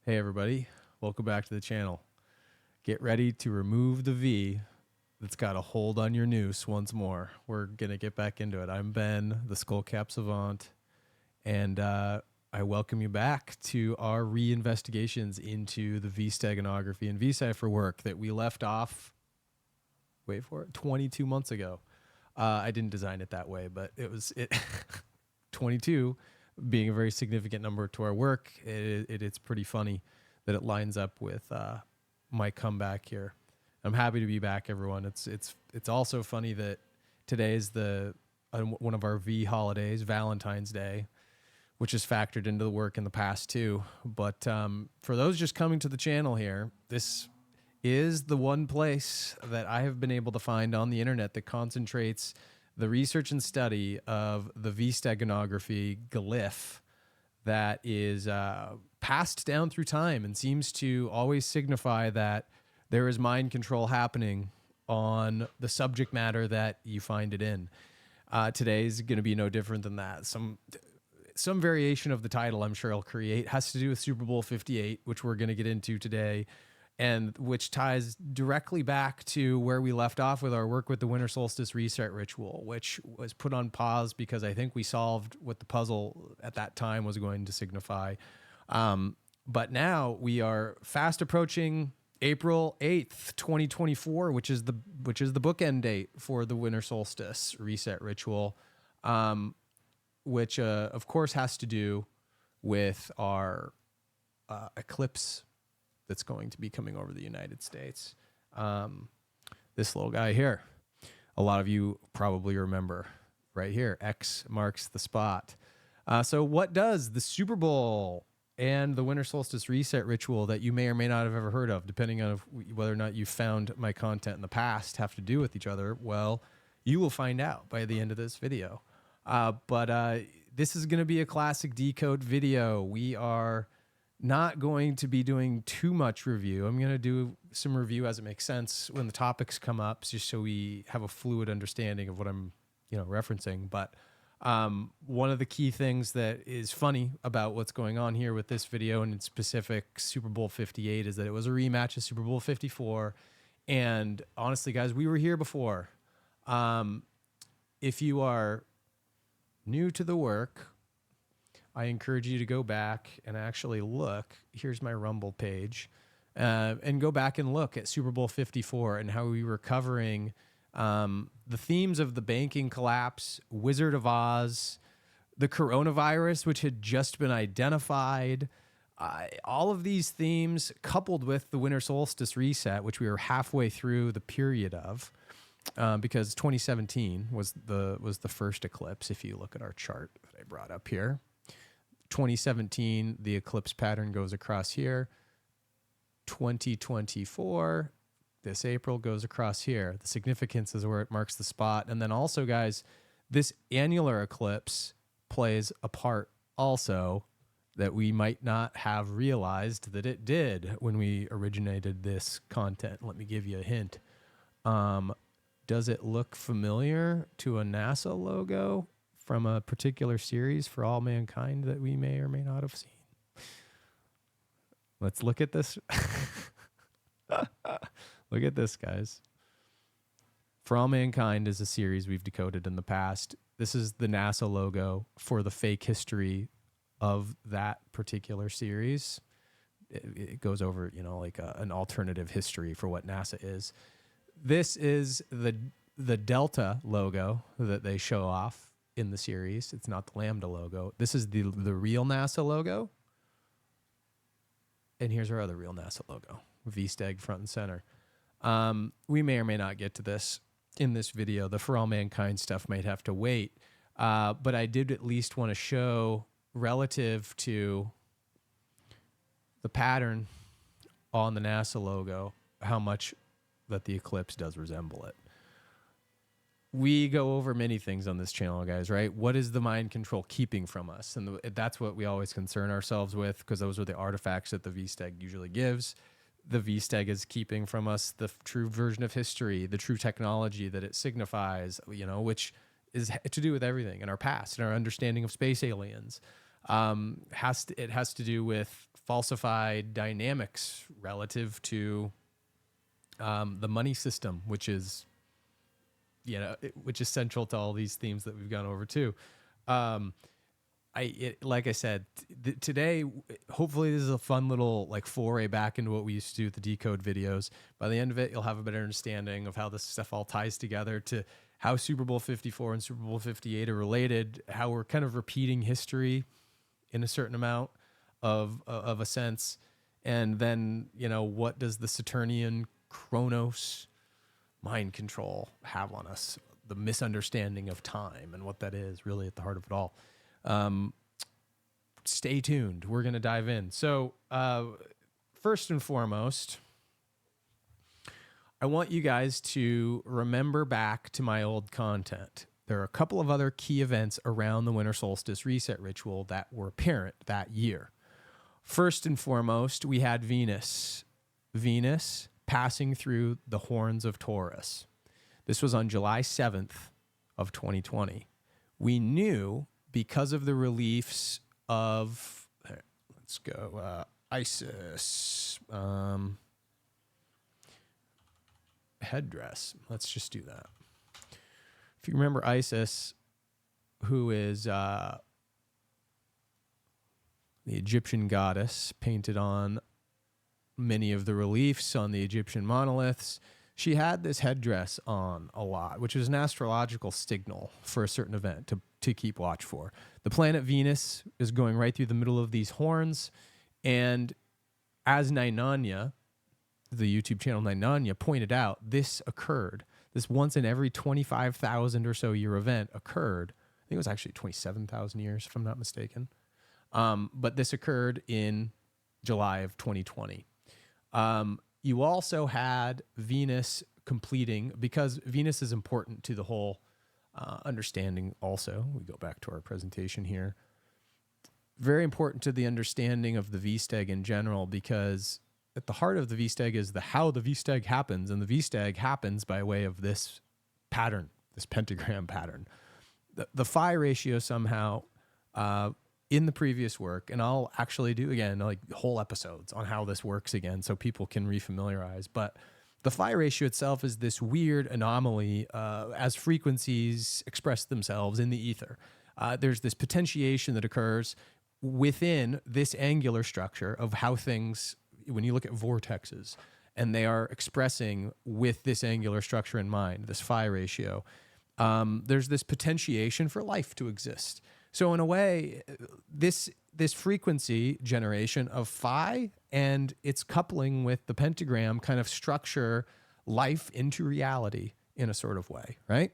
Hey everybody, welcome back to the channel. Get ready to remove the V that's got a hold on your noose once more. We're going to get back into it. I'm Ben, the Skullcap Savant, and I welcome you back to our reinvestigations into the V steganography and V cipher work that we left off, wait for it, 22 months ago. I didn't design it that way, but it 22 being a very significant number to our work. It's pretty funny that it lines up with my comeback here. I'm happy to be back, everyone. It's also funny that today is one of our V holidays, Valentine's Day, which is factored into the work in the past too. But for those just coming to the channel here, this is the one place that I have been able to find on the internet that concentrates the research and study of the V steganography glyph that is passed down through time and seems to always signify that there is mind control happening on the subject matter that you find it in. Today is going to be no different than that. Some variation of the title I'm sure I'll create has to do with Super Bowl 58, which we're going to get into today, and which ties directly back to where we left off with our work with the winter solstice reset ritual, which was put on pause because I think we solved what the puzzle at that time was going to signify. But now we are fast approaching April 8th, 2024, which is the bookend date for the winter solstice reset ritual, which of course has to do with our eclipse that's going to be coming over the United States. This little guy here, a lot of you probably remember right here. X marks the spot. So what does the Super Bowl and the winter solstice reset ritual that you may or may not have ever heard of, depending on whether or not you found my content in the past, have to do with each other? Well, you will find out by the end of this video. But this is going to be a classic decode video. We are not going to be doing too much review. I'm going to do some review as it makes sense when the topics come up, just so we have a fluid understanding of what I'm, referencing. But one of the key things that is funny about what's going on here with this video, and in specific Super Bowl 58, is that it was a rematch of Super Bowl 54. And honestly, guys, we were here before. If you are new to the work, I encourage you to go back and actually look. Here's my Rumble page, and go back and look at Super Bowl 54 and how we were covering the themes of the banking collapse, Wizard of Oz, the coronavirus, which had just been identified. All of these themes coupled with the winter solstice reset, which we were halfway through the period of, because 2017 was the first eclipse. If you look at our chart that I brought up here. 2017, the eclipse pattern goes across here. 2024, this April goes across here. The significance is where it marks the spot. And then also, guys, this annular eclipse plays a part also that we might not have realized that it did when we originated this content. Let me give you a hint. Does it look familiar to a NASA logo from a particular series for all mankind that we may or may not have seen? Let's look at this. Look at this, guys. For All Mankind is a series we've decoded in the past. This is the NASA logo for the fake history of that particular series. It goes over, like an alternative history for what NASA is. This is the Delta logo that they show off in the series. It's not the Lambda logo. This is the real NASA logo. And here's our other real NASA logo, V-Steg front and center. We may or may not get to this in this video. The For All Mankind stuff might have to wait. But I did at least want to show, relative to the pattern on the NASA logo, how much that the eclipse does resemble it. We go over many things on this channel, guys, right? What is the mind control keeping from us? And that's what we always concern ourselves with, because those are the artifacts that the V-Steg usually gives. The V-Steg is keeping from us the true version of history, the true technology that it signifies, which is to do with everything in our past and our understanding of space aliens. It has to do with falsified dynamics relative to the money system, which is, which is central to all these themes that we've gone over too. Like I said, today, hopefully this is a fun little like foray back into what we used to do with the decode videos. By the end of it, you'll have a better understanding of how this stuff all ties together, to how Super Bowl 54 and Super Bowl 58 are related, how we're kind of repeating history in a certain amount of a sense. And then, what does the Saturnian Chronos mind control have on us? The misunderstanding of time and what that is really at the heart of it all. Stay tuned. We're going to dive in. So, first and foremost, I want you guys to remember back to my old content. There are a couple of other key events around the winter solstice reset ritual that were apparent that year. First and foremost, we had Venus passing through the horns of Taurus. This was on July 7th of 2020. We knew, because of the reliefs of, let's go, Isis, headdress. Let's just do that. If you remember Isis, who is the Egyptian goddess painted on many of the reliefs on the Egyptian monoliths, she had this headdress on a lot, which is an astrological signal for a certain event to keep watch for. The planet Venus is going right through the middle of these horns, and as Nainanya, the YouTube channel Nainanya, pointed out, this occurred. This once in every 25,000 or so year event occurred. I think it was actually 27,000 years, if I'm not mistaken. But this occurred in July of 2020. You also had Venus completing, because Venus is important to the whole understanding also. We go back to our presentation here. Very important to the understanding of the V-Steg in general, because at the heart of the V-Steg is how the V-Steg happens, and the V-Steg happens by way of this pattern, this pentagram pattern. The phi ratio somehow, in the previous work, and I'll actually do again like whole episodes on how this works again so people can refamiliarize, but the phi ratio itself is this weird anomaly as frequencies express themselves in the ether. There's this potentiation that occurs within this angular structure of how things, when you look at vortexes, and they are expressing with this angular structure in mind, this phi ratio, there's this potentiation for life to exist. So in a way, this frequency generation of phi and its coupling with the pentagram kind of structure life into reality in a sort of way, right?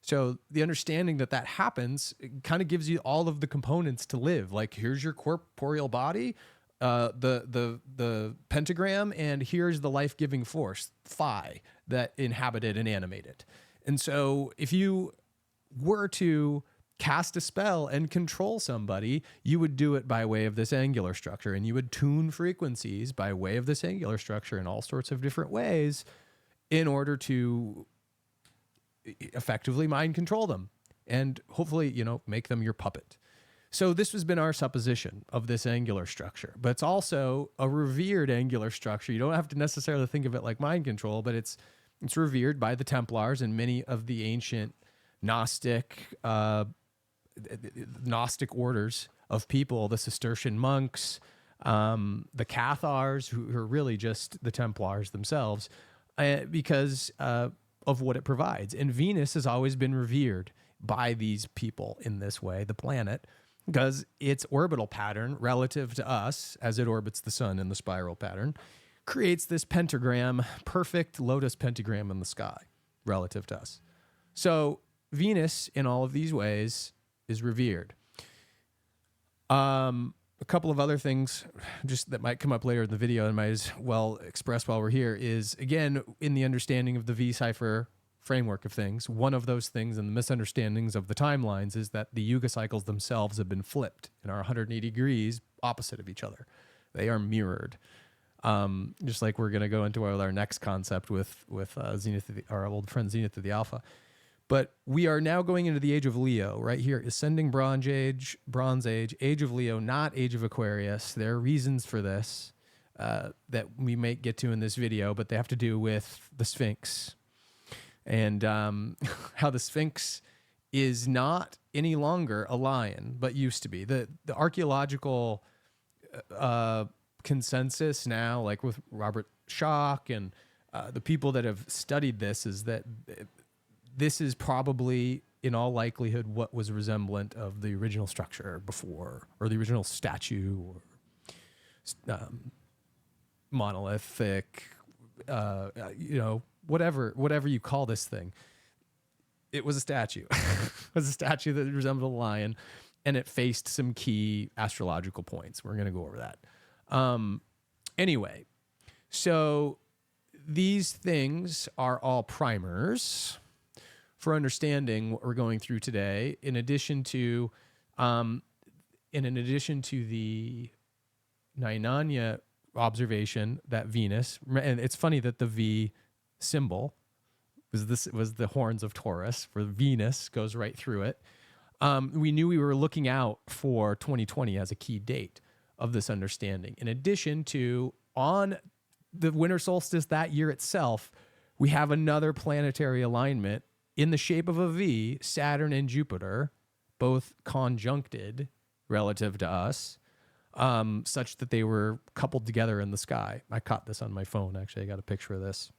So the understanding that happens kind of gives you all of the components to live. Like, here's your corporeal body, the pentagram, and here's the life-giving force, phi, that inhabited and animated. And so if you were to cast a spell and control somebody, you would do it by way of this angular structure, and you would tune frequencies by way of this angular structure in all sorts of different ways in order to effectively mind control them and hopefully, make them your puppet. So this has been our supposition of this angular structure, but it's also a revered angular structure. You don't have to necessarily think of it like mind control, but it's revered by the Templars and many of the ancient Gnostic orders of people, the Cistercian monks, the Cathars, who are really just the Templars themselves, because of what it provides. And Venus has always been revered by these people in this way, the planet, because its orbital pattern relative to us, as it orbits the sun in the spiral pattern, creates this pentagram, perfect lotus pentagram in the sky relative to us. So Venus, in all of these ways, is revered. A couple of other things just that might come up later in the video and might as well express while we're here is, again, in the understanding of the V-cipher framework of things, one of those things and the misunderstandings of the timelines is that the yuga cycles themselves have been flipped and are 180 degrees opposite of each other. They are mirrored. Just like we're going to go into our next concept with Zenith, our old friend Zenith of the Alpha. But we are now going into the age of Leo right here. Ascending Bronze Age, age of Leo, not age of Aquarius. There are reasons for this that we may get to in this video, but they have to do with the Sphinx and how the Sphinx is not any longer a lion, but used to be. The archaeological consensus now, like with Robert Schoch and the people that have studied this, is that this is probably, in all likelihood, what was resemblant of the original structure before, or the original statue, or monolithic, whatever you call this thing. It was a statue. It was a statue that resembled a lion, and it faced some key astrological points. We're going to go over that. Anyway, so these things are all primers for understanding what we're going through today, in addition to the Nainanya observation that Venus, and it's funny that the V symbol was the horns of Taurus, where Venus goes right through it. We knew we were looking out for 2020 as a key date of this understanding. In addition to, on the winter solstice that year itself, we have another planetary alignment in the shape of a V, Saturn and Jupiter, both conjuncted relative to us, such that they were coupled together in the sky. I caught this on my phone, actually. I got a picture of this.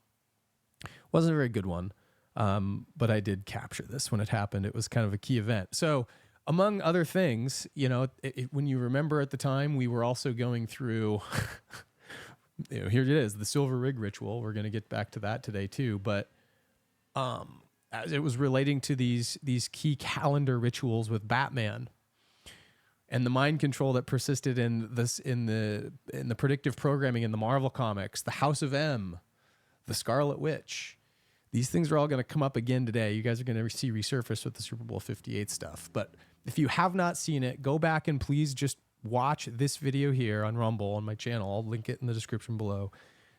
Wasn't a very good one, but I did capture this when it happened. It was kind of a key event. So among other things, when you remember at the time, we were also going through, here it is, the silver rig ritual. We're going to get back to that today too. But as it was relating to these key calendar rituals with Batman and the mind control that persisted in the predictive programming in the Marvel comics, the House of M, the Scarlet Witch. These things are all going to come up again today. You guys are going to see resurface with the Super Bowl 58 stuff. But if you have not seen it, go back and please just watch this video here on Rumble on my channel. I'll link it in the description below.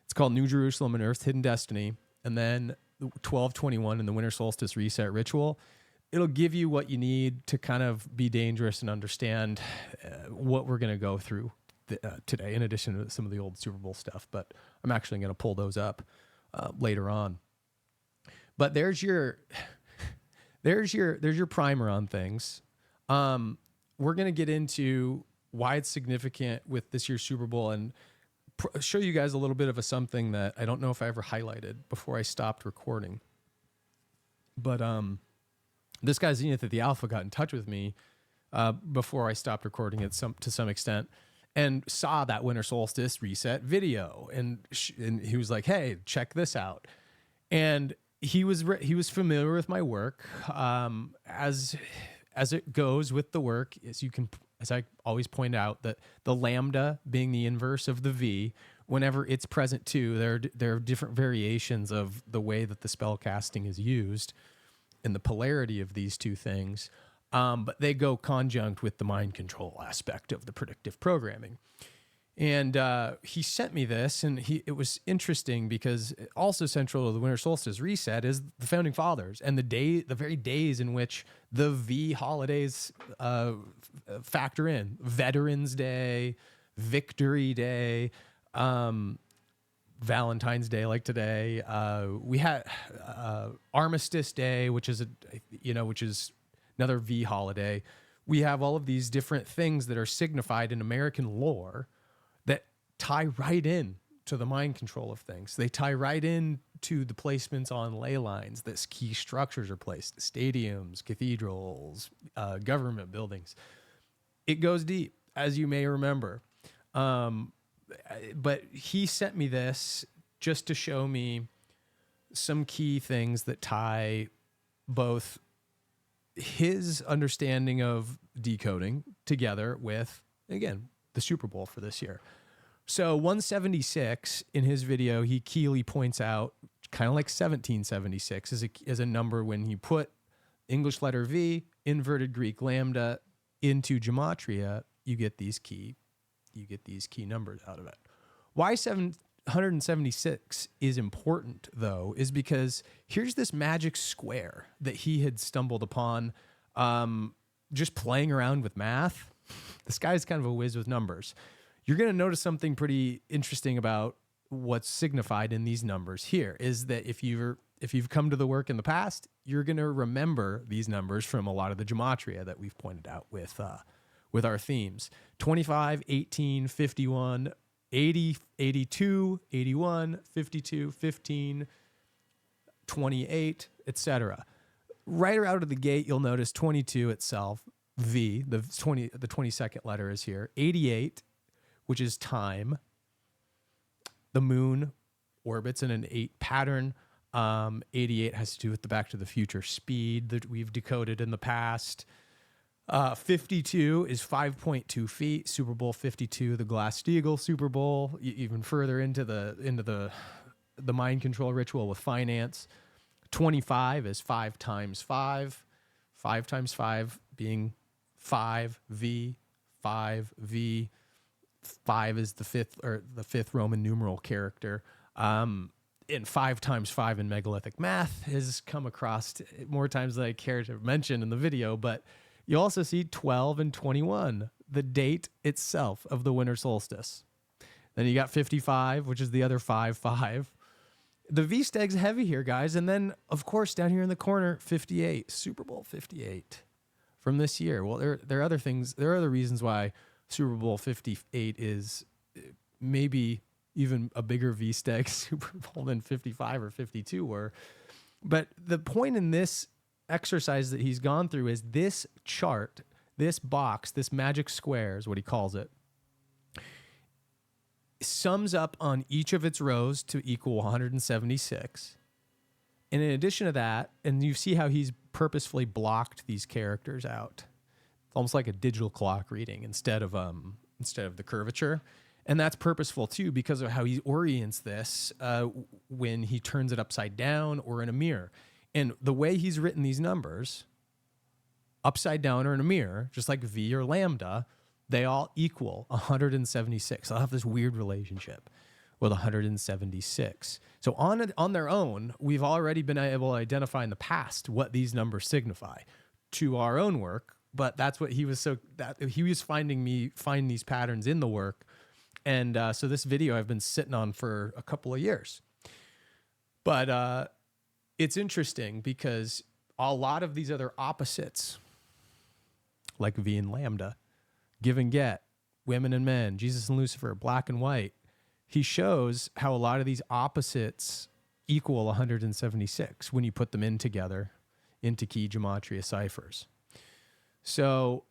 It's called New Jerusalem and Earth's Hidden Destiny. And then 12/21 in the Winter Solstice Reset Ritual. It'll give you what you need to kind of be dangerous and understand what we're going to go through today, in addition to some of the old Super Bowl stuff. But I'm actually going to pull those up later on. But there's your primer on things. We're going to get into why it's significant with this year's Super Bowl and show you guys a little bit of something that I don't know if I ever highlighted before I stopped recording. But this guy Zenith at the Alpha got in touch with me before I stopped recording it to some extent, and saw that Winter Solstice Reset video, and he was like, "Hey, check this out." And he was familiar with my work, as it goes with the work. As I always point out, that the lambda being the inverse of the V, whenever it's present too, there are different variations of the way that the spell casting is used and the polarity of these two things. But they go conjunct with the mind control aspect of the predictive programming. And he sent me this, and it was interesting because also central to the Winter Solstice Reset is the Founding Fathers and the very days in which the V holidays factor in. Veterans Day, Victory Day, Valentine's Day, like today. We had Armistice Day, which is another V holiday. We have all of these different things that are signified in American lore that tie right in to the mind control of things. They tie right in to the placements on ley lines that key structures are placed: stadiums, cathedrals, government buildings. It goes deep, as you may remember. But he sent me this just to show me some key things that tie both his understanding of decoding together with, again, the Super Bowl for this year. So 176 in his video, he keenly points out, kind of like 1776 is a number when you put English letter V, inverted Greek lambda into gematria, you get these key numbers out of it. Why 176 is important, though, is because here's this magic square that he had stumbled upon just playing around with math. This guy's kind of a whiz with numbers. You're going to notice something pretty interesting about what's signified in these numbers here is that if you've come to the work in the past, you're going to remember these numbers from a lot of the gematria that we've pointed out with our themes. 25, 18, 51, 80, 82, 81, 52, 15, 28, etc. Right out of the gate, you'll notice 22 itself, V, the 22nd letter is here. 88, which is time. The moon orbits in an 8 pattern. 88 has to do with the Back to the Future speed that we've decoded in the past. 52 is 5.2 feet. Super Bowl 52, the Glass-Steagall Super Bowl. Even further into the mind control ritual with finance. 25 is 5 times 5. 5 times 5 being 5V. 5V. 5 is the fifth Roman numeral character. And 5 times 5 in megalithic math has come across more times than I care to mention in the video, but you also see 12 and 21, the date itself of the winter solstice. Then you got 55, which is the other 5-5. The V-Steg's heavy here, guys. And then, of course, down here in the corner, 58, Super Bowl 58 from this year. Well, there are other things. There are other reasons why Super Bowl 58 is maybe even a bigger V-Steg Super Bowl than 55 or 52 were. But the point in this exercise that he's gone through is this chart, this box, this magic square is what he calls it, sums up on each of its rows to equal 176. And in addition to that, and you see how he's purposefully blocked these characters out, almost like a digital clock reading instead of the curvature. And that's purposeful too, because of how he orients this when he turns it upside down or in a mirror. And the way he's written these numbers, upside down or in a mirror, just like V or lambda, they all equal 176. They'll have this weird relationship with 176. So on their own, we've already been able to identify in the past what these numbers signify to our own work. But that's what he was finding these patterns in the work. And so this video I've been sitting on for a couple of years. But it's interesting because a lot of these other opposites, like V and lambda, give and get, women and men, Jesus and Lucifer, black and white, he shows how a lot of these opposites equal 176 when you put them in together into key gematria ciphers. So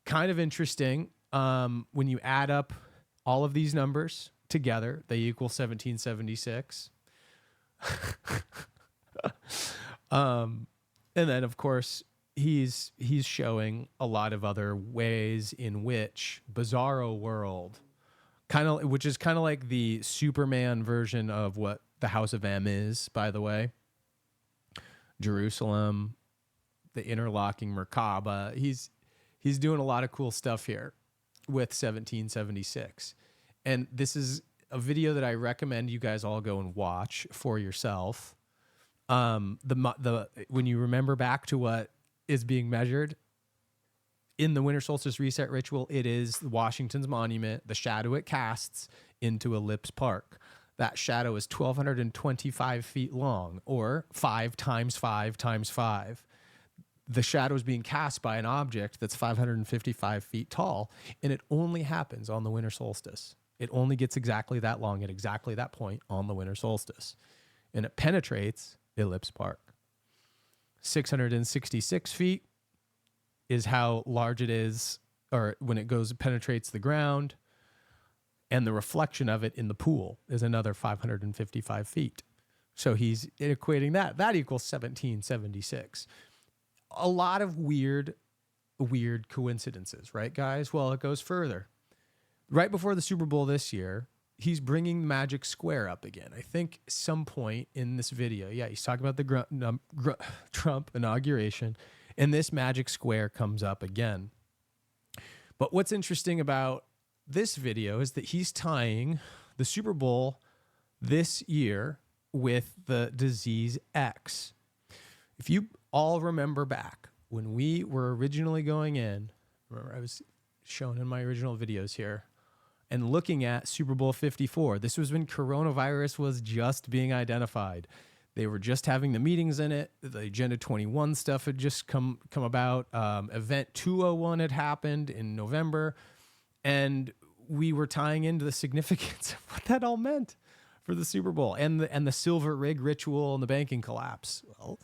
kind of interesting. When you add up all of these numbers together, they equal 1776. And then, of course, he's showing a lot of other ways in which Bizarro World, which is kind of like the Superman version of what the House of M is, by the way. Jerusalem, the interlocking Merkaba. He's doing a lot of cool stuff here with 1776. And this is a video that I recommend you guys all go and watch for yourself. When you remember back to what is being measured in the winter solstice reset ritual, it is Washington's monument, the shadow it casts into Eclipse Park. That shadow is 1,225 feet long, or 5 times 5 times 5. The shadow is being cast by an object that's 555 feet tall, and it only happens on the winter solstice. It only gets exactly that long at exactly that point on the winter solstice. And it penetrates Eclipse Park. 666 feet is how large it is, or when it penetrates the ground. And the reflection of it in the pool is another 555 feet. So he's equating that. That equals 1776. A lot of weird coincidences, right, guys? Well, it goes further. Right before the Super Bowl this year, he's bringing Magic Square up again. I think some point in this video, he's talking about the Trump inauguration, and this Magic Square comes up again. But what's interesting about this video is that he's tying the Super Bowl this year with the disease X. If you all remember back when we were originally going in, remember I was shown in my original videos here, and looking at Super Bowl 54. This was when coronavirus was just being identified. They were just having the meetings in it. The Agenda 21 stuff had just come about. Event 201 had happened in November. And we were tying into the significance of what that all meant for the Super Bowl and the silver rig ritual and the banking collapse. Well,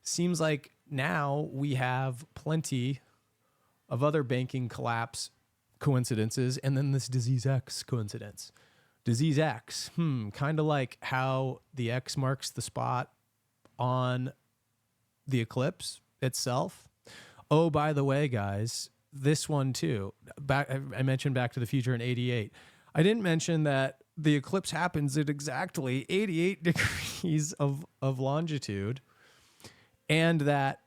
seems like now we have plenty of other banking collapse coincidences, and then this disease X coincidence. Disease X, kind of like how the X marks the spot on the eclipse itself. Oh, by the way, guys, this one too. I mentioned Back to the Future in 88. I didn't mention that the eclipse happens at exactly 88 degrees of longitude, and that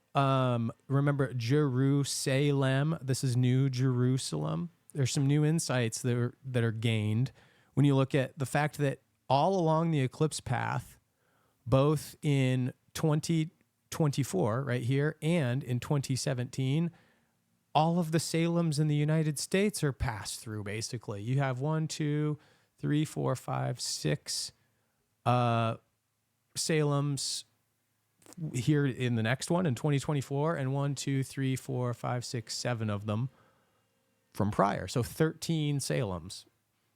remember Jerusalem. This is New Jerusalem. There's some new insights that are gained when you look at the fact that all along the eclipse path, both in 2024 right here and in 2017, all of the Salems in the United States are passed through. Basically, you have 1, 2, 3, 4, 5, 6 Salems here in the next one in 2024, and 1, 2, 3, 4, 5, 6, 7 of them from prior. So 13 Salems,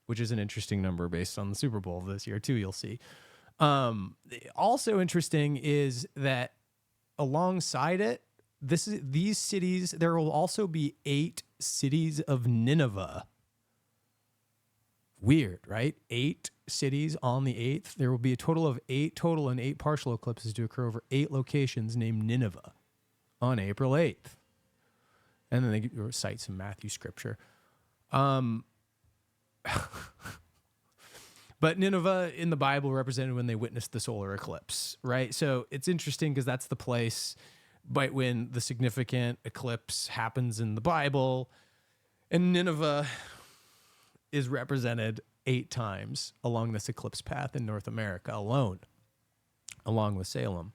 which is an interesting number based on the Super Bowl this year too, you'll see. Also interesting is that alongside it, these cities, there will also be 8 cities of Nineveh. Weird, right? 8 cities on the 8th. There will be a total of 8 total and 8 partial eclipses to occur over 8 locations named Nineveh on April 8th. And then they recite some Matthew scripture. But Nineveh in the Bible represented when they witnessed the solar eclipse, right? So it's interesting because that's the place but when the significant eclipse happens in the Bible, and Nineveh is represented 8 times along this eclipse path in North America alone, along with Salem.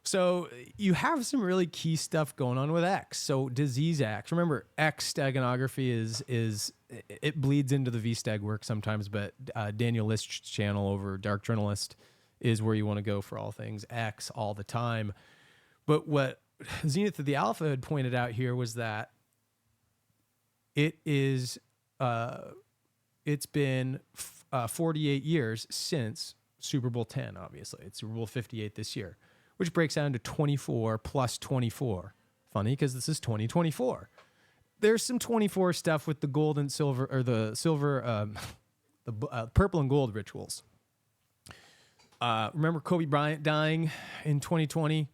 So you have some really key stuff going on with X. So disease X. Remember, X steganography is it bleeds into the VSTEG work sometimes, but Daniel List's channel over Dark Journalist is where you want to go for all things X all the time. But what Zenith of the Alpha had pointed out here was that it is it's been 48 years since Super Bowl 10. Obviously, it's Super Bowl 58 this year, which breaks down to 24 plus 24. Funny because this is 2024. There's some 24 stuff with the gold and silver, or the silver, the purple and gold rituals. Remember Kobe Bryant dying in 2020?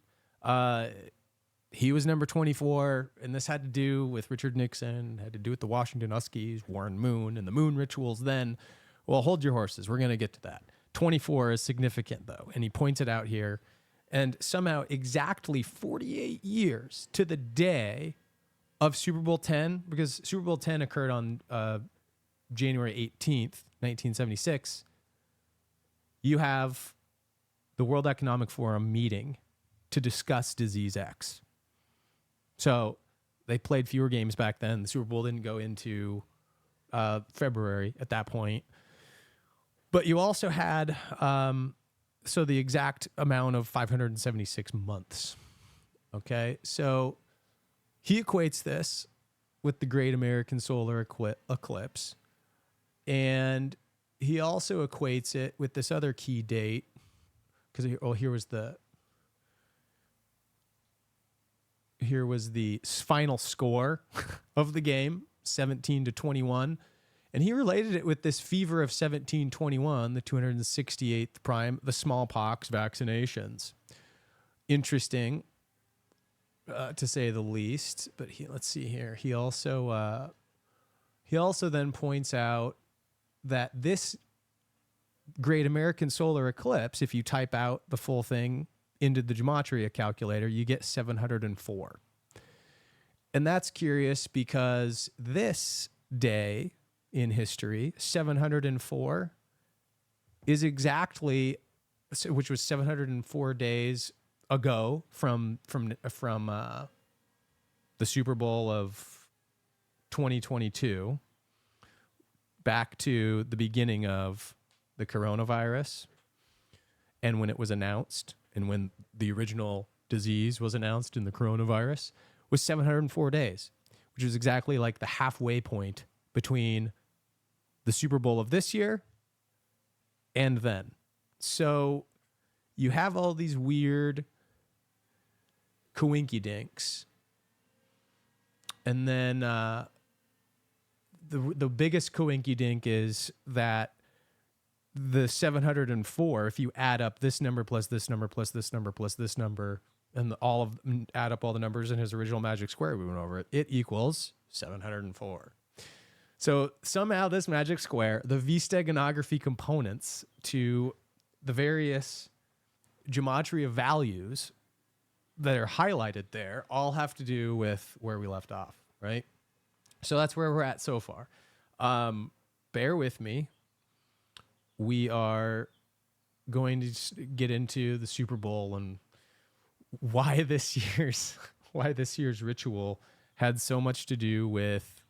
He was number 24, and this had to do with Richard Nixon, had to do with the Washington Huskies, Warren Moon, and the moon rituals then. Well, hold your horses. We're going to get to that. 24 is significant, though, and he points it out here. And somehow exactly 48 years to the day of Super Bowl 10, because Super Bowl 10 occurred on January 18th, 1976, you have the World Economic Forum meeting to discuss disease X. So they played fewer games back then. The Super Bowl didn't go into February at that point. But you also had... so the exact amount of 576 months. Okay, so he equates this with the Great American Solar Eclipse, and he also equates it with this other key date, because here was the final score of the game, 17-21. And he related it with this fever of 1721, the 268th prime, the smallpox vaccinations. Interesting, to say the least. But let's see here. He also then points out that this Great American Solar Eclipse, if you type out the full thing into the gematria calculator, you get 704. And that's curious because this day in history, 704, is exactly, which was 704 days ago from the Super Bowl of 2022 back to the beginning of the coronavirus, and when it was announced, and when the original disease was announced in the coronavirus, was 704 days, which is exactly like the halfway point between the Super Bowl of this year and then. So you have all these weird coinky-dinks. And then the biggest coinky-dink is that the 704, if you add up this number plus this number plus this number plus this number, and add up all the numbers in his original magic square, we went over it, it equals 704. So somehow this magic square, the V-steganography components to the various gematria values that are highlighted there all have to do with where we left off, right? So that's where we're at so far. Bear with me. We are going to get into the Super Bowl and why this year's ritual had so much to do with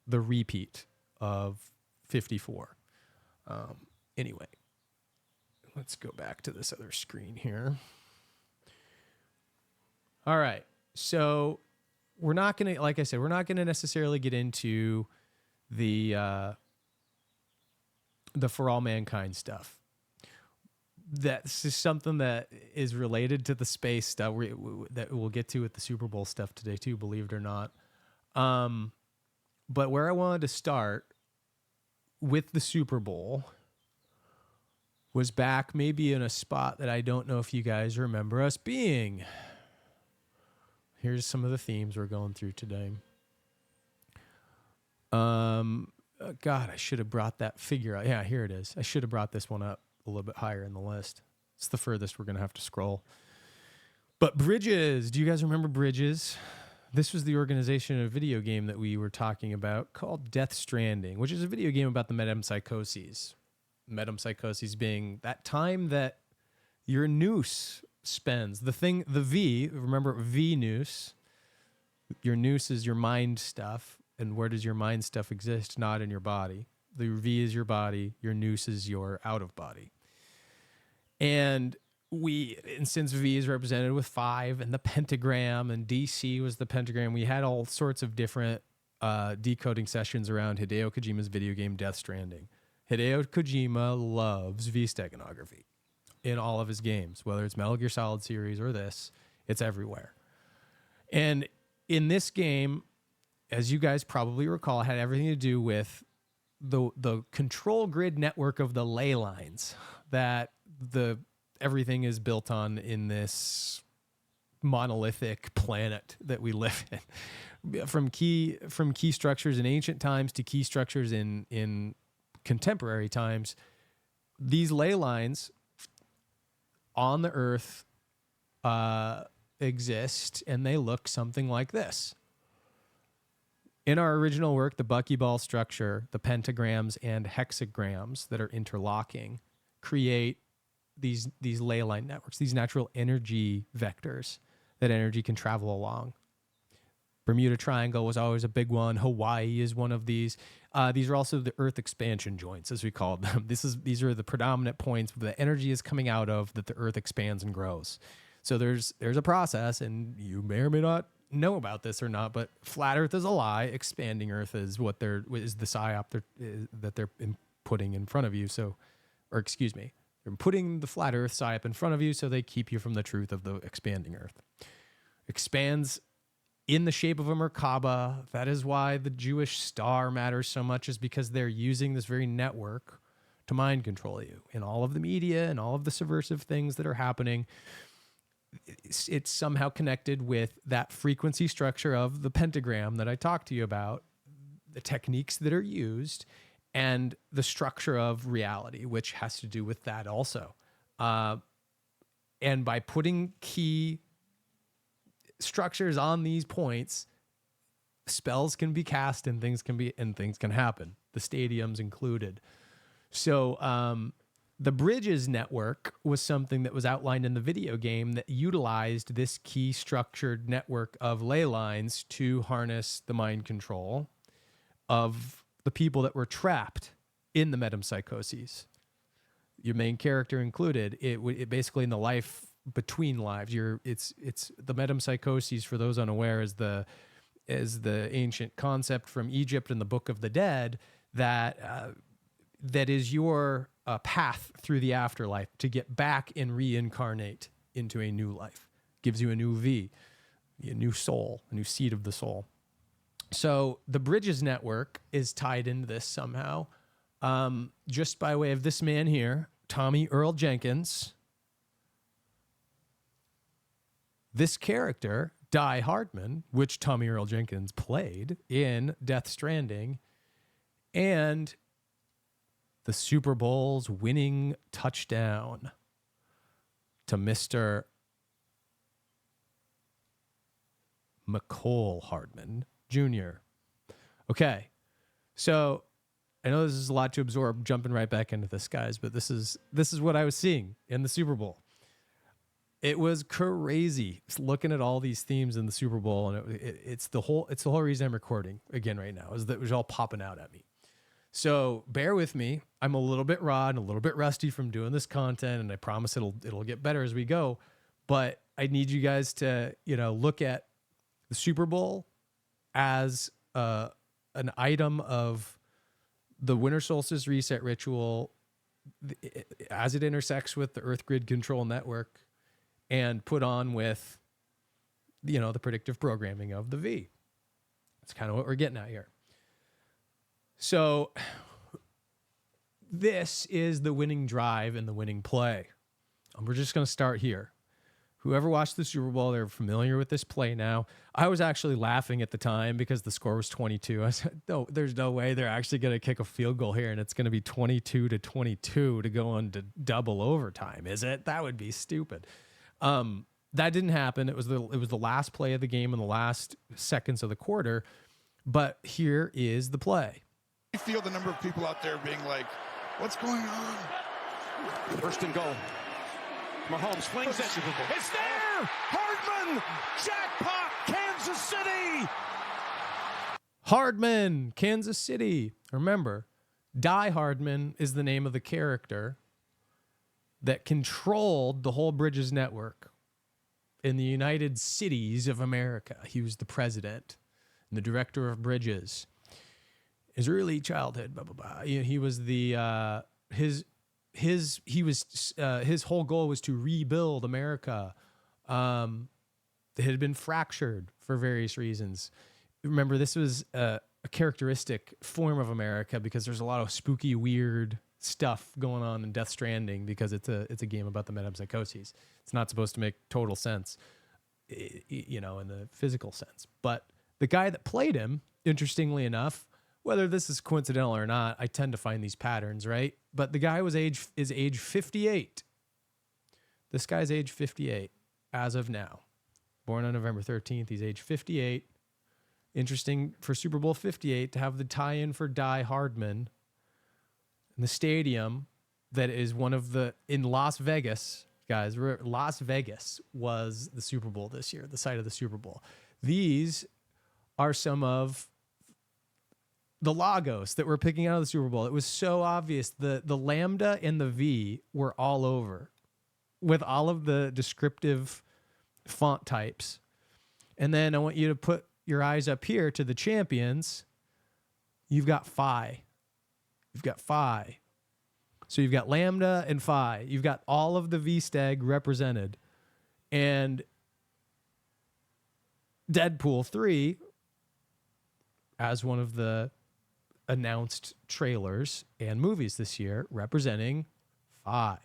the repeat of 54. Anyway, let's go back to this other screen here. All right. So we're not going to, like I said, we're not going to necessarily get into the For All Mankind stuff. That's just something that is related to the space stuff that we'll get to with the Super Bowl stuff today too, believe it or not. But where I wanted to start with the Super Bowl was back maybe in a spot that I don't know if you guys remember us being. Here's some of the themes we're going through today. God, I should have brought that figure out. Yeah, here it is. I should have brought this one up a little bit higher in the list. It's the furthest we're going to have to scroll. But Bridges, do you guys remember Bridges? This was the organization of a video game that we were talking about called Death Stranding, which is a video game about the metempsychoses. Metempsychoses being that time that your noose spends. The V, remember V noose. Your noose is your mind stuff. And where does your mind stuff exist? Not in your body. The V is your body. Your noose is your out of body. And since V is represented with 5 and the pentagram, and DC was the pentagram, we had all sorts of different decoding sessions around Hideo Kojima's video game Death Stranding. Hideo Kojima loves V-steganography in all of his games, whether it's Metal Gear Solid series or this, it's everywhere. And in this game, as you guys probably recall, it had everything to do with the control grid network of the ley lines that everything is built on in this monolithic planet that we live in. From key structures in ancient times to key structures in contemporary times, these ley lines on the Earth exist, and they look something like this. In our original work, the buckyball structure, the pentagrams and hexagrams that are interlocking create these ley line networks, these natural energy vectors that energy can travel along. Bermuda Triangle was always a big one. Hawaii is one of these. These are also the Earth expansion joints, as we called them. These are the predominant points where the energy is coming out of that the Earth expands and grows. So there's a process, and you may or may not know about this or not, but flat Earth is a lie. Expanding Earth is is the psyop that they're putting in front of you. They're putting the flat Earth psyop in front of you so they keep you from the truth of the expanding Earth. Expands in the shape of a Merkaba. That is why the Jewish star matters so much, is because they're using this very network to mind control you. In all of the media and all of the subversive things that are happening, it's somehow connected with that frequency structure of the pentagram that I talked to you about, the techniques that are used, and the structure of reality, which has to do with that also. And by putting key structures on these points, spells can be cast and things can happen, the stadiums included. So The Bridges network was something that was outlined in the video game that utilized this key structured network of ley lines to harness the mind control of the people that were trapped in the metempsychoses. Your main character included. It basically in the life between lives. It's the metempsychoses, for those unaware, is the ancient concept from Egypt and the Book of the Dead that is your path through the afterlife to get back and reincarnate into a new life. Gives you a new V, a new soul, a new seed of the soul. So the Bridges network is tied into this somehow, just by way of this man here, Tommy Earl Jenkins. This character, Die Hardman, which Tommy Earl Jenkins played in Death Stranding, and the Super Bowl's winning touchdown to Mr. McCole Hardman Jr. Okay, so I know this is a lot to absorb, jumping right back into this, guys, but this is what I was seeing in the Super Bowl. It was crazy looking at all these themes in the Super Bowl, and it's the whole reason I'm recording again right now, is that it was all popping out at me. So bear with me. I'm a little bit raw and a little bit rusty from doing this content, and I promise it'll get better as we go. But I need you guys to, look at the Super Bowl as an item of the winter solstice reset ritual as it intersects with the Earth Grid Control Network, and put on with, the predictive programming of the V. That's kind of what we're getting at here. So this is the winning drive and the winning play. And we're just going to start here. Whoever watched the Super Bowl, they're familiar with this play now. I was actually laughing at the time because the score was 22. I said, no, there's no way they're actually going to kick a field goal here, and it's going to be 22-22 to go on to double overtime, is it? That would be stupid. That didn't happen. It was the last play of the game in the last seconds of the quarter. But here is the play. I feel the number of people out there being like, what's going on? First and goal. Mahomes flings it. It's there! Hardman! Jackpot! Kansas City! Hardman, Kansas City. Remember, Die Hardman is the name of the character that controlled the whole Bridges network in the United Cities of America. He was the president and the director of Bridges. His early childhood, blah blah blah. He was the his whole goal was to rebuild America. That had been fractured for various reasons. Remember, this was a characteristic form of America because there's a lot of spooky, weird stuff going on in Death Stranding because it's a game about the metempsychoses. It's not supposed to make total sense, in the physical sense. But the guy that played him, interestingly enough, whether this is coincidental or not, I tend to find these patterns, right? But the guy is age 58. This guy's age 58 as of now. Born on November 13th. He's age 58. Interesting for Super Bowl 58 to have the tie-in for Die Hardman in the stadium that is in Las Vegas. Guys, Las Vegas was the Super Bowl this year, the site of the Super Bowl. These are some of the logos that we're picking out of the Super Bowl. It was so obvious. The lambda and the V were all over with all of the descriptive font types. And then I want you to put your eyes up here to the champions. You've got phi. So you've got lambda and phi. You've got all of the V-Stag represented. And Deadpool 3, as one of the announced trailers and movies this year, representing phi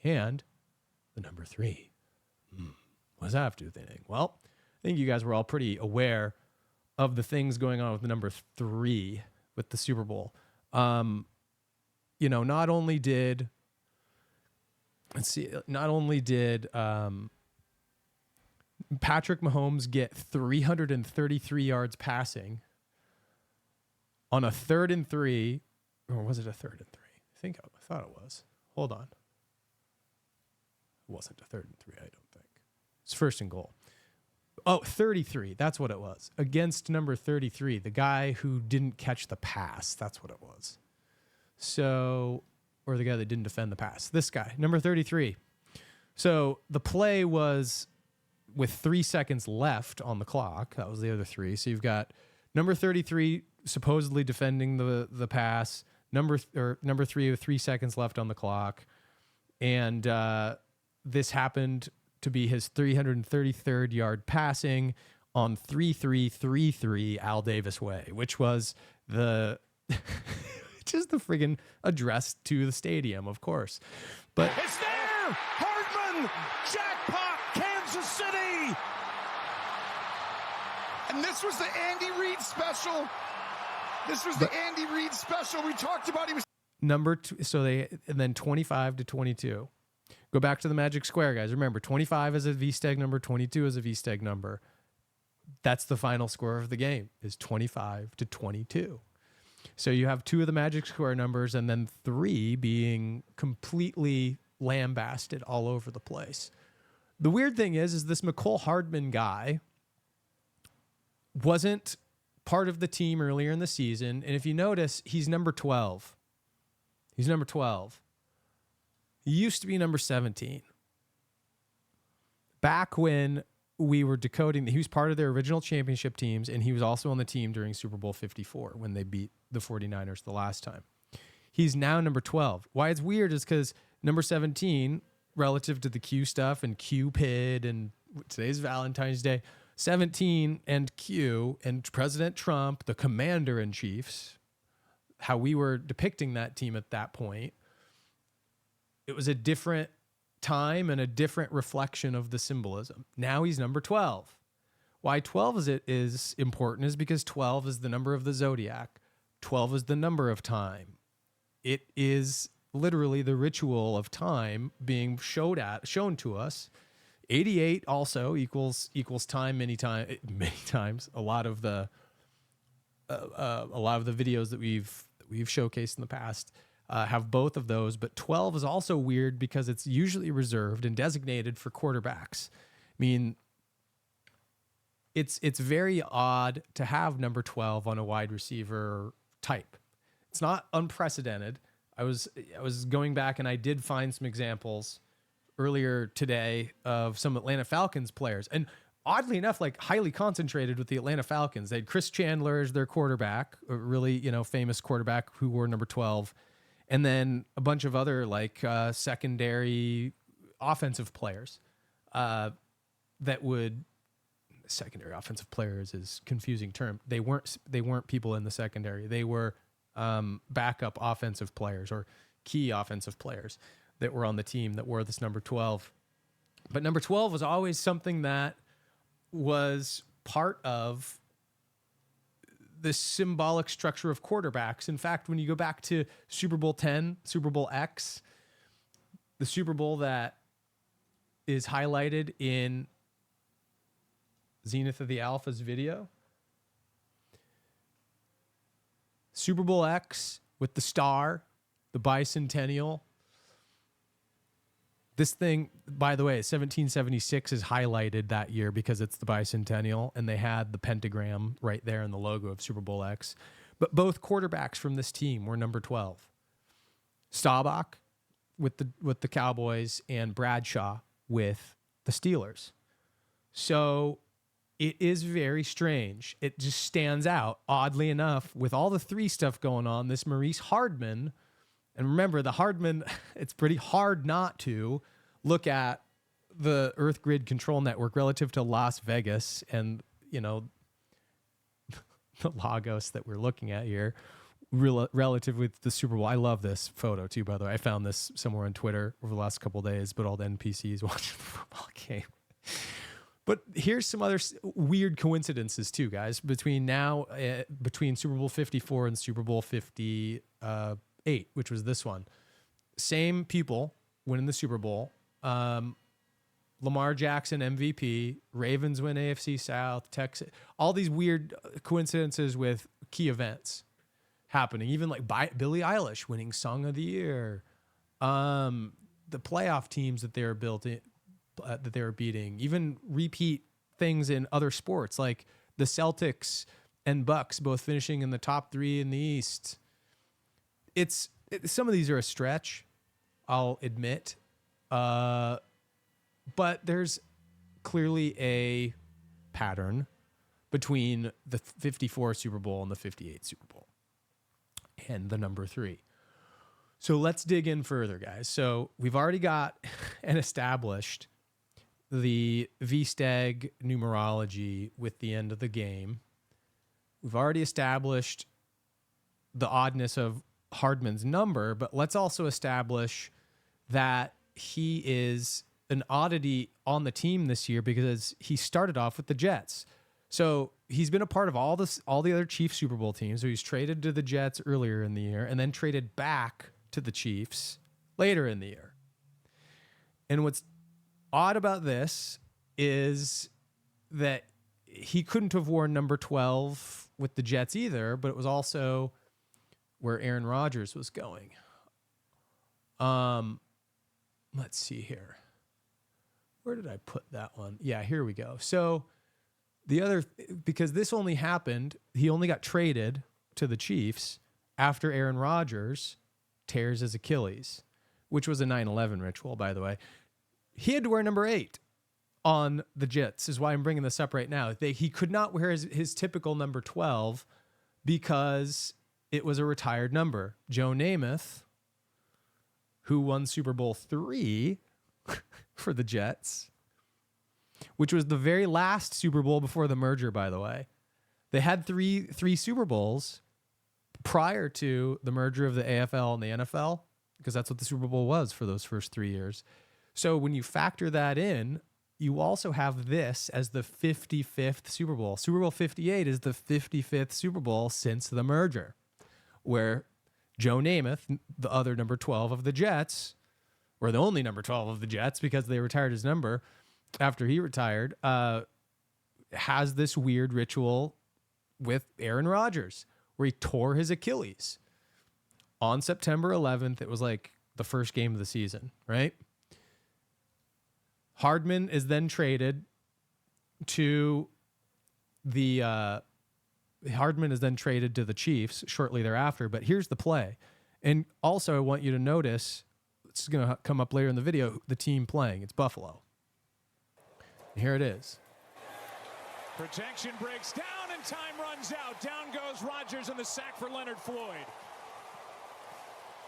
and the number 3. What does that have to do with anything? Well, I think you guys were all pretty aware of the things going on with the number 3 with the Super Bowl. Not only did Patrick Mahomes get 333 yards passing on a 3rd and 3, or was it a 3rd and 3? I thought it was. Hold on. It wasn't a 3rd and 3, I don't think. It's 1st and goal. Oh, 33. That's what it was. Against number 33, the guy who didn't catch the pass. That's what it was. So, or the guy that didn't defend the pass. This guy, number 33. So the play was with 3 seconds left on the clock. That was the other 3. So you've got number 33 supposedly defending the pass. Number 3 with 3 seconds left on the clock. And this happened to be his 333rd yard passing on 3-3-3-3 Al Davis way, which was just the friggin' address to the stadium, of course. But It's there! Hardman! Jackpot! Kansas City! And this was the Andy Reid special. This was the Andy Reid special we talked about. He was number two, so they, and then 25 to 22. Go back to the Magic Square, guys. Remember, 25 is a V-Steg number, 22 is a V-Steg number. That's the final score of the game, is 25 to 22. So you have 2 of the Magic Square numbers and then 3 being completely lambasted all over the place. The weird thing is this Mecole Hardman guy wasn't part of the team earlier in the season. And if you notice, he's number 12. He's number 12. He used to be number 17. Back when we were decoding, he was part of their original championship teams, and he was also on the team during Super Bowl 54 when they beat the 49ers the last time. He's now number 12. Why it's weird is because number 17, relative to the Q stuff and Cupid, and today's Valentine's Day, 17 and Q and President Trump, the commander-in-chiefs, how we were depicting that team at that point, it was a different time and a different reflection of the symbolism. Now he's number 12. Why 12 is important is because 12 is the number of the zodiac. 12 is the number of time. It is literally the ritual of time being shown to us. 88 also equals time many times. A lot of the videos that we've showcased in the past have both of those, but 12 is also weird because it's usually reserved and designated for quarterbacks. I mean, it's very odd to have number 12 on a wide receiver type. It's not unprecedented. I was going back and I did find some examples earlier today of some Atlanta Falcons players, and oddly enough, like highly concentrated with the Atlanta Falcons. They had Chris Chandler as their quarterback, a really famous quarterback who wore number 12. And then a bunch of other secondary offensive players secondary offensive players is a confusing term. They weren't people in the secondary. They were backup offensive players or key offensive players that were on the team that wore this number 12. But number 12 was always something that was part of the symbolic structure of quarterbacks. In fact, when you go back to Super Bowl 10, Super Bowl X, the Super Bowl that is highlighted in Zenith of the Alpha's video, Super Bowl X with the star, the bicentennial. This thing, by the way, 1776 is highlighted that year because it's the bicentennial, and they had the pentagram right there in the logo of Super Bowl X. But both quarterbacks from this team were number 12. Staubach with the Cowboys and Bradshaw with the Steelers. So it is very strange. It just stands out, oddly enough, with all the 3 stuff going on. This Maurice Hardman. And remember, the Hardman, it's pretty hard not to look at the Earth Grid Control Network relative to Las Vegas and, the Lagos that we're looking at here, relative with the Super Bowl. I love this photo, too, by the way. I found this somewhere on Twitter over the last couple of days, but all the NPCs watching the football game. But here's some other weird coincidences, too, guys, between Super Bowl 54 and Super Bowl 58, which was this one. Same people winning the Super Bowl. Lamar Jackson MVP, Ravens win AFC South, Texas, all these weird coincidences with key events happening. Even like Billie Eilish winning Song of the Year, the playoff teams that they were that they were beating, even repeat things in other sports like the Celtics and Bucks both finishing in the top 3 in the East. Some of these are a stretch, I'll admit, but there's clearly a pattern between the 54 Super Bowl and the 58 Super Bowl and the number 3. So let's dig in further, guys. So we've already got and established the V-Stag numerology with the end of the game. We've already established the oddness of Hardman's number, but let's also establish that he is an oddity on the team this year because he started off with the Jets. So he's been a part of all the other Chiefs Super Bowl teams. So he's traded to the Jets earlier in the year and then traded back to the Chiefs later in the year. And what's odd about this is that he couldn't have worn number 12 with the Jets either, but it was also where Aaron Rodgers was going. Let's see here. Where did I put that one? Yeah, here we go. So because this only happened, he only got traded to the Chiefs after Aaron Rodgers tears his Achilles, which was a 9/11 ritual, by the way. He had to wear number 8 on the Jets, is why I'm bringing this up right now. He could not wear his typical number 12 because it was a retired number. Joe Namath, who won Super Bowl III for the Jets, which was the very last Super Bowl before the merger, by the way. They had three Super Bowls prior to the merger of the AFL and the NFL, because that's what the Super Bowl was for those first 3 years. So when you factor that in, you also have this as the 55th Super Bowl. Super Bowl 58 is the 55th Super Bowl since the merger, where Joe Namath, the other number 12 of the Jets, or the only number 12 of the Jets because they retired his number after he retired, has this weird ritual with Aaron Rodgers where he tore his Achilles on September 11th. It was like the first game of the season, right? Hardman is then traded to the Chiefs shortly thereafter. But here's the play. And also I want you to notice, this is going to come up later in the video, the team playing. It's Buffalo. And here it is. Protection breaks down and time runs out. Down goes Rodgers and the sack for Leonard Floyd.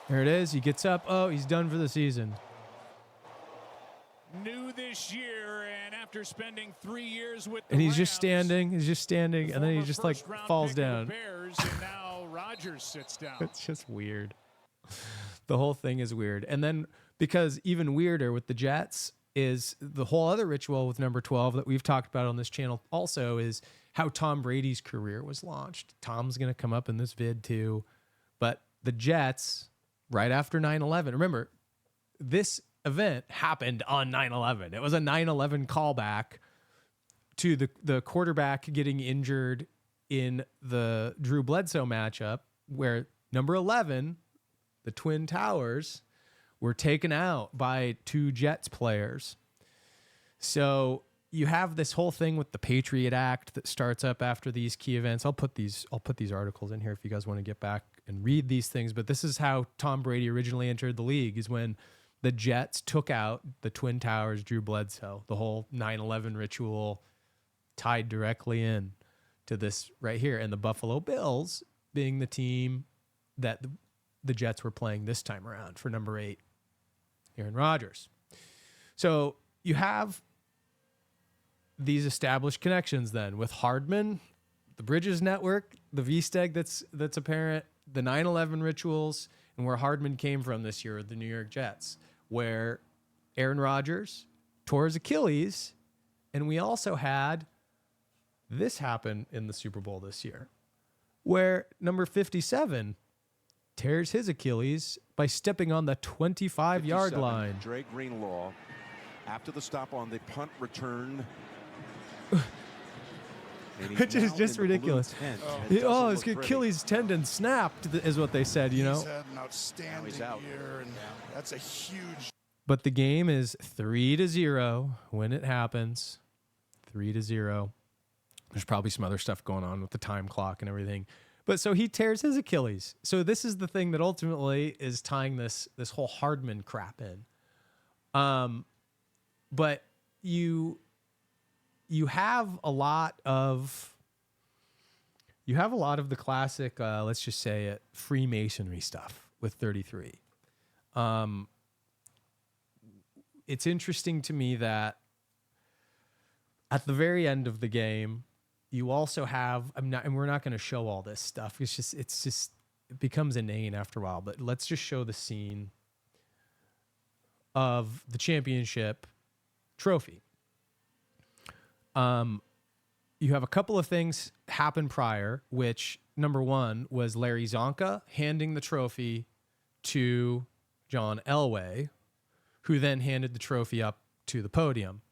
Here it is. He gets up. Oh, he's done for the season. New this year, and after spending 3 years with the And he's Rams, just standing, and then he just like falls down. Bears, and now Rodgers sits down. It's just weird. The whole thing is weird. And then because even weirder with the Jets is the whole other ritual with number 12 that we've talked about on this channel also is how Tom Brady's career was launched. Tom's going to come up in this vid too. But the Jets, right after 9/11, remember, this event happened on 9/11. It was a 9/11 callback to the quarterback getting injured in the Drew Bledsoe matchup where number 11, the Twin Towers, were taken out by 2 Jets players. So you have this whole thing with the Patriot Act that starts up after these key events. I'll put these articles in here if you guys want to get back and read these things. But this is how Tom Brady originally entered the league, is when the Jets took out the Twin Towers, Drew Bledsoe. The whole 9/11 ritual tied directly in to this right here. And the Buffalo Bills being the team that the Jets were playing this time around for number 8, Aaron Rodgers. So you have these established connections then with Hardman, the Bridges Network, the V-Steg that's apparent, the 9/11 rituals, and where Hardman came from this year with the New York Jets, where Aaron Rodgers tore his Achilles, and we also had this happen in the Super Bowl this year, where number 57 tears his Achilles by stepping on the 25-yard line. Dre Greenlaw, after the stop on the punt return, which is just ridiculous. Oh, his Achilles tendon snapped, is what they said, you know. He's had an outstanding year, and that's a huge. But the game is 3-0 when it happens. 3-0. There's probably some other stuff going on with the time clock and everything. But so he tears his Achilles. So this is the thing that ultimately is tying this whole Hardman crap in. But you have a lot of the classic, let's just say it, Freemasonry stuff with 33. It's interesting to me that at the very end of the game, you also have, and we're not going to show all this stuff. It becomes inane after a while, but let's just show the scene of the championship trophy. You have a couple of things happen prior, which number one was Larry Zonka handing the trophy to John Elway, who then handed the trophy up to the podium.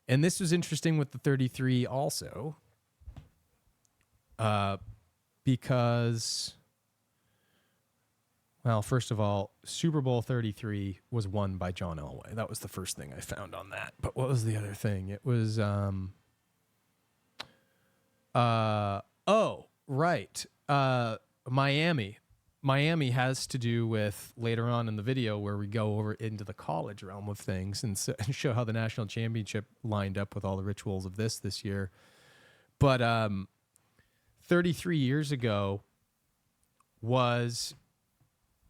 And this was interesting with the 33 also, because, well, first of all, Super Bowl 33 was won by John Elway. That was the first thing I found on that. But what was the other thing? It was, Miami. Miami has to do with later on in the video where we go over into the college realm of things and show how the national championship lined up with all the rituals of this year. But 33 years ago was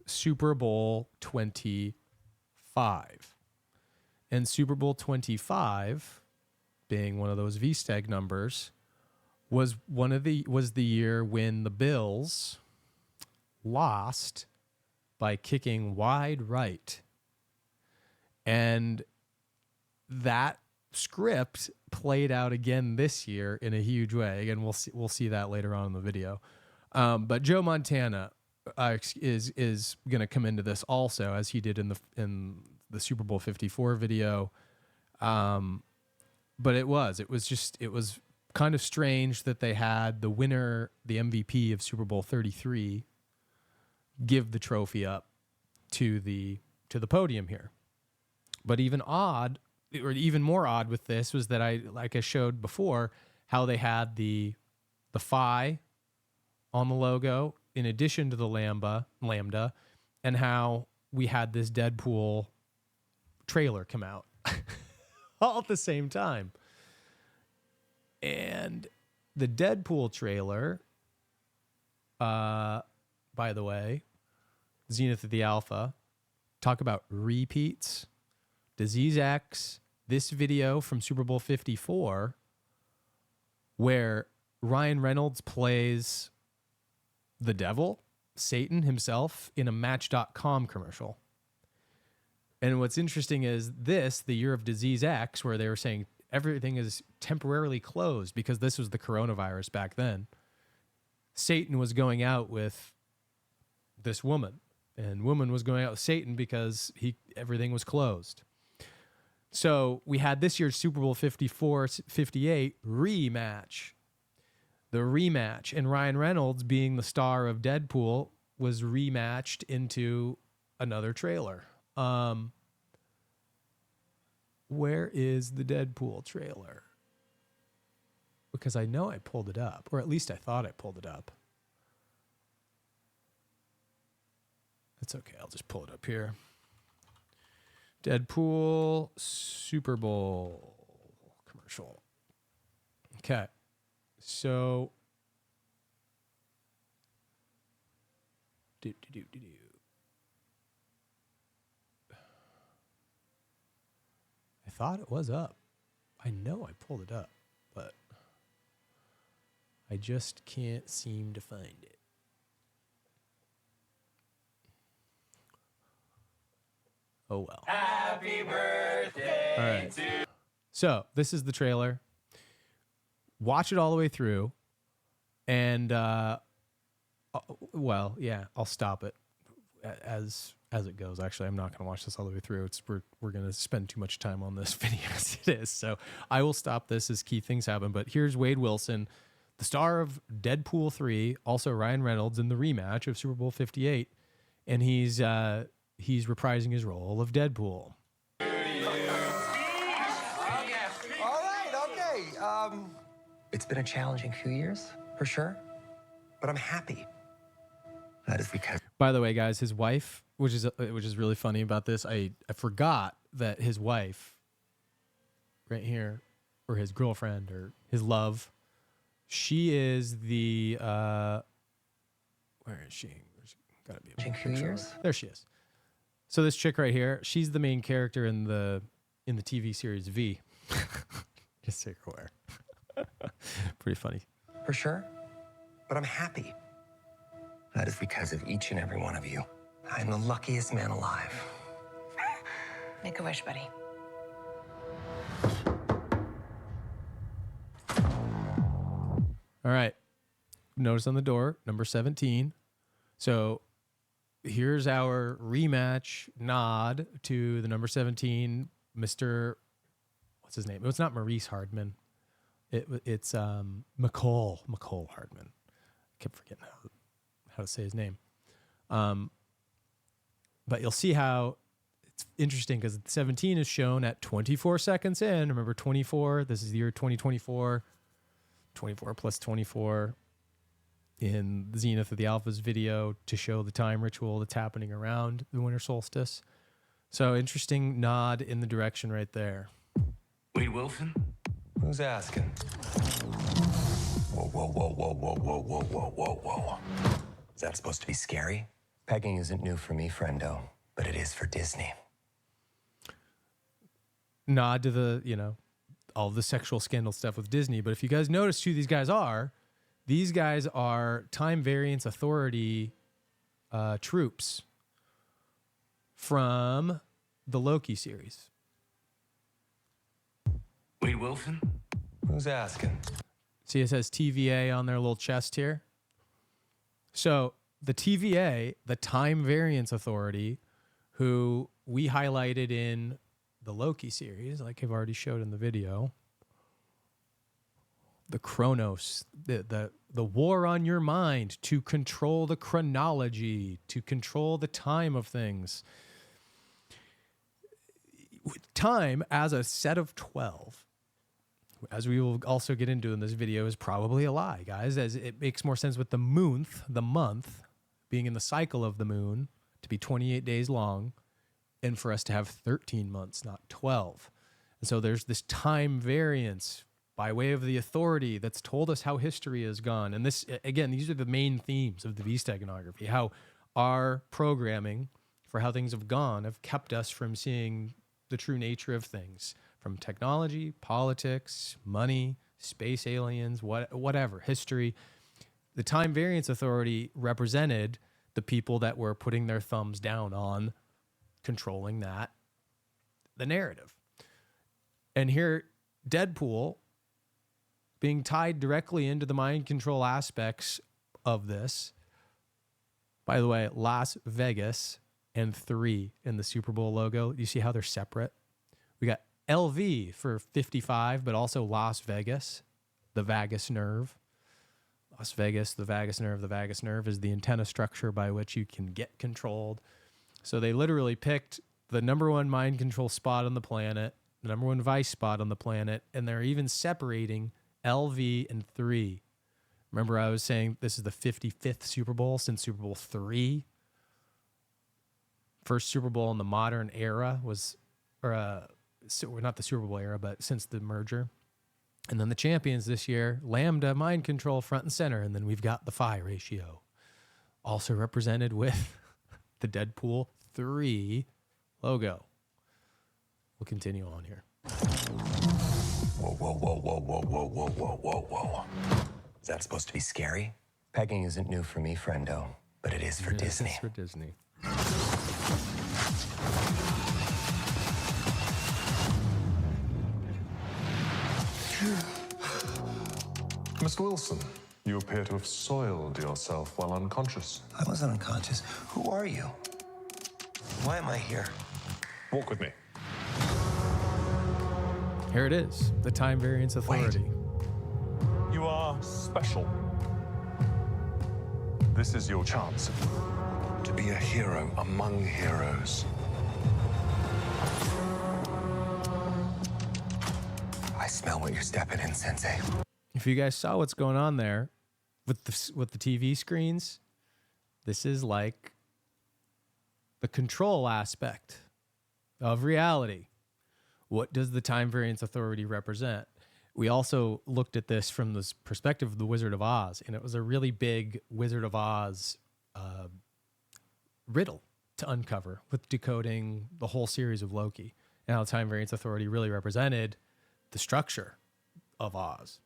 Super Bowl 25. And Super Bowl 25, being one of those VSTEG numbers, was the year when the Bills lost by kicking wide right. And that script played out again this year in a huge way. Again, we'll see that later on in the video. But Joe Montana is going to come into this also, as he did in the Super Bowl 54 video. But it was kind of strange that they had the winner, the MVP of Super Bowl 33, give the trophy up to the podium here. But even more odd with this was that I showed before, how they had the phi on the logo in addition to the lambda, and how we had this Deadpool trailer come out all at the same time. And the Deadpool trailer, by the way, Zenith of the Alpha, talk about repeats. Disease X, this video from Super Bowl 54, where Ryan Reynolds plays the devil, Satan himself, in a Match.com commercial. And what's interesting is the year of Disease X, where they were saying everything is temporarily closed because this was the coronavirus back then. Satan was going out with this woman, and woman was going out with Satan because everything was closed. So we had this year's Super Bowl 54-58 rematch. The rematch, and Ryan Reynolds, being the star of Deadpool, was rematched into another trailer. Where is the Deadpool trailer? Because I know I pulled it up, or at least I thought I pulled it up. It's okay, I'll just pull it up here. Deadpool Super Bowl commercial. Okay, so I thought it was up. I know I pulled it up, but I just can't seem to find it. Oh well. Happy birthday. All right. So this is the trailer. Watch it all the way through, and well, yeah, I'll stop it as it goes. Actually, I'm not going to watch this all the way through. We're going to spend too much time on this video as it is. So I will stop this as key things happen. But here's Wade Wilson, the star of Deadpool 3, also Ryan Reynolds in the rematch of Super Bowl 58, and he's reprising his role of Deadpool. All right, okay. It's been a challenging few years, for sure, but I'm happy. That is because... By the way, guys, his wife, which is really funny about this, I forgot that his wife, right here, or his girlfriend, or his love, she is the, where is she? There's gotta be a few years. There she is. So this chick right here, she's the main character in the TV series V. Just so you're aware. Pretty funny. For sure, but I'm happy. That is because of each and every one of you. I'm the luckiest man alive. Make a wish, buddy. All right. Notice on the door, number 17. So here's our rematch nod to the number 17, Mr. What's his name? It's not Maurice Hardman. It's McCall Hardman. I kept forgetting how to say his name. But you'll see how it's interesting because 17 is shown at 24 seconds in. Remember 24, this is the year 2024. 24 plus 24 in the Zenith of the Alphas video to show the time ritual that's happening around the winter solstice. So interesting nod in the direction right there. Wade Wilson? Who's asking? Whoa, whoa, whoa, whoa, whoa, whoa, whoa, whoa, whoa, whoa. Is that supposed to be scary? Pegging isn't new for me, friendo, but it is for Disney. Nod to the, all the sexual scandal stuff with Disney. But if you guys notice who these guys are Time Variance Authority troops from the Loki series. Wade Wilson? Who's asking? See, it says TVA on their little chest here. So the TVA, the Time Variance Authority, who we highlighted in the Loki series, like I've already showed in the video, the Chronos, the war on your mind to control the chronology, to control the time of things. Time as a set of 12, as we will also get into in this video, is probably a lie, guys, as it makes more sense with the month being in the cycle of the moon to be 28 days long, and for us to have 13 months, not 12. And so there's this time variance by way of the authority that's told us how history has gone. And this, again, these are the main themes of the V-steganography, how our programming for how things have gone have kept us from seeing the true nature of things, from technology, politics, money, space aliens, whatever, history. The Time Variance Authority represented the people that were putting their thumbs down on controlling the narrative. And here, Deadpool being tied directly into the mind control aspects of this. By the way, Las Vegas and 3 in the Super Bowl logo. You see how they're separate? We got LV for 55, but also Las Vegas, the vagus nerve. Las Vegas, the vagus nerve. The vagus nerve is the antenna structure by which you can get controlled. So they literally picked the number one mind control spot on the planet, the number one vice spot on the planet, and they're even separating LV and 3. Remember I was saying this is the 55th Super Bowl since Super Bowl 3. First Super Bowl in the modern era was, not the Super Bowl era, but since the merger. And then the champions this year, Lambda mind control front and center. And then we've got the phi ratio, also represented with the Deadpool 3 logo. We'll continue on here. Whoa, whoa, whoa, whoa, whoa, whoa, whoa, whoa, whoa, whoa. Is that supposed to be scary? Pegging isn't new for me, friendo, but it is for Disney. It's for Disney. Mr. Wilson, you appear to have soiled yourself while unconscious. I wasn't unconscious. Who are you? Why am I here? Walk with me. Here it is, the Time Variance Authority. You are special. This is your chance. To be a hero among heroes. I smell what you're stepping in, Sensei. If you guys saw what's going on there with the TV screens, this is like the control aspect of reality. What does the time variance authority represent? We also looked at this from this perspective of the Wizard of Oz, and it was a really big Wizard of Oz riddle to uncover with decoding the whole series of Loki and how time variance authority really represented the structure of Oz.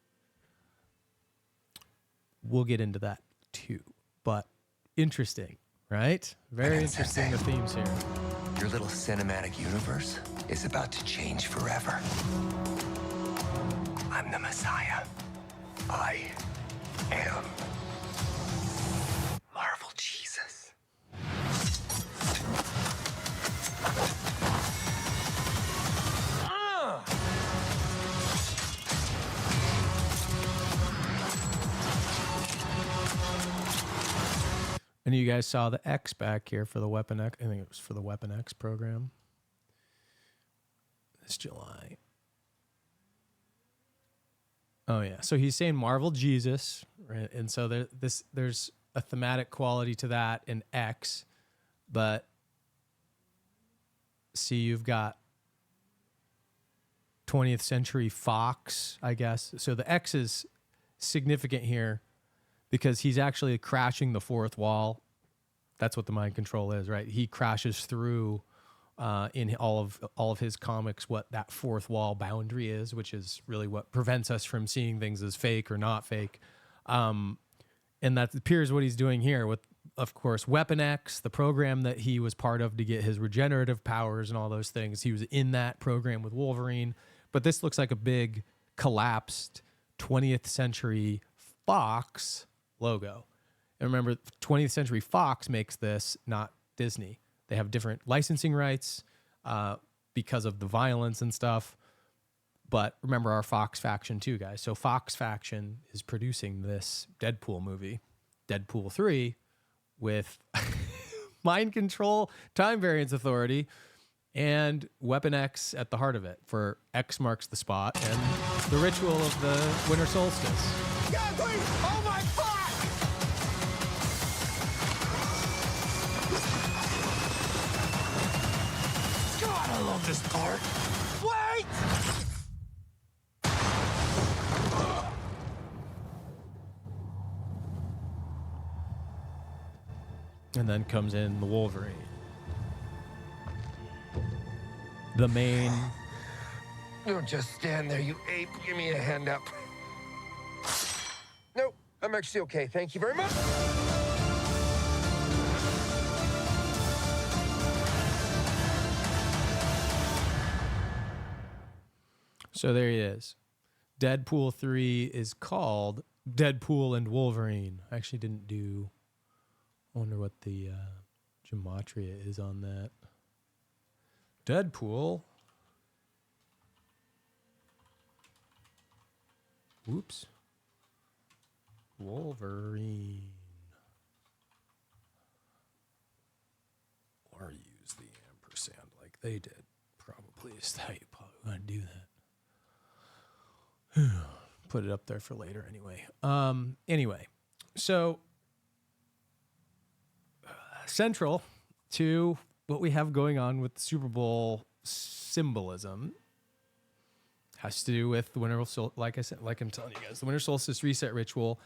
We'll get into that too, but interesting, right? Very interesting, the themes here. Your little cinematic universe is about to change forever. I'm the Messiah. I am Marvel Jesus. And you guys saw the X back here for the Weapon X. I think it was for the Weapon X program this July. Oh yeah, so he's saying Marvel Jesus, right? And so there's a thematic quality to that in X, but see, you've got 20th Century Fox, I guess. So the X is significant here because he's actually crashing the fourth wall. That's what the mind control is, right? He crashes through in all of his comics what that fourth wall boundary is, which is really what prevents us from seeing things as fake or not fake. And that appears what he's doing here with, of course, Weapon X, the program that he was part of to get his regenerative powers and all those things. He was in that program with Wolverine. But this looks like a big collapsed 20th Century Fox logo. And remember, 20th Century Fox makes this, not Disney. They have different licensing rights because of the violence and stuff. But remember our Fox faction too, guys. So Fox faction is producing this Deadpool movie, Deadpool 3, with mind control, time variance authority, and Weapon X at the heart of it, for X marks the spot and the ritual of the winter solstice. God, please! Oh my fuck! God, I love this part. Wait! And then comes in the Wolverine. The main... Don't just stand there, you ape. Give me a hand up. Nope, I'm actually okay. Thank you very much. So there he is. Deadpool 3 is called Deadpool and Wolverine. I actually didn't do... I wonder what the gematria is on that. Deadpool. Whoops. Wolverine. Or use the ampersand like they did. Probably is how you probably want to do that. Put it up there for later anyway. Anyway, so central to what we have going on with the Super Bowl symbolism has to do with the winter solstice. Like I said, like I'm telling you guys, the winter solstice reset ritual.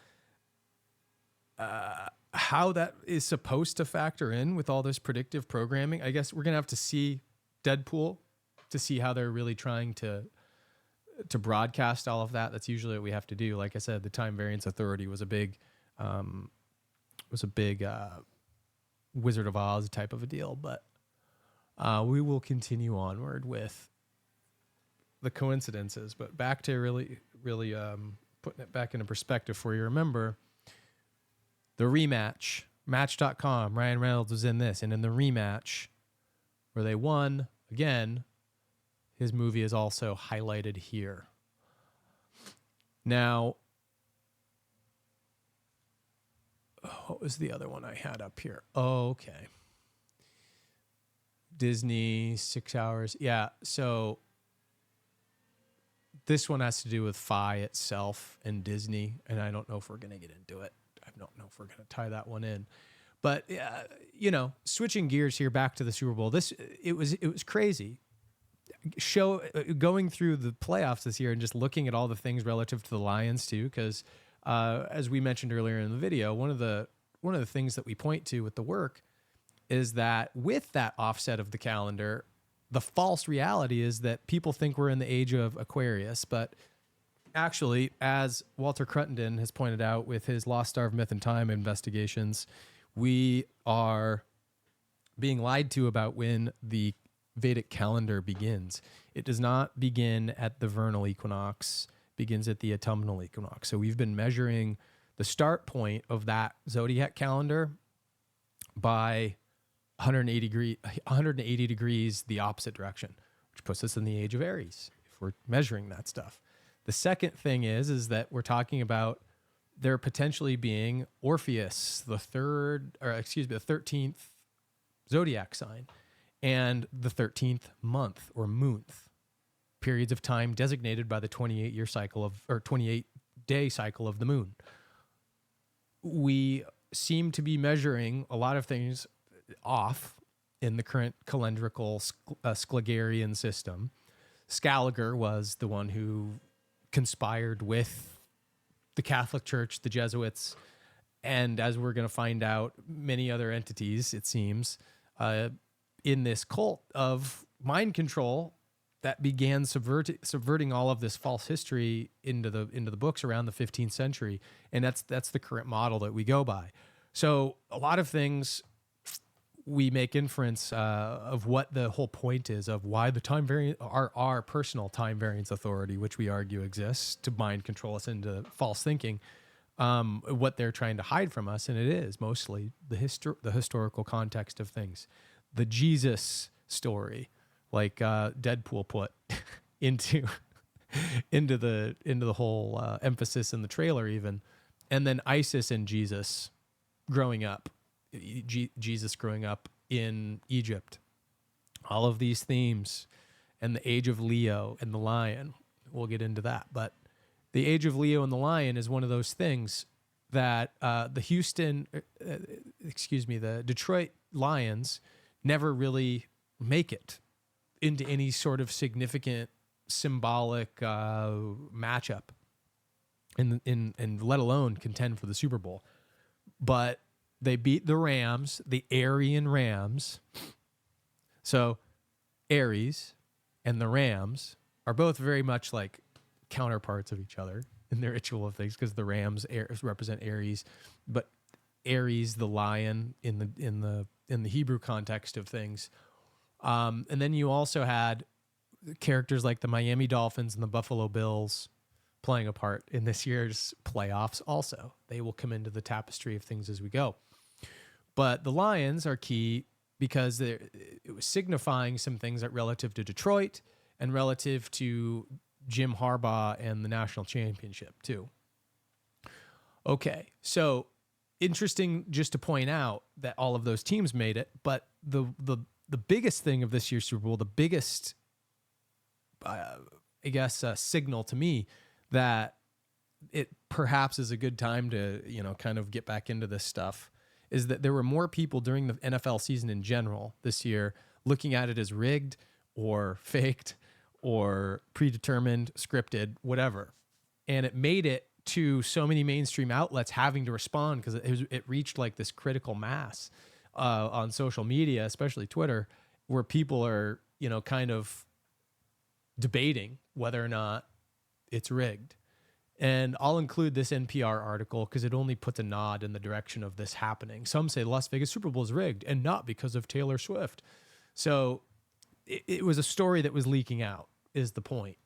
How that is supposed to factor in with all this predictive programming, I guess we're gonna have to see Deadpool to see how they're really trying to broadcast all of that. That's usually what we have to do. Like I said, the time variance authority was a big Wizard of Oz type of a deal, but we will continue onward with the coincidences. But back to really putting it back into perspective for you. Remember the rematch, Match.com, Ryan Reynolds was in this, and in the rematch where they won again, his movie is also highlighted here. Now, what was the other one I had up here? Oh, okay. Disney, 6 hours. Yeah. So this one has to do with Phi itself and Disney. And I don't know if we're going to get into it. I don't know if we're going to tie that one in. But, you know, switching gears here back to the Super Bowl, it was crazy. Going through the playoffs this year and just looking at all the things relative to the Lions too, because as we mentioned earlier in the video, one of the things that we point to with the work is that with that offset of the calendar, the false reality is that people think we're in the age of Aquarius, but actually, as Walter Cruttenden has pointed out with his Lost Star of Myth and Time investigations, we are being lied to about when the Vedic calendar begins. It does not begin at the vernal equinox, begins at the autumnal equinox. So we've been measuring the start point of that zodiac calendar by 180 degrees the opposite direction, which puts us in the age of Aries if we're measuring that stuff. The second thing is that we're talking about there potentially being Orpheus, the 13th zodiac sign, and the 13th month or month, periods of time designated by the 28-day cycle of the moon. We seem to be measuring a lot of things off in the current calendrical Scligerian system. Scaliger was the one who conspired with the Catholic Church, the Jesuits, and as we're going to find out, many other entities, it seems, in this cult of mind control that began subverting all of this false history into the books around the 15th century. And that's the current model that we go by. So a lot of things we make inference of what the whole point is of why the time variant, our personal time variance authority, which we argue exists to mind control us into false thinking, what they're trying to hide from us. And it is mostly the historical context of things. The Jesus story, like Deadpool put into the whole emphasis in the trailer even. And then Isis and Jesus growing up. Jesus growing up in Egypt, all of these themes, and the age of Leo and the lion. We'll get into that. But the age of Leo and the lion is one of those things that the Detroit Lions never really make it into any sort of significant symbolic matchup and let alone contend for the Super Bowl. But they beat the Rams, the Aryan Rams. So Aries and the Rams are both very much like counterparts of each other in their ritual of things, because the Rams represent Aries, but Aries, the lion, in the Hebrew context of things. And then you also had characters like the Miami Dolphins and the Buffalo Bills playing a part in this year's playoffs also. They will come into the tapestry of things as we go. But the Lions are key because it was signifying some things that relative to Detroit and relative to Jim Harbaugh and the national championship too. Okay, so interesting just to point out that all of those teams made it, but the biggest thing of this year's Super Bowl, the biggest, signal to me that it perhaps is a good time to, kind of get back into this stuff, is that there were more people during the NFL season in general this year looking at it as rigged or faked or predetermined, scripted, whatever. And it made it to so many mainstream outlets having to respond because it reached like this critical mass on social media, especially Twitter, where people are, kind of debating whether or not it's rigged. And I'll include this NPR article because it only puts a nod in the direction of this happening. Some say Las Vegas Super Bowl is rigged and not because of Taylor Swift. So it was a story that was leaking out is the point,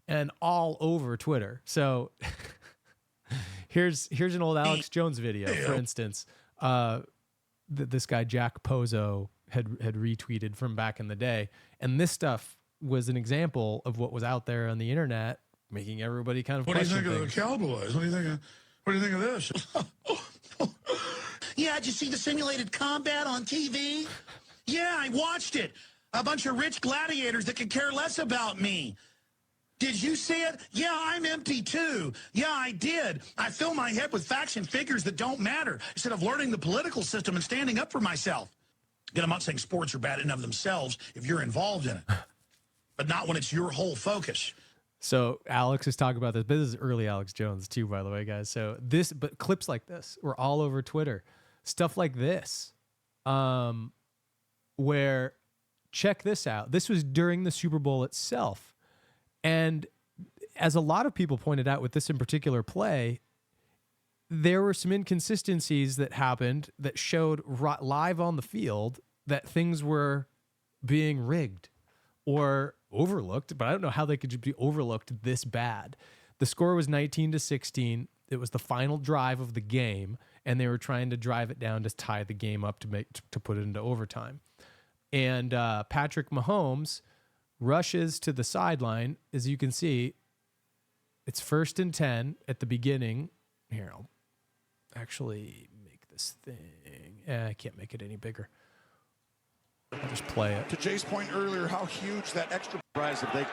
and all over Twitter. So here's an old Alex Jones video, for instance. This guy, Jack Pozo, had retweeted from back in the day. And this stuff was an example of what was out there on the internet, making everybody kind of What do you question think things. of the Cowboys? What do you think of this? Yeah, did you see the simulated combat on TV? Yeah, I watched it. A bunch of rich gladiators that could care less about me. Did you see it? Yeah, I'm empty too. Yeah, I did. I fill my head with facts and figures that don't matter instead of learning the political system and standing up for myself. Again, I'm not saying sports are bad in and of themselves if you're involved in it, but not when it's your whole focus. So Alex is talking about this, but this is early Alex Jones too, by the way, guys. So but clips like this were all over Twitter. Stuff like this, where, check this out. This was during the Super Bowl itself. And as a lot of people pointed out with this in particular play, there were some inconsistencies that happened that showed live on the field that things were being rigged or overlooked, but I don't know how they could be overlooked this bad. The score was 19-16. It was the final drive of the game, and they were trying to drive it down to tie the game up to put it into overtime. And Patrick Mahomes rushes to the sideline. As you can see, it's 1st and 10 at the beginning. Here, I'll actually make this thing. I can't make it any bigger. I'll just play it. To Jay's point earlier, how huge that extra Surprised if they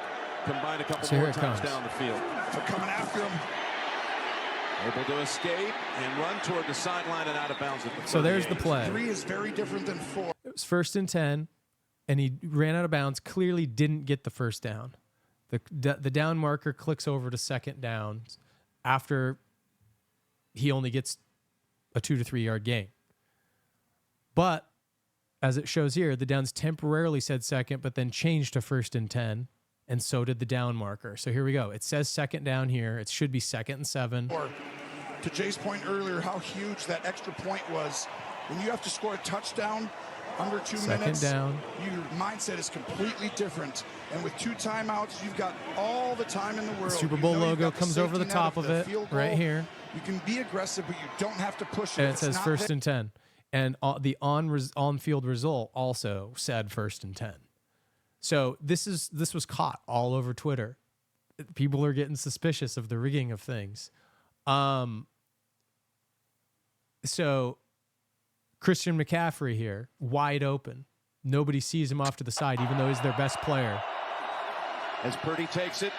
combine a couple So more here it times comes. down the field. for coming after him. Able to escape and run toward the sideline and out of bounds. At the So there's the 38. play. 3 is very different than 4. It was 1st and 10, and he ran out of bounds, clearly didn't get the first down. The down marker clicks over to 2nd down after he only gets a 2 to 3 yard gain. But as it shows here, the downs temporarily said 2nd, but then changed to 1st and 10, and so did the down marker. So here we go. It says 2nd down here. It should be 2nd and 7. Or to Jay's point earlier, how huge that extra point was. When you have to score a touchdown under 2 minutes, down. your mindset is completely different. And with 2 timeouts, you've got all the time in the world. Super You Bowl know you've logo got comes over the safety net top of it, field goal. right here. You can be aggressive, but you don't have to push it. And it It's says not 1st there. and 10. And the on-field result also said 1st and 10. So this was caught all over Twitter. People are getting suspicious of the rigging of things. So Christian McCaffrey here, wide open. Nobody sees him off to the side, even though he's their best player. As Purdy takes it,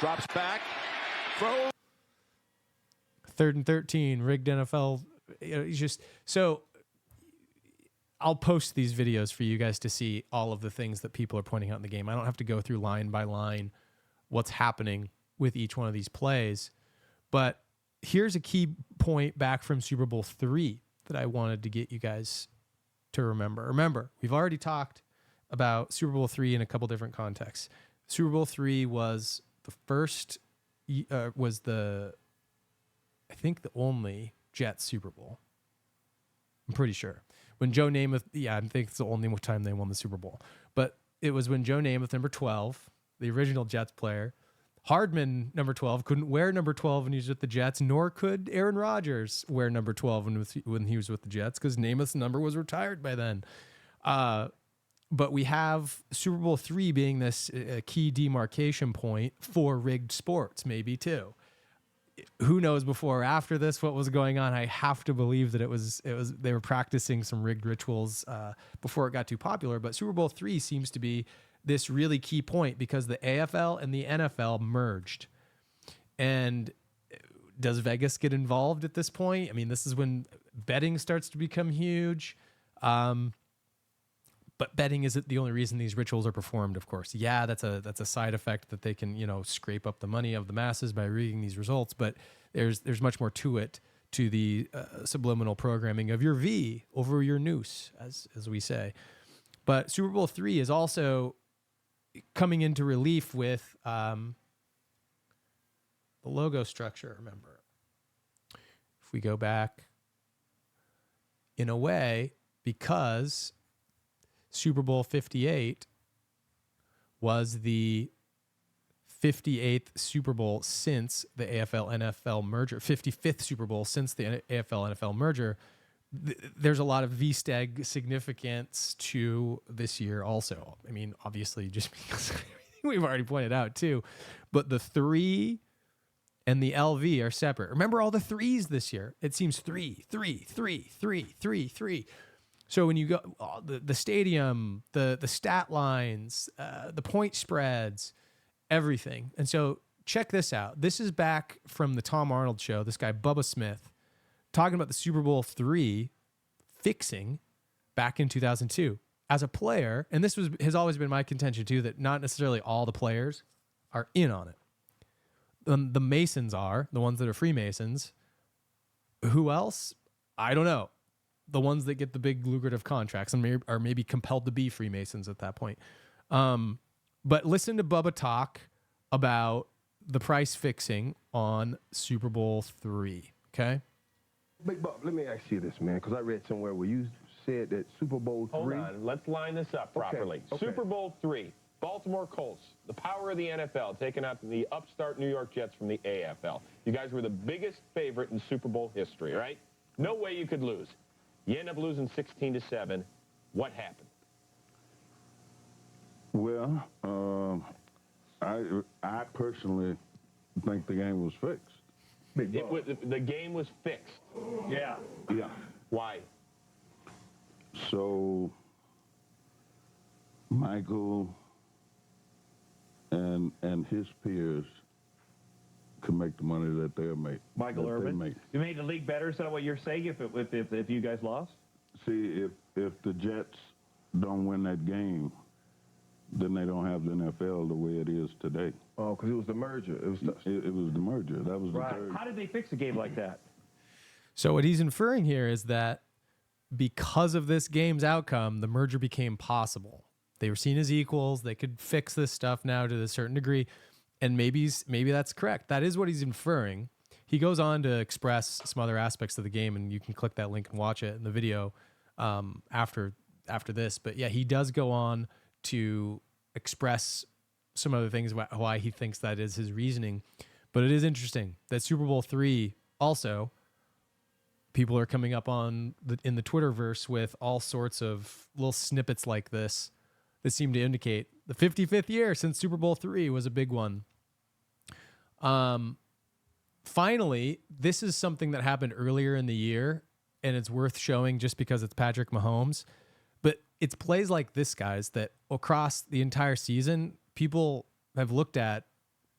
drops back, throws. 3rd and 13, rigged NFL. He's just so. I'll post these videos for you guys to see all of the things that people are pointing out in the game. I don't have to go through line by line what's happening with each one of these plays. But here's a key point back from Super Bowl III that I wanted to get you guys to remember. Remember, we've already talked about Super Bowl III in a couple different contexts. Super Bowl III was the first, I think the only Jets Super Bowl. I'm pretty sure. When Joe Namath, I think it's the only time they won the Super Bowl. But it was when Joe Namath, number 12, the original Jets player, Hardman, number 12, couldn't wear number 12 when he was with the Jets, nor could Aaron Rodgers wear number 12 when he was with the Jets because Namath's number was retired by then. But we have Super Bowl III being this key demarcation point for rigged sports, maybe too. Who knows before or after this what was going on? I have to believe that it was they were practicing some rigged rituals before it got too popular. But Super Bowl III seems to be this really key point because the AFL and the NFL merged. And does Vegas get involved at this point? I mean, this is when betting starts to become huge. But betting isn't the only reason these rituals are performed, of course. Yeah, that's a side effect that they can, scrape up the money of the masses by rigging these results. But there's much more to it, to the subliminal programming of your V over your noose, as we say. But Super Bowl III is also coming into relief with the logo structure, remember. If we go back, in a way, because Super Bowl 58 was the 58th Super Bowl since the AFL-NFL merger, 55th Super Bowl since the AFL-NFL merger. There's a lot of VSTEG significance to this year also. I mean, obviously, just because we've already pointed out too. But the 3 and the LV are separate. Remember all the threes this year? It seems 3, 3, 3, 3, 3, 3. So when you go the stadium, the stat lines, the point spreads, everything. And so check this out. This is back from the Tom Arnold show. This guy Bubba Smith talking about the Super Bowl III fixing back in 2002 as a player. And this has always been my contention too, that not necessarily all the players are in on it. The Masons are the ones that are Freemasons. Who else? I don't know. The ones that get the big lucrative contracts and are maybe compelled to be Freemasons at that point. But listen to Bubba talk about the price fixing on Super Bowl III. Okay. Big Bob, let me ask you this, man, because I read somewhere where you said that Super Bowl III. Hold on, let's line this up properly. Okay. Super Bowl III, Baltimore Colts, the power of the NFL, taking out the upstart New York Jets from the AFL. You guys were the biggest favorite in Super Bowl history, right? No way you could lose. You end up losing 16-7. What happened? Well, I personally think the game was fixed. The game was fixed. Yeah. Why? So Michael and his peers can make the money that they'll make. Michael Irvin. You made the league better. Is that what you're saying? If you guys lost? See, if the Jets don't win that game, then they don't have the NFL the way it is today. Oh, because it was the merger. It was the merger. That was the third. How did they fix a game like that? So what he's inferring here is that because of this game's outcome, the merger became possible. They were seen as equals. They could fix this stuff now to a certain degree. And maybe that's correct. That is what he's inferring. He goes on to express some other aspects of the game, and you can click that link and watch it in the video after this. But yeah, he does go on to express some other things about why he thinks that is his reasoning. But it is interesting that Super Bowl III also, people are coming up in the Twitterverse with all sorts of little snippets like this that seem to indicate the 55th year since Super Bowl III was a big one. Finally, this is something that happened earlier in the year, and it's worth showing just because it's Patrick Mahomes. But it's plays like this, guys, that across the entire season, people have looked at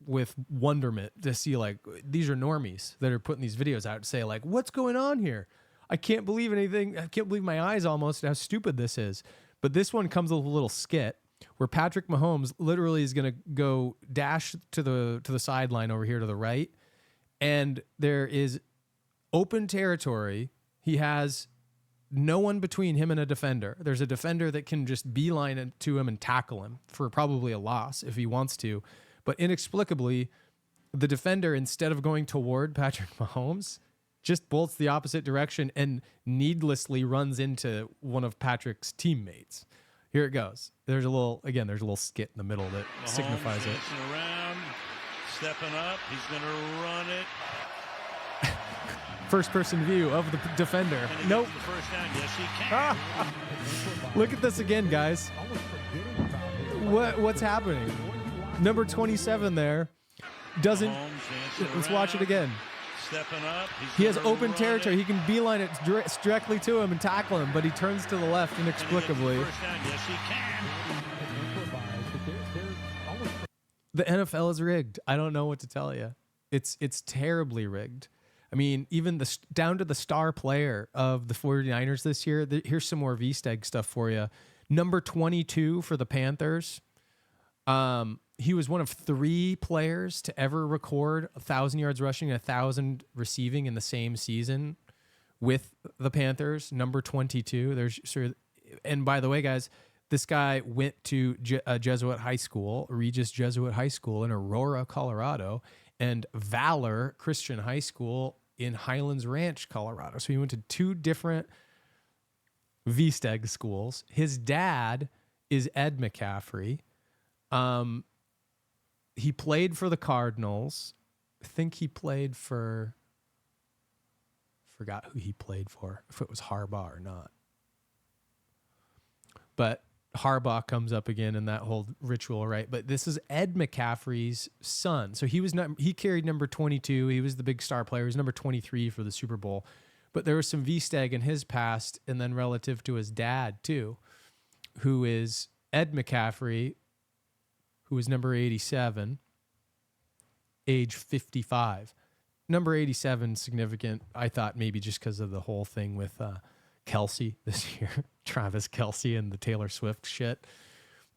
with wonderment to see, like, these are normies that are putting these videos out to say, like, what's going on here? I can't believe anything. I can't believe my eyes almost how stupid this is. But this one comes with a little skit where Patrick Mahomes literally is going to go dash to the sideline over here to the right, and there is open territory. He has no one between him and a defender. There's a defender that can just beeline to him and tackle him for probably a loss if he wants to. But inexplicably, the defender, instead of going toward Patrick Mahomes, just bolts the opposite direction and needlessly runs into one of Patrick's teammates. Here it goes. There's a little skit in the middle that Mahomes signifies it. Around, stepping up. He's going to run it. First person view of the defender. Nope. The first down. Yes, he can. Look at this again, guys. What's happening? Number 27 there doesn't. Let's watch it again. Stepping up. He has open territory. He can beeline it directly to him and tackle him, but he turns to the left inexplicably. Yes, he can. The NFL is rigged. I don't know what to tell you. It's terribly rigged. I mean, even down to the star player of the 49ers this year. Here's some more V-Steg stuff for you. Number 22 for the Panthers. He was one of 3 players to ever record 1,000 yards rushing and 1,000 receiving in the same season with the Panthers. Number 22. And by the way, guys, this guy went to Jesuit High School, Regis Jesuit High School in Aurora, Colorado, and Valor Christian High School in Highlands Ranch, Colorado. So he went to 2 different V-Steg schools. His dad is Ed McCaffrey. He played for the Cardinals. I think he played for... Forgot who he played for, if it was Harbaugh or not. But Harbaugh comes up again in that whole ritual, right? But this is Ed McCaffrey's son. So he carried number 22. He was the big star player. He was number 23 for the Super Bowl. But there was some V-Stag in his past, and then relative to his dad, too, who is Ed McCaffrey, who is number 87, age 55. Number 87, significant, I thought maybe just because of the whole thing with Kelsey this year, Travis Kelsey and the Taylor Swift shit.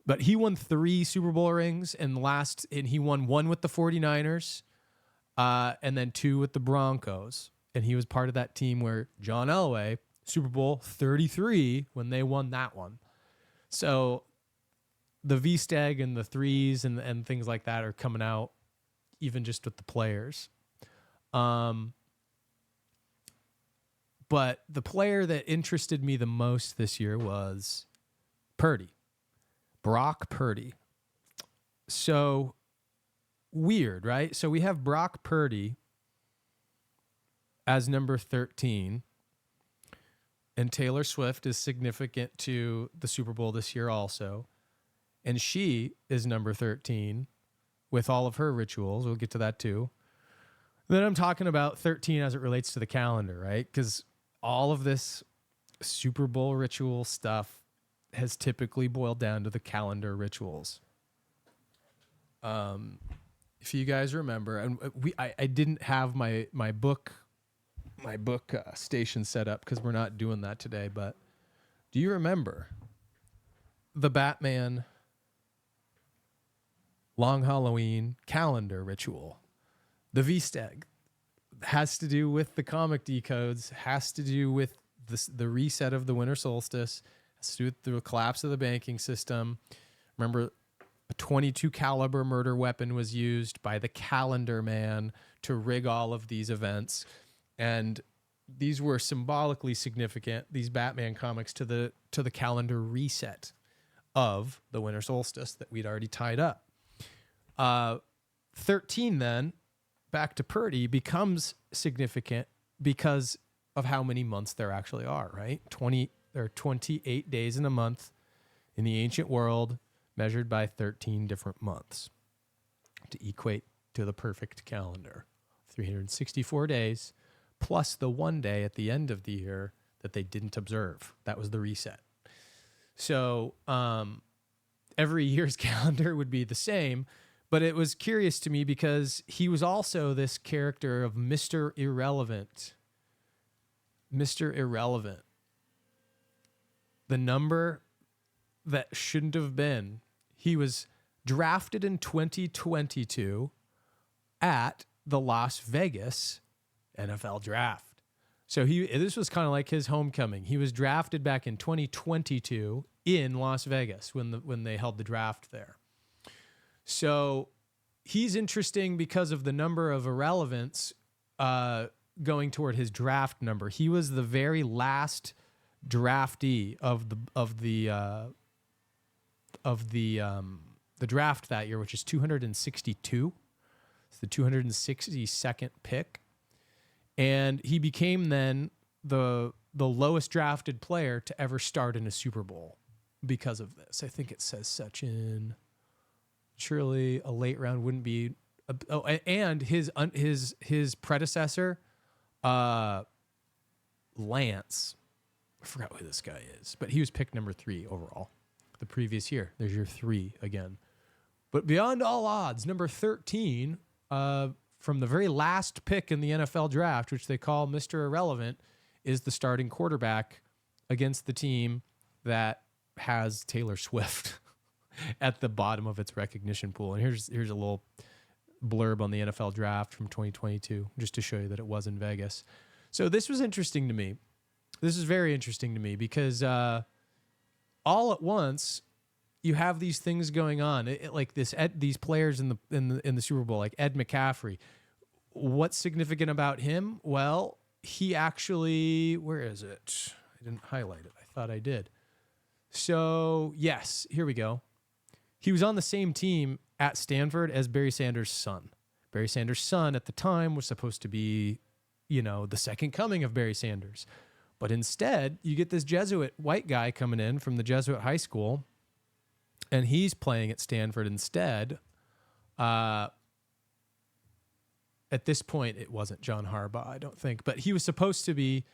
But he won 3 Super Bowl rings, and he won 1 with the 49ers, and then 2 with the Broncos. And he was part of that team where John Elway, Super Bowl 33, when they won that one. So the V-Stag and the threes and things like that are coming out even just with the players. But the player that interested me the most this year was Purdy. Brock Purdy. So weird, right? So we have Brock Purdy as number 13, and Taylor Swift is significant to the Super Bowl this year also, and she is number 13 with all of her rituals. We'll get to that too. Then I'm talking about 13 as it relates to the calendar, right? Because all of this Super Bowl ritual stuff has typically boiled down to the calendar rituals. If you guys remember, and I didn't have my book station set up because we're not doing that today, but do you remember the Batman Long Halloween calendar ritual? The V-Stag has to do with the comic decodes, has to do with the reset of the winter solstice, has to do with the collapse of the banking system. Remember, a 22 caliber murder weapon was used by the calendar man to rig all of these events. And these were symbolically significant, these Batman comics, to the calendar reset of the winter solstice that we'd already tied up. 13 then, back to Purdy, becomes significant because of how many months there actually are, right? 28 days in a month in the ancient world, measured by 13 different months to equate to the perfect calendar. 364 days plus the 1 day at the end of the year that they didn't observe. That was the reset. So every year's calendar would be the same, but it was curious to me because he was also this character of Mr. Irrelevant. Mr. Irrelevant. The number that shouldn't have been. He was drafted in 2022 at the Las Vegas NFL draft. So this was kind of like his homecoming. He was drafted back in 2022 in Las Vegas when they held the draft there. So he's interesting because of the number of irrelevance going toward his draft number. He was the very last draftee of the draft that year, which is 262. It's the 262nd pick. And he became then the lowest drafted player to ever start in a Super Bowl because of this. I think it says such in surely a late round wouldn't be. And his predecessor, Lance, I forgot who this guy is, but he was picked number 3 overall the previous year. There's your 3 again. But beyond all odds, number 13, from the very last pick in the NFL draft, which they call Mr. Irrelevant, is the starting quarterback against the team that has Taylor Swift at the bottom of its recognition pool. And here's a little blurb on the NFL draft from 2022, just to show you that it was in Vegas. So this was interesting to me. This is very interesting to me because all at once you have these things going on, like these players in the Super Bowl, like Ed McCaffrey. What's significant about him? Well, he actually, where is it? I didn't highlight it. I thought I did. So yes, here we go. He was on the same team at Stanford as Barry Sanders' son. Barry Sanders' son at the time was supposed to be, the second coming of Barry Sanders. But instead, you get this Jesuit white guy coming in from the Jesuit high school, and he's playing at Stanford instead. At this point, it wasn't John Harbaugh, I don't think, but he was supposed to be.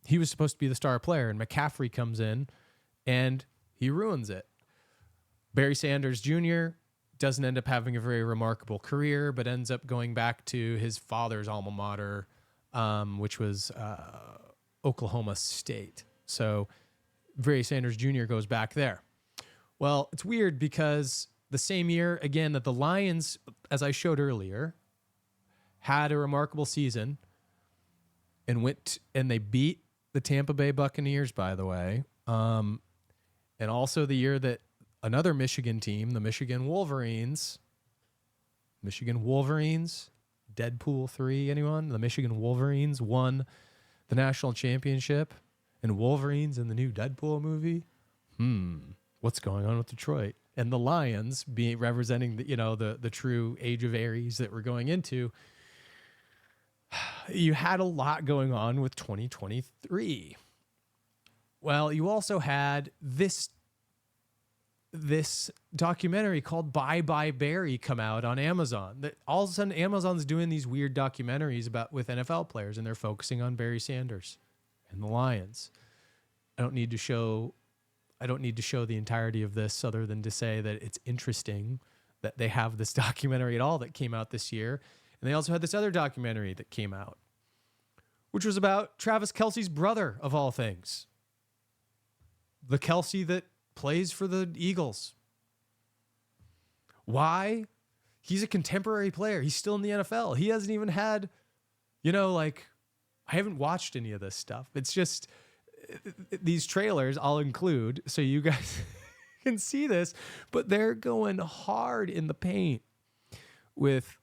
He was supposed to be the star player, and McCaffrey comes in, and he ruins it. Barry Sanders Jr. doesn't end up having a very remarkable career, but ends up going back to his father's alma mater, which was Oklahoma State. So Barry Sanders Jr. goes back there. Well, it's weird because the same year, again, that the Lions, as I showed earlier, had a remarkable season and they beat the Tampa Bay Buccaneers, by the way. And also the year that another Michigan team, the Michigan Wolverines, Deadpool 3, anyone? The Michigan Wolverines won the national championship, and Wolverines in the new Deadpool movie. What's going on with Detroit? And the Lions being representing the true age of Aries that we're going into. You had a lot going on with 2023. Well, you also had this documentary called Bye Bye Barry come out on Amazon. That all of a sudden Amazon's doing these weird documentaries with NFL players, and they're focusing on Barry Sanders and the Lions. I don't need to show the entirety of this other than to say that it's interesting that they have this documentary at all that came out this year. And they also had this other documentary that came out, which was about Travis Kelce's brother, of all things. The Kelce that plays for the Eagles. Why? He's a contemporary player. He's still in the NFL. He hasn't even had, I haven't watched any of this stuff. It's just these trailers I'll include so you guys can see this, but they're going hard in the paint with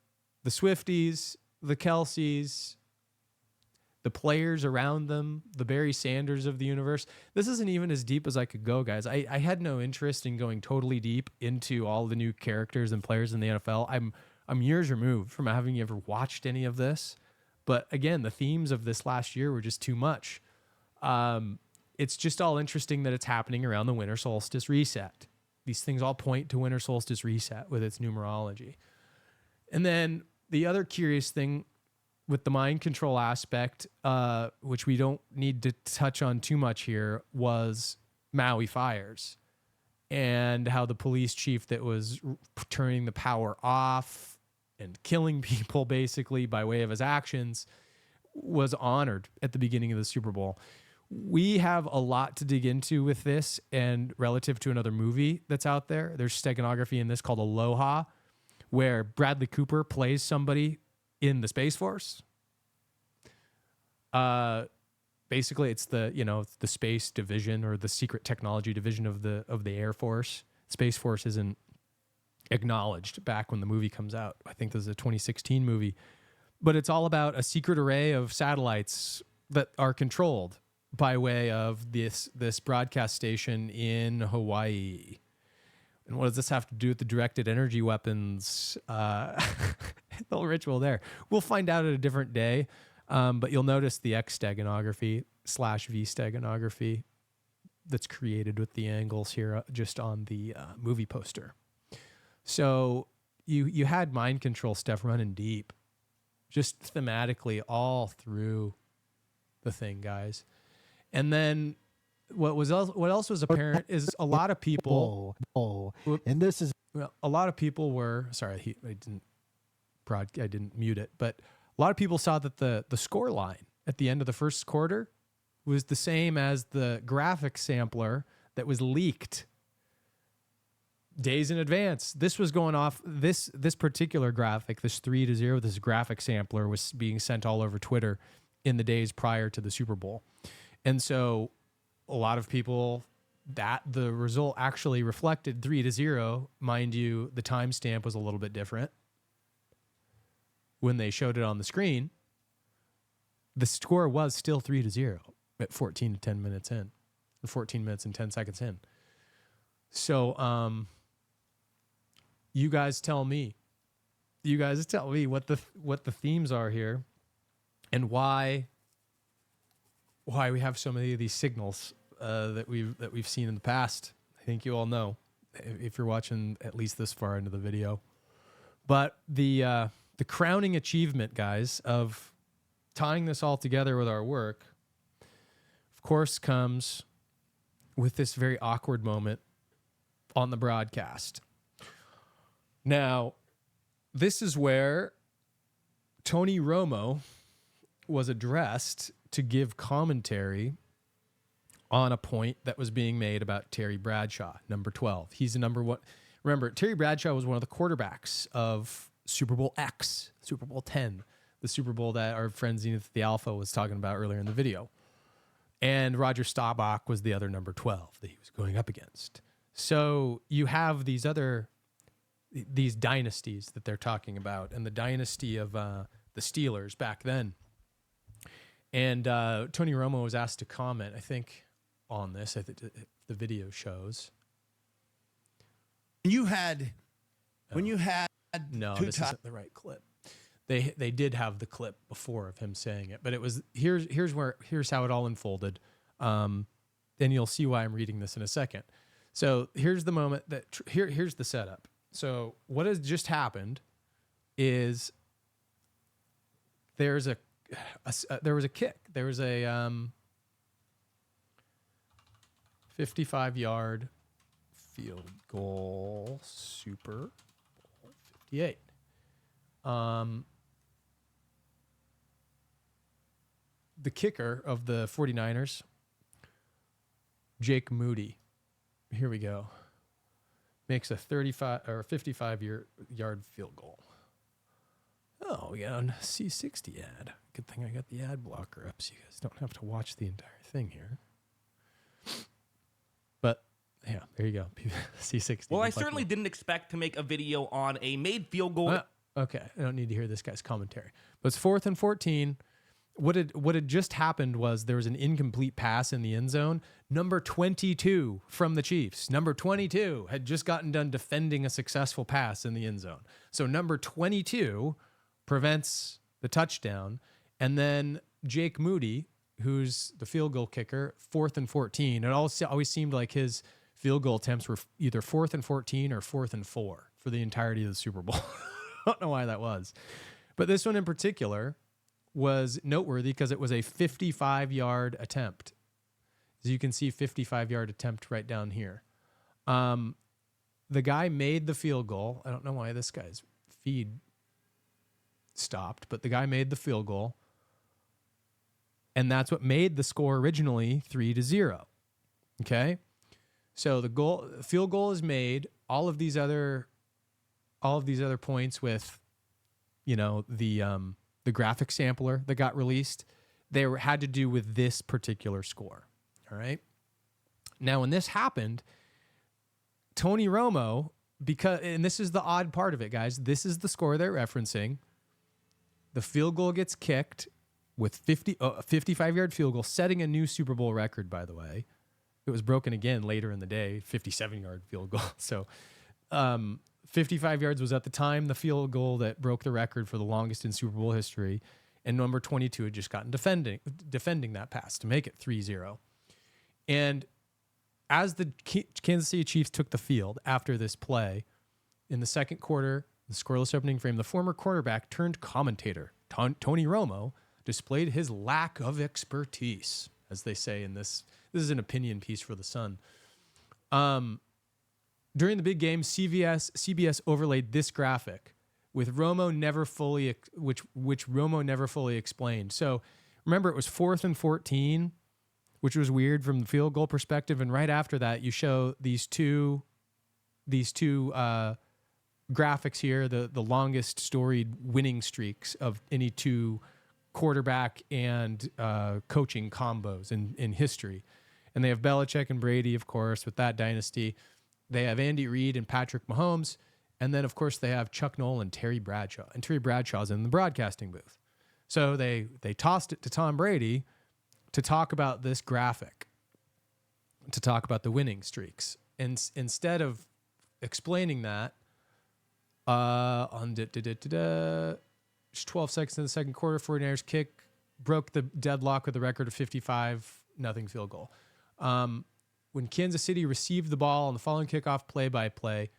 the Swifties, the Kelces, the players around them, the Barry Sanders of the universe. This isn't even as deep as I could go, guys. I had no interest in going totally deep into all the new characters and players in the NFL. I'm years removed from having ever watched any of this. But again, the themes of this last year were just too much. It's just all interesting that it's happening around the winter solstice reset. These things all point to winter solstice reset with its numerology. And then the other curious thing with the mind control aspect, which we don't need to touch on too much here, was Maui fires and how the police chief that was turning the power off and killing people basically by way of his actions was honored at the beginning of the Super Bowl. We have a lot to dig into with this, and relative to another movie that's out there, there's steganography in this called Aloha, where Bradley Cooper plays somebody in the Space Force. Basically, it's the space division or the secret technology division of the Air Force. Space Force isn't acknowledged back when the movie comes out. I think this is a 2016 movie, but it's all about a secret array of satellites that are controlled by way of this broadcast station in Hawaii. And what does this have to do with the directed energy weapons? The whole ritual there. We'll find out at a different day. But you'll notice the X steganography / V steganography that's created with the angles here just on the movie poster. So you had mind control stuff running deep, just thematically all through the thing, guys. And then what else was apparent is a lot of people. And this is a lot of people were sorry. I didn't mute it, but a lot of people saw that the score line at the end of the first quarter was the same as the graphic sampler that was leaked days in advance. This was going off this particular graphic, this 3-0, this graphic sampler was being sent all over Twitter in the days prior to the Super Bowl. And so a lot of people, that the result actually reflected 3-0. Mind you, the timestamp was a little bit different. When they showed it on the screen, the score was still 3-0 at 14 to 10 minutes in, or 14 minutes and 10 seconds in. So, you guys tell me what the themes are here, and why we have so many of these signals that we've seen in the past. think you all know if you're watching at least this far into the video. But the crowning achievement, guys, of tying this all together with our work, of course, comes with this very awkward moment on the broadcast. Now, this is where Tony Romo was addressed to give commentary on a point that was being made about Terry Bradshaw, number 12. He's the number one. Remember, Terry Bradshaw was one of the quarterbacks of Super Bowl X, Super Bowl 10, the Super Bowl that our friend Zenith the Alpha was talking about earlier in the video. And Roger Staubach was the other number 12 that he was going up against. So you have these dynasties that they're talking about, and the dynasty of the Steelers back then. And Tony Romo was asked to comment, I think, on this. I think the video shows. When you had no, this isn't the right clip. They did have the clip before of him saying it, but it was here's how it all unfolded. And you'll see why I'm reading this in a second. So here's the moment here's the setup. So what has just happened is there was a kick. There was a 55-yard field goal, Super Bowl 58. The kicker of the 49ers, Jake Moody, here we go, makes a 55-yard field goal. Oh, we got a C60 ad. Good thing I got the ad blocker up so you guys don't have to watch the entire thing here. But yeah, there you go. C60. Well, I certainly didn't expect to make a video on a made field goal. Okay, I don't need to hear this guy's commentary. But it's 4th and 14. What had just happened was there was an incomplete pass in the end zone. Number 22 from the Chiefs. Number 22 had just gotten done defending a successful pass in the end zone. So number 22 prevents the touchdown. And then Jake Moody, who's the field goal kicker, 4th and 14. It always seemed like his field goal attempts were either 4th and 14 or 4th and 4 for the entirety of the Super Bowl. I don't know why that was. But this one in particular was noteworthy because it was a 55-yard attempt. As you can see, 55-yard attempt right down here. The guy made the field goal. I don't know why this guy's feed stopped, but the guy made the field goal. And that's what made the score originally 3-0. Okay? So the field goal is made. All of these other points with, the graphic sampler that got released, had to do with this particular score. All right. Now, when this happened, Tony Romo, and this is the odd part of it, guys, this is the score they're referencing. The field goal gets kicked with a 55-yard field goal, setting a new Super Bowl record, by the way. It was broken again later in the day, 57-yard field goal. So 55 yards was at the time the field goal that broke the record for the longest in Super Bowl history. And number 22 had just gotten defending that pass to make it 3-0. And as the Kansas City Chiefs took the field after this play, in the second quarter, the scoreless opening frame, the former quarterback turned commentator, Tony Romo, displayed his lack of expertise, as they say in this. This is an opinion piece for The Sun. During the big game, CBS overlaid this graphic with Romo which Romo never fully explained. So remember, it was 4th and 14, which was weird from the field goal perspective. And right after that, you show these two graphics here, the longest storied winning streaks of any two quarterback and coaching combos in history. And they have Belichick and Brady, of course, with that dynasty. They have Andy Reid and Patrick Mahomes. And then, of course, they have Chuck Noll and Terry Bradshaw. And Terry Bradshaw's in the broadcasting booth. So they tossed it to Tom Brady to talk about this graphic, to talk about the winning streaks. And instead of explaining that, just 12 seconds in the second quarter, 49ers kick, broke the deadlock with a record of 55-0 field goal. when Kansas City received the ball on the following kickoff play-by-play,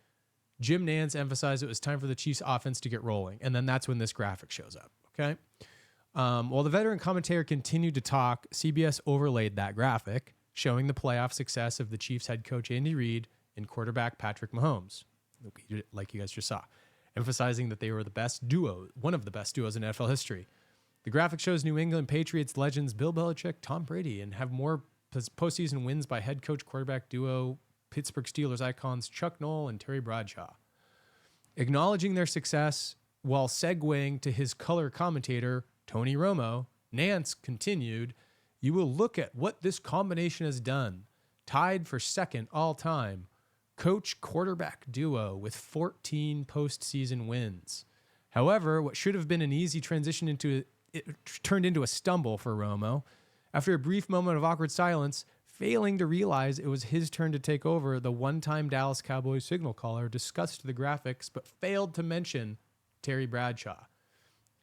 Jim Nantz emphasized it was time for the Chiefs offense to get rolling. And then that's when this graphic shows up, okay? While the veteran commentator continued to talk, CBS overlaid that graphic, showing the playoff success of the Chiefs head coach Andy Reid and quarterback Patrick Mahomes, like you guys just saw, emphasizing that they were the best duo, one of the best duos in NFL history. The graphic shows New England Patriots legends Bill Belichick, Tom Brady, and have more postseason wins by head coach quarterback duo Pittsburgh Steelers icons Chuck Noll and Terry Bradshaw. Acknowledging their success while segueing to his color commentator, Tony Romo, Nantz continued, "You will look at what this combination has done. Tied for second all time. Coach quarterback duo with 14 postseason wins. However, what should have been an easy transition turned into a stumble for Romo. After a brief moment of awkward silence, failing to realize it was his turn to take over, the one-time Dallas Cowboys signal caller discussed the graphics but failed to mention Terry Bradshaw.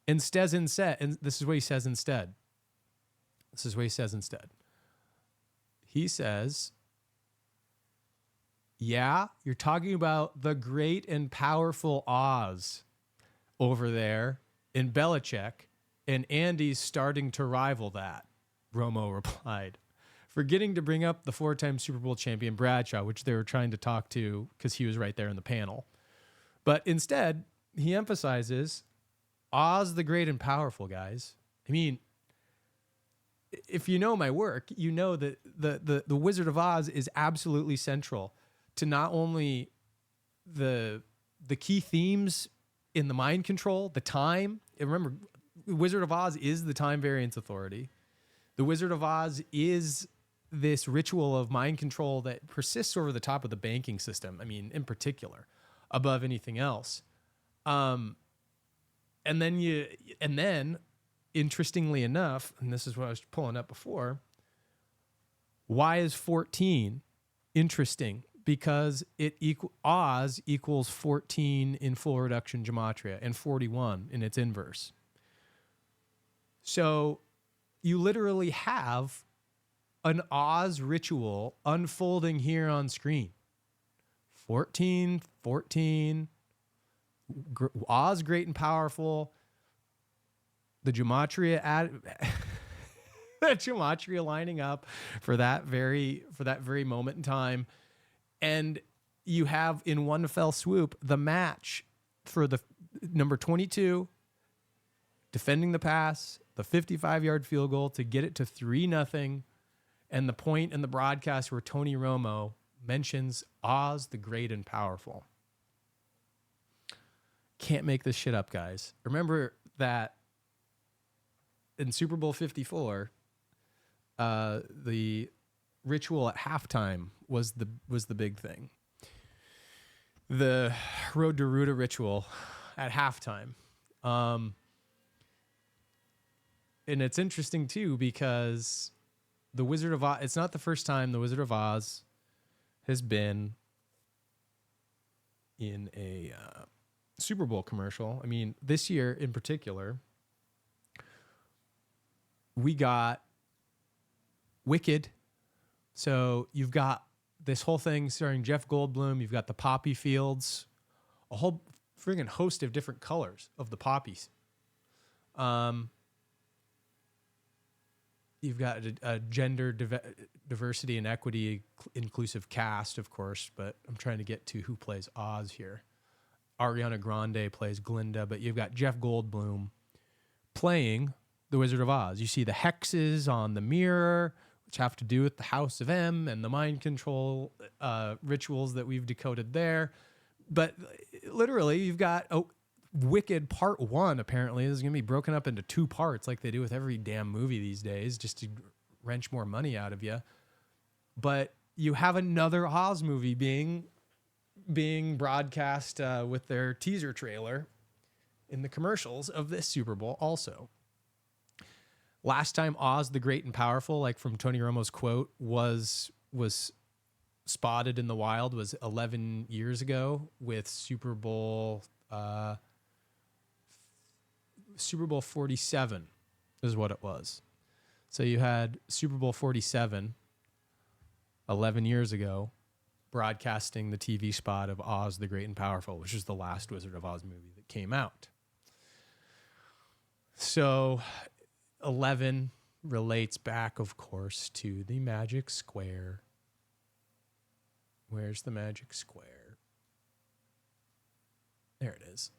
And this is what he says instead. He says, yeah, you're talking about the great and powerful Oz over there in Belichick, and Andy's starting to rival that, Romo replied, forgetting to bring up the 4-time Super Bowl champion Bradshaw, which they were trying to talk to because he was right there in the panel. But instead, he emphasizes Oz the great and powerful, guys. I mean, if you know my work, you know that the Wizard of Oz is absolutely central to not only the key themes in the mind control, the time. And remember, Wizard of Oz is the time variance authority. The Wizard of Oz is this ritual of mind control that persists over the top of the banking system. I mean, in particular, above anything else. And then, interestingly enough, and this is what I was pulling up before, why is 14 interesting? Because Oz equals 14 in full reduction gematria and 41 in its inverse. So you literally have an Oz ritual unfolding here on screen. 14, Oz great and powerful. The gematria the gematria lining up for that very moment in time. And you have in one fell swoop the match for the number 22 defending the pass, the 55-yard field goal to get it to 3-0, and the point in the broadcast where Tony Romo mentions Oz the great and powerful. Can't make this shit up, guys. Remember that in Super Bowl 54, the ritual at halftime was the big thing. The Road to Ruta ritual at halftime. And it's interesting too because the Wizard of Oz, it's not the first time the Wizard of Oz has been in a Super Bowl commercial. I mean, this year in particular, we got Wicked. So you've got this whole thing starring Jeff Goldblum. You've got the poppy fields, a whole friggin' host of different colors of the poppies. You've got a gender diversity and equity inclusive cast, of course, but I'm trying to get to who plays Oz here. Ariana Grande plays Glinda, but you've got Jeff Goldblum playing the Wizard of Oz. You see the hexes on the mirror, which have to do with the House of M and the mind control rituals that we've decoded there. But literally, you've got Wicked Part 1, apparently. This is going to be broken up into 2 parts like they do with every damn movie these days, just to wrench more money out of you. But you have another Oz movie being broadcast with their teaser trailer in the commercials of this Super Bowl also. Last time Oz the Great and Powerful, like from Tony Romo's quote, was spotted in the wild was 11 years ago with Super Bowl 47 is what it was. So you had Super Bowl 47 11 years ago, broadcasting the TV spot of Oz the Great and Powerful, which is the last Wizard of Oz movie that came out. So 11 relates back, of course, to the Magic Square. Where's the Magic Square? There it is.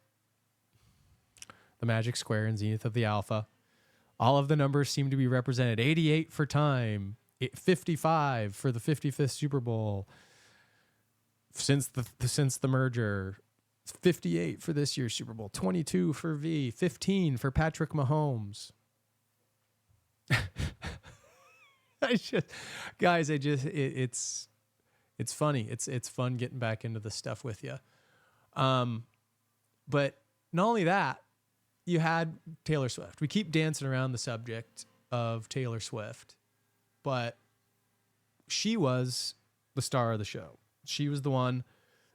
The Magic Square in Zenith of the Alpha. All of the numbers seem to be represented. 88 for time, 55 for the 55th Super Bowl since the merger, 58 for this year's Super Bowl, 22 for V, 15 for Patrick Mahomes. It's funny. It's fun getting back into the stuff with you. But not only that, you had Taylor Swift. We keep dancing around the subject of Taylor Swift, but she was the star of the show. She was the one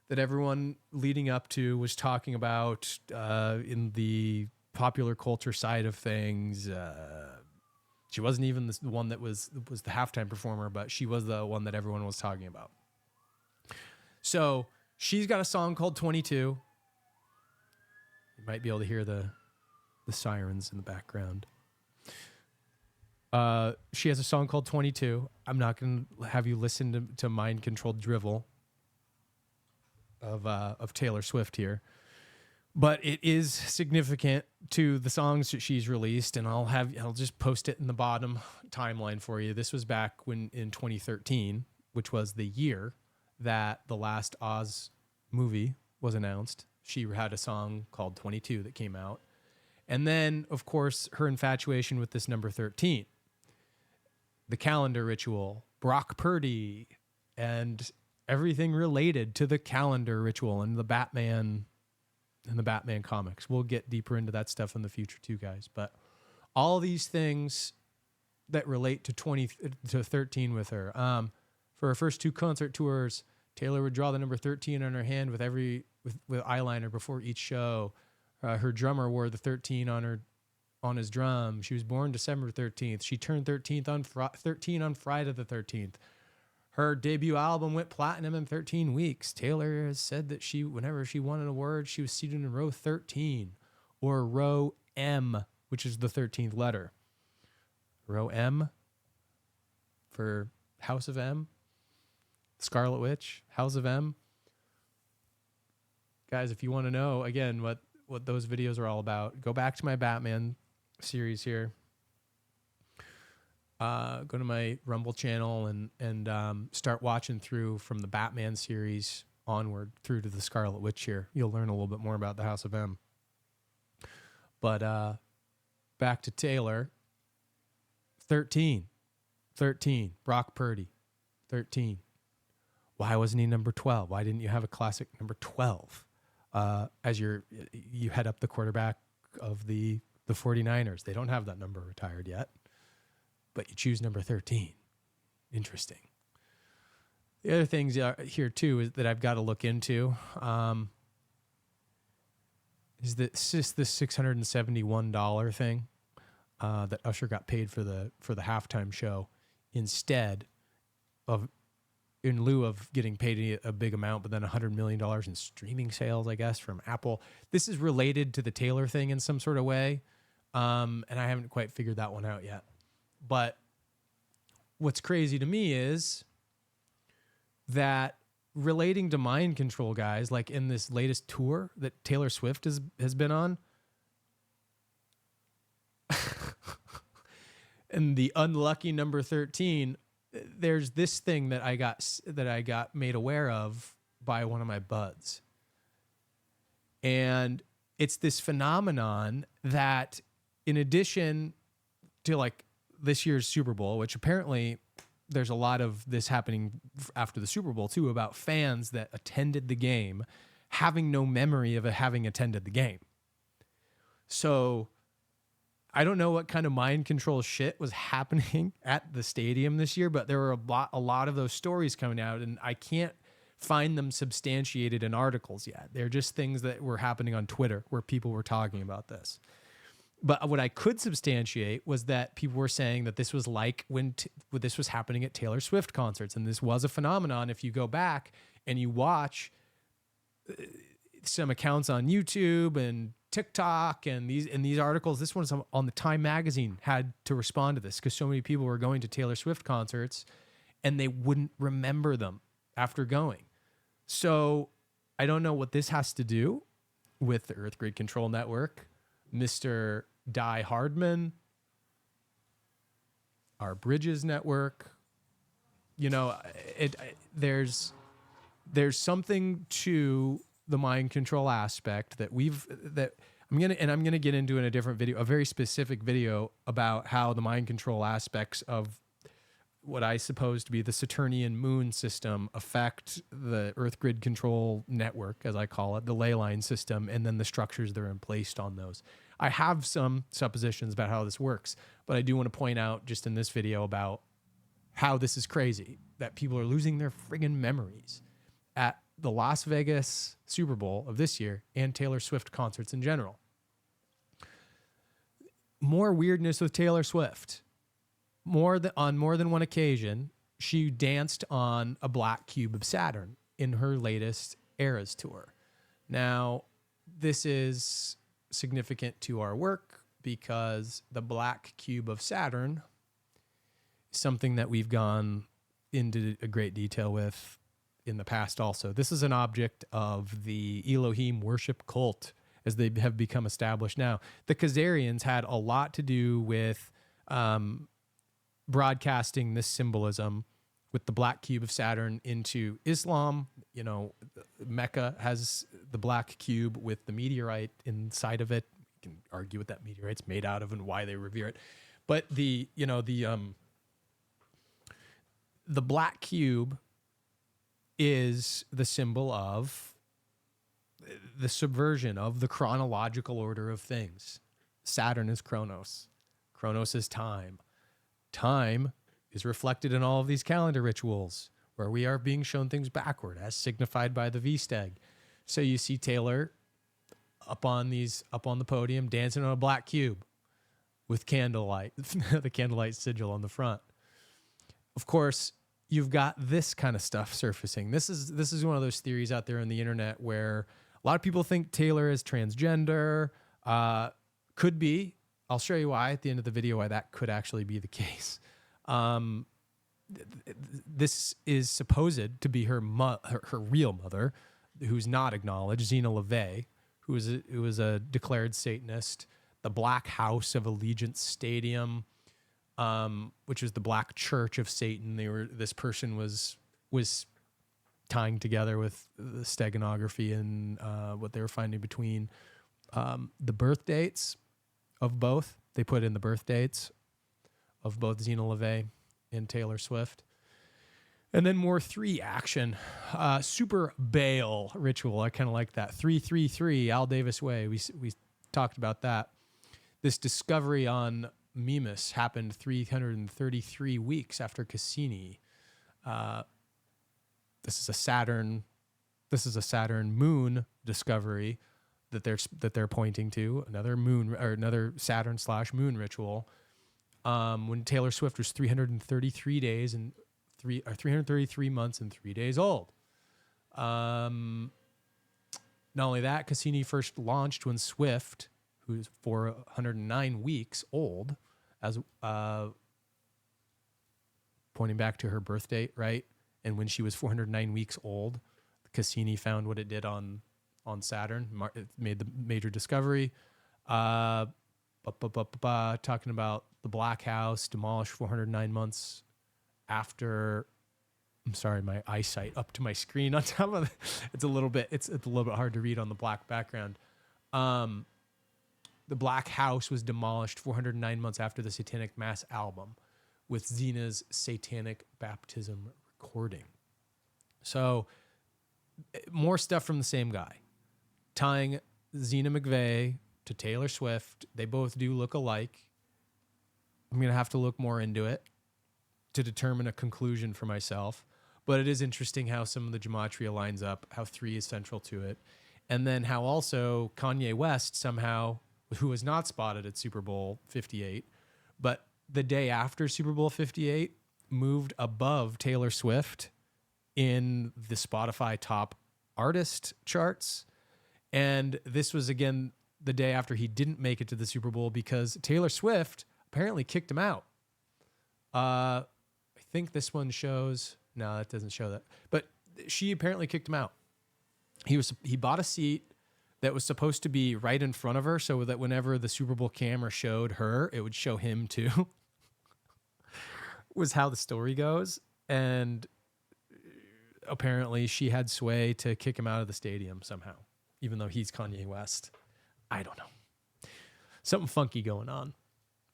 that everyone leading up to was talking about in the popular culture side of things. She wasn't even the one that was the halftime performer, but she was the one that everyone was talking about. So she's got a song called 22. You might be able to hear the sirens in the background. She has a song called 22. I'm not going to have you listen to mind-controlled drivel of Taylor Swift here. But it is significant to the songs that she's released, and I'll just post it in the bottom timeline for you. This was back in 2013, which was the year that the last Oz movie was announced. She had a song called 22 that came out. And then, of course, her infatuation with this number 13. The calendar ritual, Brock Purdy, and everything related to the calendar ritual and the Batman comics. We'll get deeper into that stuff in the future too, guys. But all these things that relate to 13 with her. For her first 2 concert tours, Taylor would draw the number 13 on her hand with eyeliner before each show. Her drummer wore the 13 on his drum. She was born December 13th. She turned 13 on Friday the 13th. Her debut album went platinum in 13 weeks. Taylor has said that whenever she won an award, she was seated in row 13 or row M, which is the 13th letter. Row M for House of M. Scarlet Witch, House of M. Guys, if you want to know, again, what those videos are all about, go back to my Batman series here. Go to my Rumble channel and start watching through from the Batman series onward through to the Scarlet Witch here. You'll learn a little bit more about the House of M. But back to Taylor. 13. Brock Purdy. 13. Why wasn't he number 12? Why didn't you have a classic number 12 as you head up the quarterback of the 49ers? They don't have that number retired yet, but you choose number 13. Interesting. The other things here too is that I've got to look into is this $671 thing that Usher got paid for the halftime show instead of, in lieu of getting paid a big amount, but then $100 million in streaming sales, I guess, from Apple. This is related to the Taylor thing in some sort of way, and I haven't quite figured that one out yet. But what's crazy to me is that relating to mind control, guys, like in this latest tour that Taylor Swift has been on, and the unlucky number 13, there's this thing that I got made aware of by one of my buds. And it's this phenomenon that, in addition to like this year's Super Bowl, which apparently there's a lot of this happening after the Super Bowl too, about fans that attended the game having no memory of having attended the game. So I don't know what kind of mind control shit was happening at the stadium this year, but there were a lot of those stories coming out, and I can't find them substantiated in articles yet. They're just things that were happening on Twitter where people were talking about this. But what I could substantiate was that people were saying that this was like when this was happening at Taylor Swift concerts. And this was a phenomenon. If you go back and you watch some accounts on YouTube and TikTok and these articles, this one's on the Time magazine had to respond to this because so many people were going to Taylor Swift concerts and they wouldn't remember them after going. So I don't know what this has to do with the Earth Grid Control Network, Mr. Die Hardman, our Bridges network. You know, there's something to the mind control aspect that I'm gonna get into in a different video, a very specific video about how the mind control aspects of what I suppose to be the Saturnian moon system affect the Earth Grid Control Network, as I call it, the ley line system, and then the structures that are in placed on those. I have some suppositions about how this works, but I do want to point out just in this video about how this is crazy, that people are losing their friggin' memories at the Las Vegas Super Bowl of this year and Taylor Swift concerts in general. More weirdness with Taylor Swift. On more than one occasion, she danced on a black cube of Saturn in her latest Eras tour. Now, this is significant to our work because the black cube of Saturn is something that we've gone into a great detail with in the past also. This is an object of the Elohim worship cult as they have become established now. The Khazarians had a lot to do with broadcasting this symbolism with the black cube of Saturn into Islam. You know, Mecca has the black cube with the meteorite inside of it. You can argue what that meteorite's made out of and why they revere it. But the black cube is the symbol of the subversion of the chronological order of things. Saturn is Chronos. Chronos is time. Time is reflected in all of these calendar rituals where we are being shown things backward as signified by the V-steg. So you see Taylor up on the podium dancing on a black cube with candlelight, the candlelight sigil on the front. Of course, you've got this kind of stuff surfacing. This is one of those theories out there on the internet where a lot of people think Taylor is transgender. Could be. I'll show you why at the end of the video why that could actually be the case. This is supposed to be her real mother, who's not acknowledged, Zena LaVey, who was a declared Satanist. The Black House of Allegiance Stadium, which is the Black Church of Satan. This person was tying together with the steganography and what they were finding between the birth dates of both. They put in the birth dates of both Zena LaVey and Taylor Swift. And then more 3 action. Super Baal ritual. I kind of like that. 333 Al Davis Way. We talked about that. This discovery on Mimas happened 333 weeks after Cassini. This is a Saturn moon discovery that they're pointing to, another Saturn/moon ritual. When Taylor Swift was 333 days and 333 months and 3 days old. Not only that, Cassini first launched when Swift, who's 409 weeks old, as pointing back to her birth date, right? And when she was 409 weeks old, Cassini found what it did on Saturn. It made the major discovery. Talking about the Black House, demolished 409 months after. I'm sorry, my eyesight up to my screen on top of it. It's a little bit hard to read on the black background. The Black House was demolished 409 months after the Satanic Mass album with Zena's Satanic Baptism recording. So more stuff from the same guy. Tying Zena McVeigh to Taylor Swift. They both do look alike. I'm going to have to look more into it to determine a conclusion for myself. But it is interesting how some of the gematria lines up, how 3 is central to it. And then how also Kanye West somehow who was not spotted at Super Bowl 58, but the day after Super Bowl 58 moved above Taylor Swift in the Spotify top artist charts. And this was, again, the day after he didn't make it to the Super Bowl because Taylor Swift apparently kicked him out. I think this one shows... No, that doesn't show that. But she apparently kicked him out. He bought a seat that was supposed to be right in front of her so that whenever the Super Bowl camera showed her, it would show him too. Was how the story goes. And apparently she had sway to kick him out of the stadium somehow, even though he's Kanye West. I don't know. Something funky going on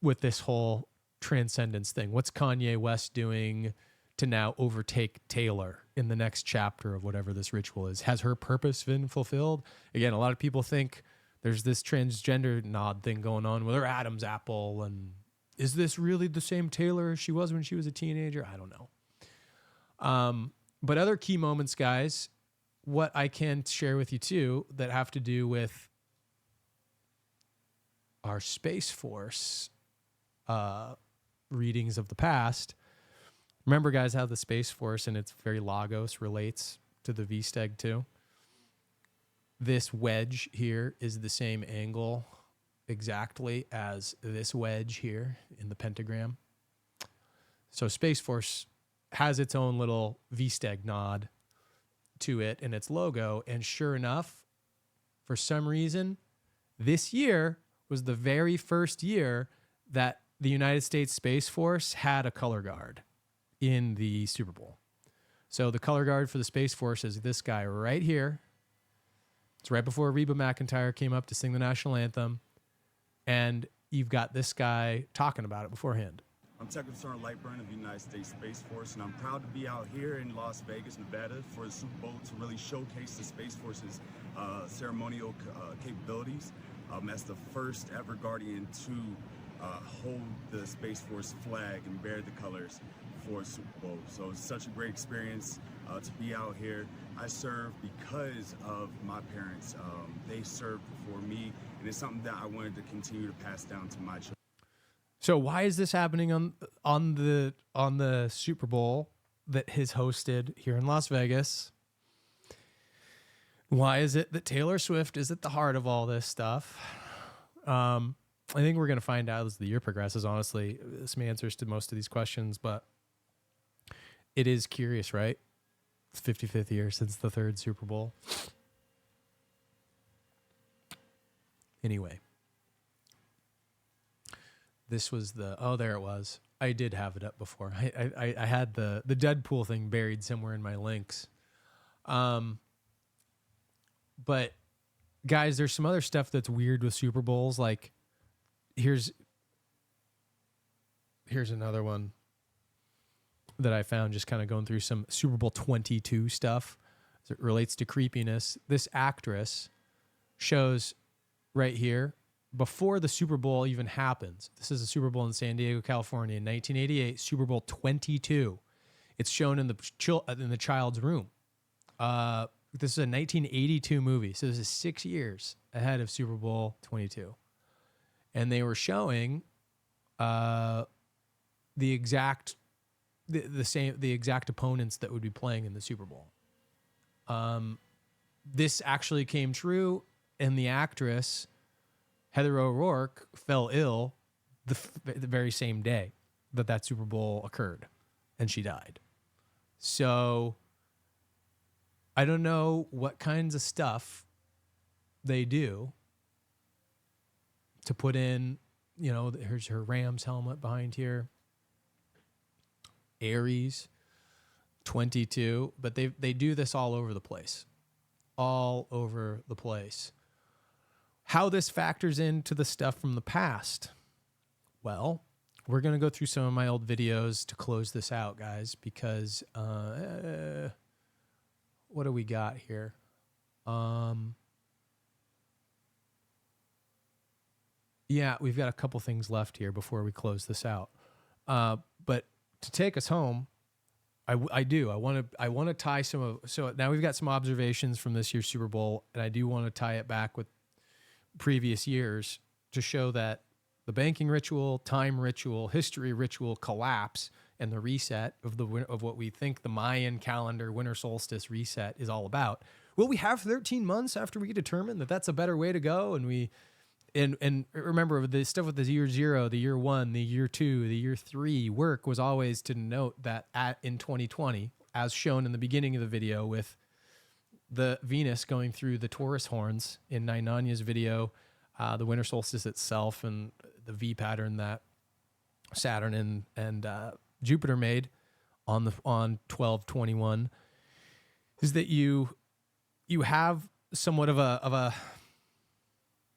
with this whole transcendence thing. What's Kanye West doing to now overtake Taylor in the next chapter of whatever this ritual is? Has her purpose been fulfilled? Again, a lot of people think there's this transgender nod thing going on with her Adam's apple. And is this really the same Taylor she was when she was a teenager? I don't know. But other key moments, guys, what I can share with you too that have to do with our Space Force readings of the past. Remember, guys, how the Space Force and its very logos relates to the V-Steg too? This wedge here is the same angle exactly as this wedge here in the pentagram. So Space Force has its own little V-Steg nod to it in its logo. And sure enough, for some reason, this year was the very first year that the United States Space Force had a color guard in the Super Bowl. So the color guard for the Space Force is this guy right here. It's right before Reba McEntire came up to sing the national anthem. And you've got this guy talking about it beforehand. I'm Technical Sergeant Lightburn of the United States Space Force, and I'm proud to be out here in Las Vegas, Nevada for the Super Bowl to really showcase the Space Force's ceremonial capabilities as the first ever Guardian to hold the Space Force flag and bear the colors for Super Bowl. So it's such a great experience to be out here. I serve because of my parents. They served before me, and it's something that I wanted to continue to pass down to my children. So why is this happening on the Super Bowl that is hosted here in Las Vegas? Why is it that Taylor Swift is at the heart of all this stuff? I think we're going to find out as the year progresses, honestly, some answers to most of these questions, but it is curious, right? It's 55th year since the third Super Bowl. Anyway. This was there it was. I did have it up before. I had the Deadpool thing buried somewhere in my links. But guys, there's some other stuff that's weird with Super Bowls. Like here's another one that I found just kind of going through some Super Bowl 22 stuff as it relates to creepiness. This actress shows right here before the Super Bowl even happens. This is a Super Bowl in San Diego, California in 1988, Super Bowl 22. It's shown in the child's room. This is a 1982 movie, so this is 6 years ahead of Super Bowl 22. And they were showing the exact opponents that would be playing in the Super Bowl. This actually came true, and the actress Heather O'Rourke fell ill the very same day that Super Bowl occurred, and she died. So I don't know what kinds of stuff they do to put in, here's her Rams helmet behind here. Aries 22, but they do this all over the place. All over the place. How this factors into the stuff from the past? Well, we're going to go through some of my old videos to close this out, guys, because what do we got here? Yeah, we've got a couple things left here before we close this out. But to take us home, I want to tie some of, so now we've got some observations from this year's Super Bowl, and I do want to tie it back with previous years to show that the banking ritual, time ritual, history ritual collapse and the reset of what we think the Mayan calendar winter solstice reset is all about. Will we have 13 months after we determine that that's a better way to go? And remember the stuff with the year 0, the year 1, the year 2, the year 3 work was always to note that in 2020, as shown in the beginning of the video with the Venus going through the Taurus horns in Nainanya's video, the winter solstice itself, and the V pattern that Saturn and Jupiter made on 12/21, is that you have somewhat of a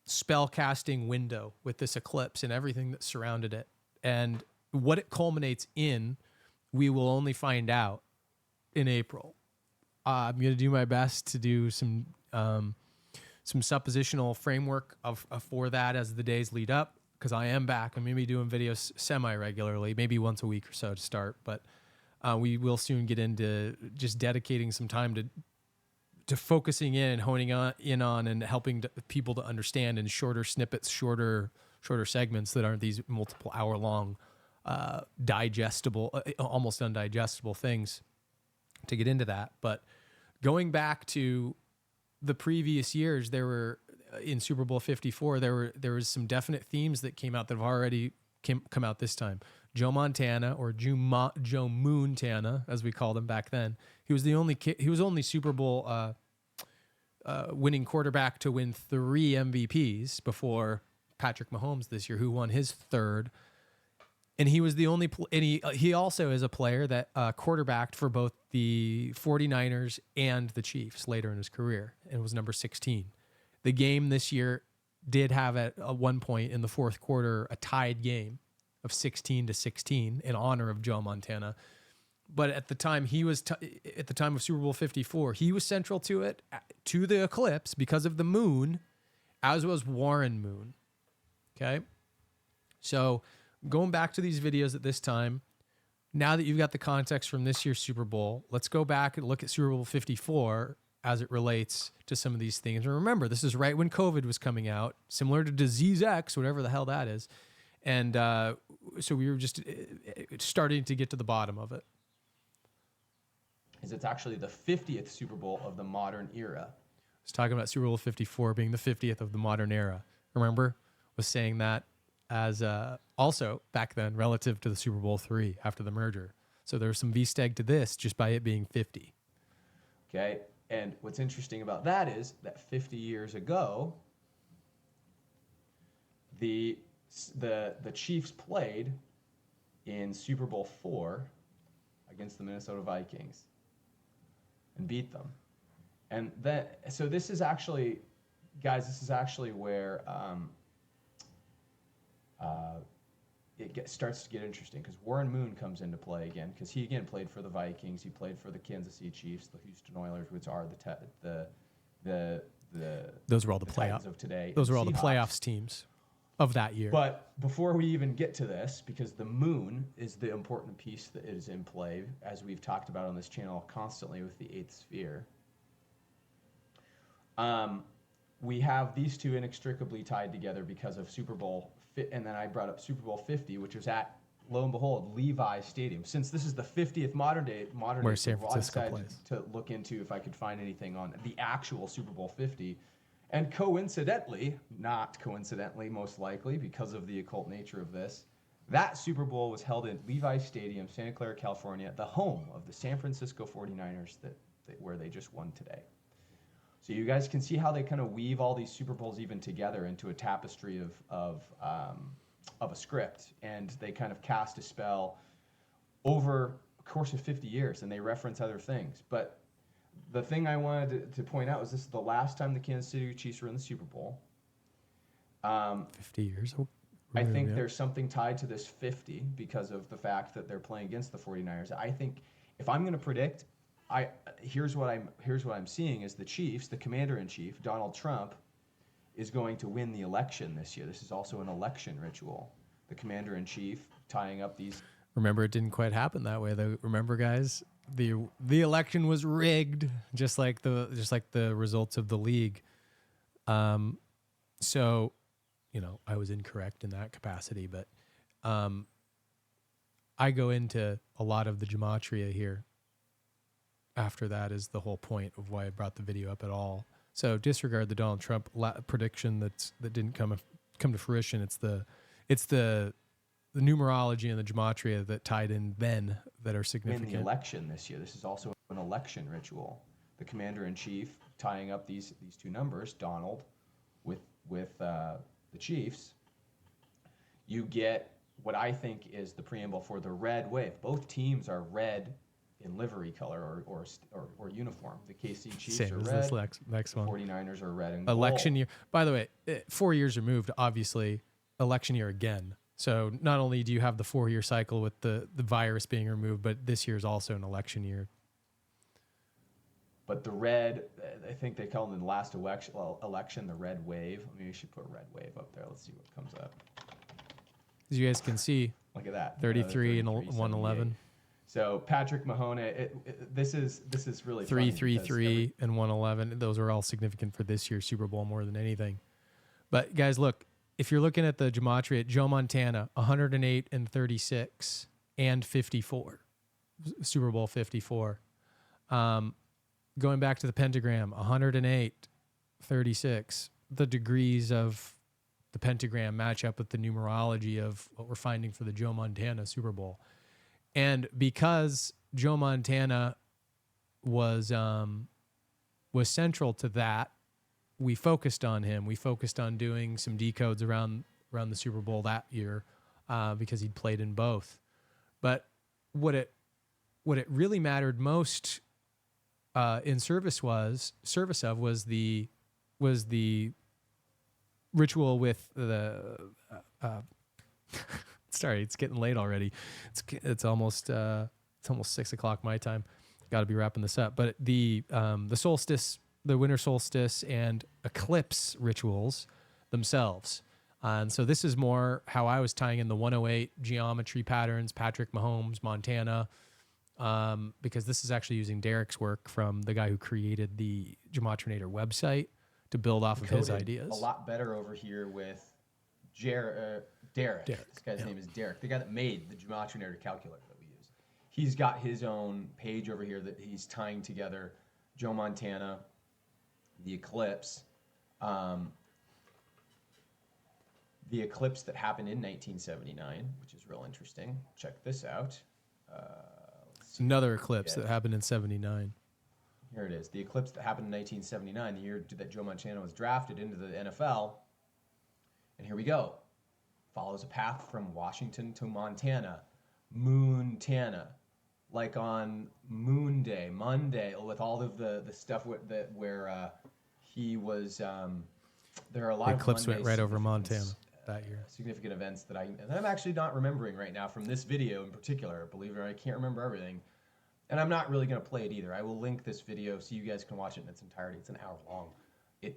spell casting window with this eclipse and everything that surrounded it, and what it culminates in, we will only find out in April. I'm going to do my best to do some suppositional framework for that as the days lead up, because I am back. I'm going to be doing videos semi-regularly, maybe once a week or so to start, but we will soon get into just dedicating some time to focusing in, honing in on, and helping people to understand in shorter snippets, shorter segments that aren't these multiple hour-long, digestible, almost undigestible things, to get into that. But going back to the previous years, there were in Super Bowl 54, there was some definite themes that came out that have already come out this time. Joe Montana, or Joe Moontana, as we called him back then. He was the only Super Bowl winning quarterback to win 3 MVPs before Patrick Mahomes this year, who won his 3rd. And he was the only, and he also is a player that quarterbacked for both the 49ers and the Chiefs later in his career, and was number 16. The game this year did have at one point in the 4th quarter a tied game of 16-16 in honor of Joe Montana. But at the time at the time of Super Bowl 54, he was central to it, to the eclipse, because of the moon, as was Warren Moon. Okay, so going back to these videos at this time, now that you've got the context from this year's Super Bowl, let's go back and look at Super Bowl 54 as it relates to some of these things. And remember, this is right when COVID was coming out, similar to Disease X, whatever the hell that is. And so we were just starting to get to the bottom of it. It's actually the 50th Super Bowl of the modern era. I was talking about Super Bowl 54 being the 50th of the modern era. Remember? Was saying that as also back then relative to the Super Bowl 3 after the merger. So there's some V-steg to this just by it being 50. Okay, and what's interesting about that is that 50 years ago, the Chiefs played in Super Bowl 4 against the Minnesota Vikings and beat them. And so this is actually, guys, this is actually where it starts to get interesting, because Warren Moon comes into play again, because he again played for the Vikings, he played for the Kansas City Chiefs, the Houston Oilers, which are those were all the playoffs of today. Those were all the playoffs teams of that year. But before we even get to this, because the moon is the important piece that is in play, as we've talked about on this channel constantly with the 8th sphere, we have these two inextricably tied together because of Super Bowl, and then I brought up Super Bowl 50, which was at, lo and behold, Levi's Stadium. Since this is the 50th modern day, where San Francisco plays, to look into if I could find anything on the actual Super Bowl 50. And coincidentally, not coincidentally, most likely, because of the occult nature of this, that Super Bowl was held in Levi's Stadium, Santa Clara, California, the home of the San Francisco 49ers where they just won today. So you guys can see how they kind of weave all these Super Bowls even together into a tapestry of a script, and they kind of cast a spell over a course of 50 years, and they reference other things. But the thing I wanted to point out was this is the last time the Kansas City Chiefs were in the Super Bowl. 50 years. I think there's something tied to this 50 because of the fact that they're playing against the 49ers. I think if I'm going to predict, here's what I'm seeing is the Chiefs, the commander-in-chief, Donald Trump, is going to win the election this year. This is also an election ritual. The commander-in-chief tying up these. Remember, it didn't quite happen that way, though. Remember, guys, the election was rigged, just like the results of the league. So I was incorrect in that capacity, but I go into a lot of the gematria here. After that is the whole point of why I brought the video up at all. So disregard the Donald Trump prediction that didn't come to fruition. It's the numerology and the gematria that tied in then that are significant. In the election this year, this is also an election ritual. The commander-in-chief tying up these two numbers, Donald, with the Chiefs. You get what I think is the preamble for the red wave. Both teams are red in livery color or uniform. The KC Chiefs Same are as red. this next one. 49ers are red and election gold. year. By the way, 4 years removed, obviously, election year again. So not only do you have the 4-year cycle with the virus being removed, but this year is also an election year. But the red, I think they called it in the last election the red wave. Maybe we should put red wave up there. Let's see what comes up. As you guys can see, look at that. 33 and 111. So Patrick Mahone, this is really 333 and 111. Those are all significant for this year's Super Bowl more than anything. But guys, look, if you're looking at the gematria, Joe Montana, 108 and 36 and 54, Super Bowl 54. Going back to the pentagram, 108, 36. The degrees of the pentagram match up with the numerology of what we're finding for the Joe Montana Super Bowl. And because Joe Montana was central to that, we focused on him. We focused on doing some decodes around the Super Bowl that year because he'd played in both. But what it really mattered most in service of was the ritual with the. Sorry, it's getting late already. It's almost 6 o'clock my time. Got to be wrapping this up. But the solstice, the winter solstice, and eclipse rituals themselves. And so this is more how I was tying in the 108 geometry patterns, Patrick Mahomes, Montana, because this is actually using Derek's work from the guy who created the Gematrinator website to build off of his ideas. A lot better over here with Derek. This guy's name is Derek, the guy that made the Gematrinator calculator that we use. He's got his own page over here that he's tying together Joe Montana, the eclipse, that happened in 1979, which is real interesting. Check this out. Another eclipse that happened in 79. Here it is. The eclipse that happened in 1979, the year that Joe Montana was drafted into the NFL. And here we go. Follows a path from Washington to Montana. Moon-tana. Like on Moon Day, Monday, with all of the stuff where he was... there are a lot the eclipse of went right over Montana that year. Significant events that I'm actually not remembering right now from this video in particular. Believe it or not, I can't remember everything. And I'm not really going to play it either. I will link this video so you guys can watch it in its entirety. It's an hour long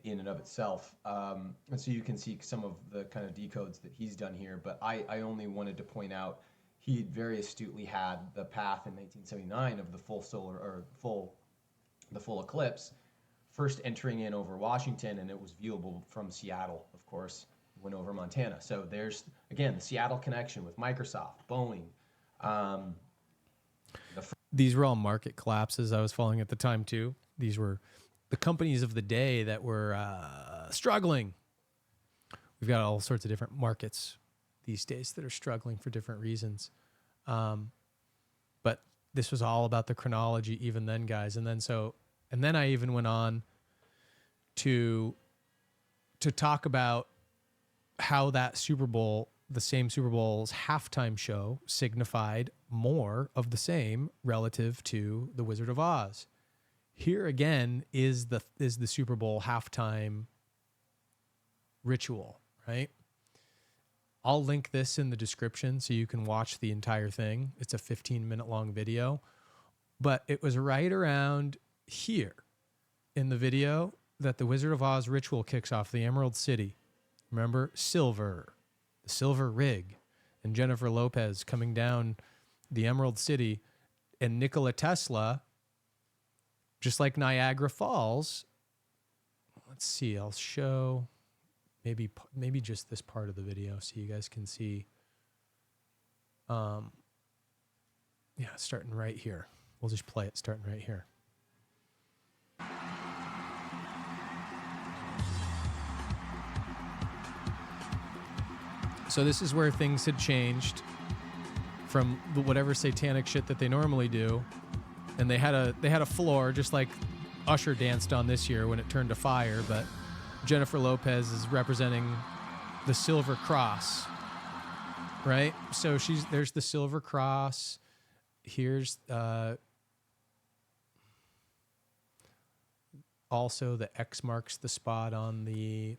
in and of itself. And so you can see some of the kind of decodes that he's done here. But I only wanted to point out he very astutely had the path in 1979 of the full eclipse, first entering in over Washington, and it was viewable from Seattle, of course, went over Montana. So there's, again, the Seattle connection with Microsoft, Boeing. These were all market collapses I was following at the time, too. These were the companies of the day that were struggling. We've got all sorts of different markets these days that are struggling for different reasons. But this was all about the chronology even then, guys. And then I even went on to talk about how that Super Bowl, the same Super Bowl's halftime show, signified more of the same relative to the Wizard of Oz. Here again is the Super Bowl halftime ritual, right? I'll link this in the description so you can watch the entire thing. It's a 15-minute long video, but it was right around here in the video that the Wizard of Oz ritual kicks off, the Emerald City. Remember, silver, the silver rig, and Jennifer Lopez coming down the Emerald City, and Nikola Tesla, just like Niagara Falls. Let's see, I'll show maybe just this part of the video so you guys can see. Yeah, starting right here. We'll just play it starting right here. So this is where things had changed from whatever satanic shit that they normally do, and they had a floor just like Usher danced on this year when it turned to fire, but Jennifer Lopez is representing the Silver Cross, right? So there's the Silver Cross. Here's also the X marks the spot on the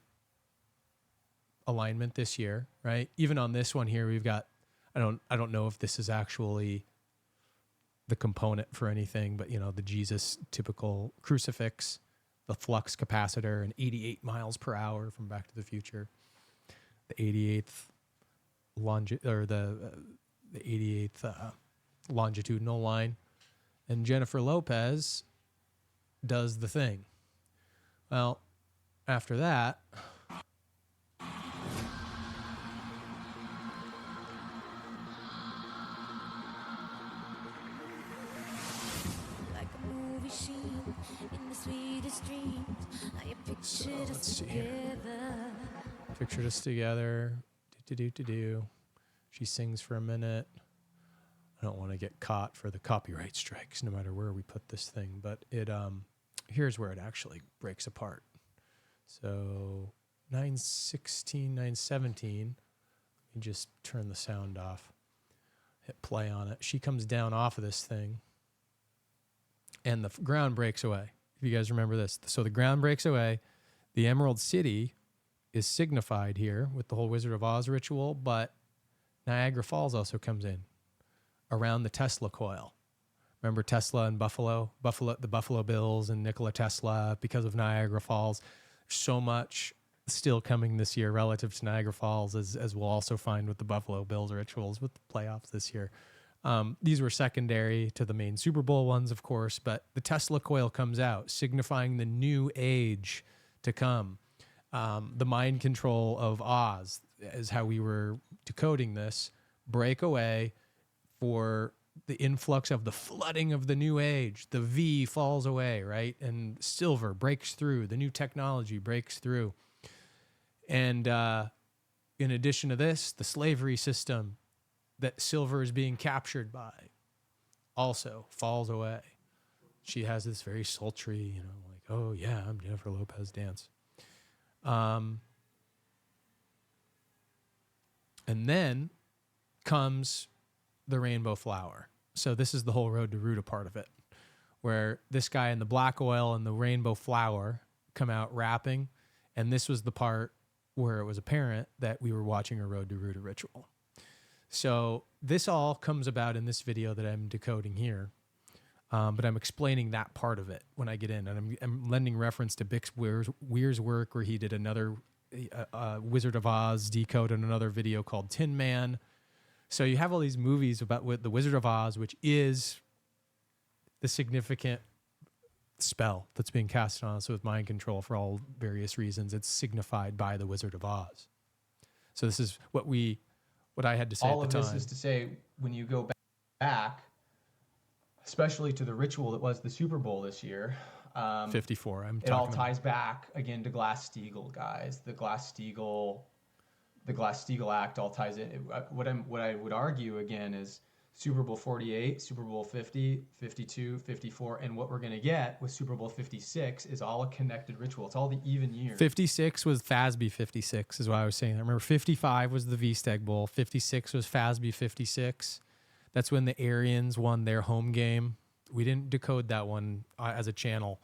alignment this year, right? Even on this one here, we've got, I don't know if this is actually the component for anything, but the Jesus typical crucifix, the flux capacitor, and 88 miles per hour from Back to the Future, the 88th the 88th longitudinal line, and Jennifer Lopez does the thing. Well, after that, so let's see here. Pictured us together. Do. She sings for a minute. I don't want to get caught for the copyright strikes, no matter where we put this thing. But it here's where it actually breaks apart. So 9:16, 9:17. Let me just turn the sound off. Hit play on it. She comes down off of this thing, and the ground breaks away. If you guys remember this. So the ground breaks away. The Emerald City is signified here with the whole Wizard of Oz ritual, but Niagara Falls also comes in around the Tesla coil. Remember Tesla and the Buffalo Bills and Nikola Tesla because of Niagara Falls. So much still coming this year relative to Niagara Falls, as we'll also find with the Buffalo Bills rituals with the playoffs this year. These were secondary to the main Super Bowl ones, of course, but the Tesla coil comes out, signifying the new age to come. The mind control of Oz is how we were decoding this. Break away for the influx of the flooding of the new age. The V falls away, right? And silver breaks through. The new technology breaks through. And in addition to this, the slavery system that silver is being captured by also falls away. She has this very sultry, like, oh yeah, I'm Jennifer Lopez dance. And then comes the rainbow flower. So this is the whole Road to Ruta part of it, where this guy in the black oil and the rainbow flower come out rapping. And this was the part where it was apparent that we were watching a Road to Ruta ritual. So this all comes about in this video that I'm decoding here. But I'm explaining that part of it when I get in. And I'm lending reference to Bix Weir's work, where he did another Wizard of Oz decode in another video called Tin Man. So you have all these movies about the Wizard of Oz, which is the significant spell that's being cast on us with mind control for all various reasons. It's signified by the Wizard of Oz. So this is what I had to say all at the of time. This is to say, when you go back, especially to the ritual that was the Super Bowl this year, 54. It all ties back again to Glass-Steagall, guys. The Glass-Steagall Act all ties in. What I would argue again is Super Bowl 48, Super Bowl 50, 52, 54, and what we're going to get with Super Bowl 56 is all a connected ritual. It's all the even years. 56 was FASB 56 is what I was saying. I remember 55 was the V-Steg Bowl. 56 was FASB 56. That's when the Aryans won their home game. We didn't decode that one as a channel,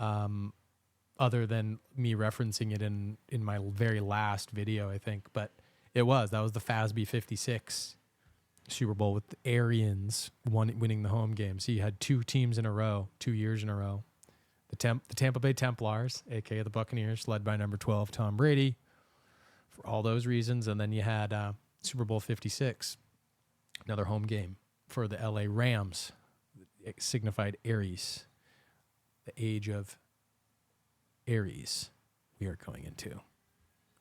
other than me referencing it in my very last video, I think. But that was the FASB 56 Super Bowl with the Aryans winning the home game. So you had 2 teams in a row, 2 years in a row. The Tampa Bay Templars, a.k.a. the Buccaneers, led by number 12, Tom Brady, for all those reasons. And then you had Super Bowl 56, another home game for the LA Rams. It signified Aries, the age of Aries we are going into.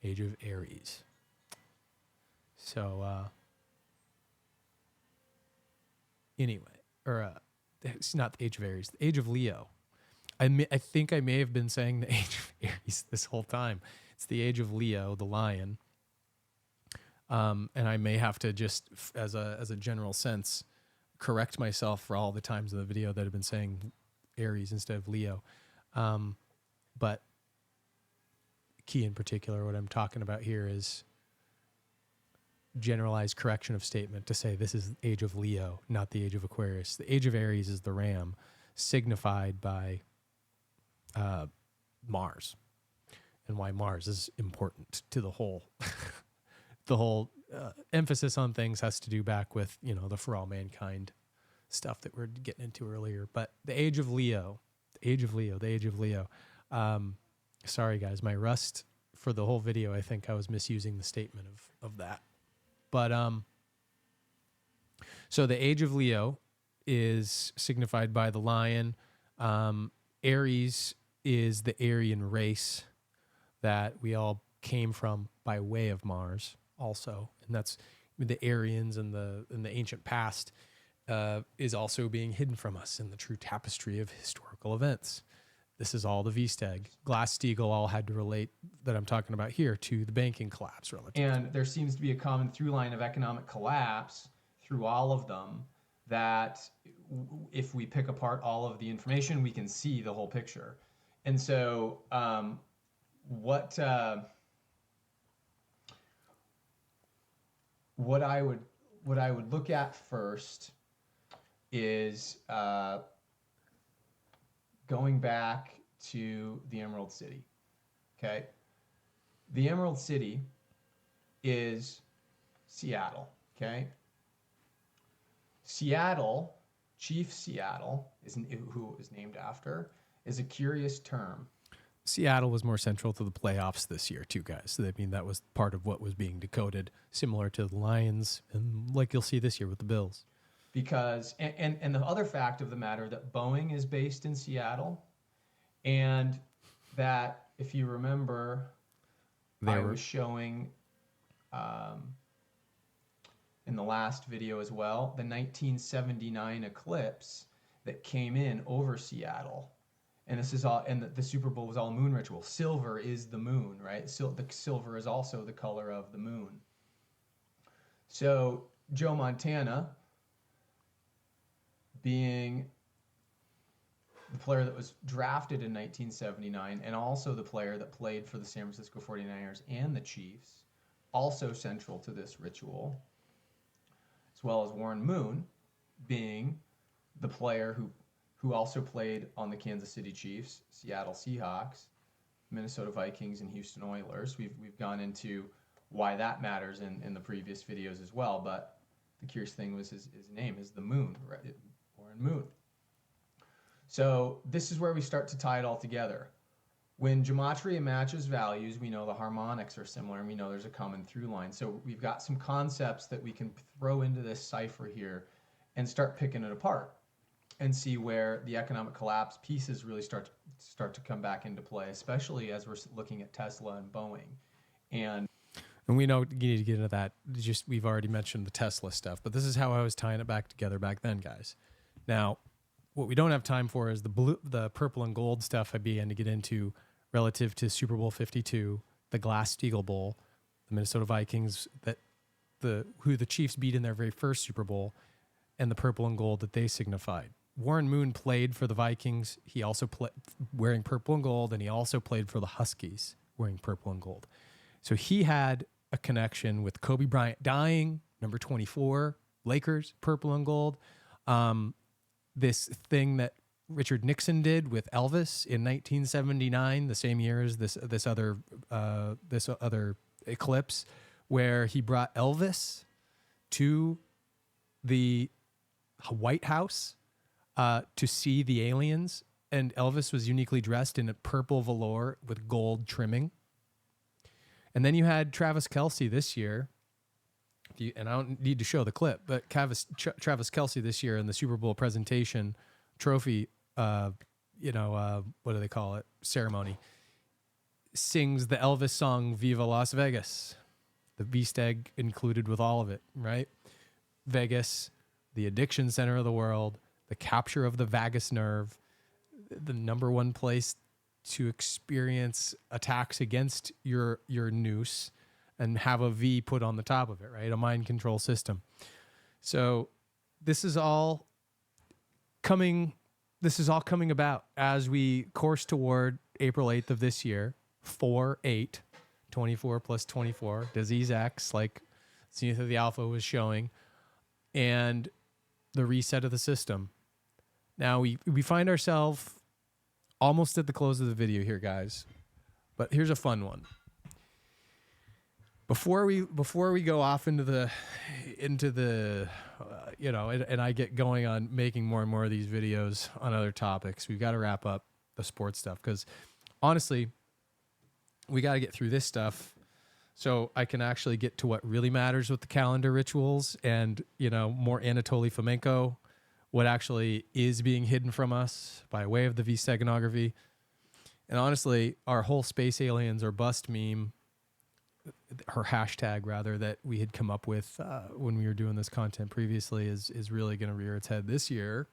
Age of Aries. So, anyway, it's not the Age of Aries, the Age of Leo. I think I may have been saying the Age of Aries this whole time. It's the Age of Leo, the lion. And I may have to just, as a general sense, correct myself for all the times in the video that I've been saying Aries instead of Leo. But key in particular, what I'm talking about here is generalized correction of statement to say this is Age of Leo, not the Age of Aquarius. The Age of Aries is the ram, signified by Mars, and why Mars is important to the whole. The whole emphasis on things has to do back with, the For All Mankind stuff that we're getting into earlier. But the Age of Leo, the Age of Leo, the Age of Leo. Sorry, guys, my rust for the whole video, I think I was misusing the statement of that. But so the Age of Leo is signified by the lion. Aries is the Aryan race that we all came from by way of Mars also. And that's the Aryans and the ancient past is also being hidden from us in the true tapestry of historical events. This is all the V-Steg. Glass-Steagall all had to relate that I'm talking about here to the banking collapse relative. And there seems to be a common through line of economic collapse through all of them that if we pick apart all of the information, we can see the whole picture. And so what I would look at first is going back to the Emerald City. Okay, the Emerald City is Seattle. Okay, Seattle, Chief Seattle, who it was named after, is a curious term. Seattle was more central to the playoffs this year, too, guys. So, I mean, that was part of what was being decoded, similar to the Lions, and like you'll see this year with the Bills. Because, and the other fact of the matter, that Boeing is based in Seattle, and that, if you remember, I was showing in the last video as well, the 1979 eclipse that came in over Seattle. And this is all, and the Super Bowl was all moon ritual. Silver is the moon, right? The silver is also the color of the moon. So Joe Montana, being the player that was drafted in 1979 and also the player that played for the San Francisco 49ers and the Chiefs, also central to this ritual, as well as Warren Moon, being the player who also played on the Kansas City Chiefs, Seattle Seahawks, Minnesota Vikings, and Houston Oilers. We've gone into why that matters in the previous videos as well, but the curious thing was his name is the Moon, right? Warren Moon. So this is where we start to tie it all together. When gematria matches values, we know the harmonics are similar, and we know there's a common through line. So we've got some concepts that we can throw into this cipher here and start picking it apart and see where the economic collapse pieces really start to come back into play, especially as we're looking at Tesla and Boeing. And we know you need to get into that. We've already mentioned the Tesla stuff, but this is how I was tying it back together back then, guys. Now, what we don't have time for is the purple and gold stuff I began to get into relative to Super Bowl 52, the Glass-Steagall Bowl, the Minnesota Vikings, who the Chiefs beat in their very first Super Bowl, and the purple and gold that they signified. Warren Moon played for the Vikings. He also played wearing purple and gold, and he also played for the Huskies wearing purple and gold. So he had a connection with Kobe Bryant dying, number 24, Lakers, purple and gold. This thing that Richard Nixon did with Elvis in 1979, the same year as this other eclipse, where he brought Elvis to the White House to see the aliens, and Elvis was uniquely dressed in a purple velour with gold trimming. And then you had Travis Kelce this year, and I don't need to show the clip, but Travis Kelce this year in the Super Bowl presentation trophy, what do they call it, ceremony, sings the Elvis song Viva Las Vegas. The V-Stag included with all of it, right? Vegas, the addiction center of the world, the capture of the vagus nerve, the number one place to experience attacks against your noose and have a V put on the top of it, right? A mind control system. So this is all coming about as we course toward April 8th of this year, 4/8, 24 plus 24, Disease X, like Zenith of the Alpha was showing, and the reset of the system. Now we find ourselves almost at the close of the video here, guys, but here's a fun one. Before we go off into the and I get going on making more and more of these videos on other topics, we've got to wrap up the sports stuff, because honestly, we got to get through this stuff so I can actually get to what really matters with the calendar rituals and, more Anatoly Fomenko, what actually is being hidden from us by way of the V-steganography. And honestly, our whole space aliens or bust meme, her hashtag rather, that we had come up with when we were doing this content previously is really going to rear its head this year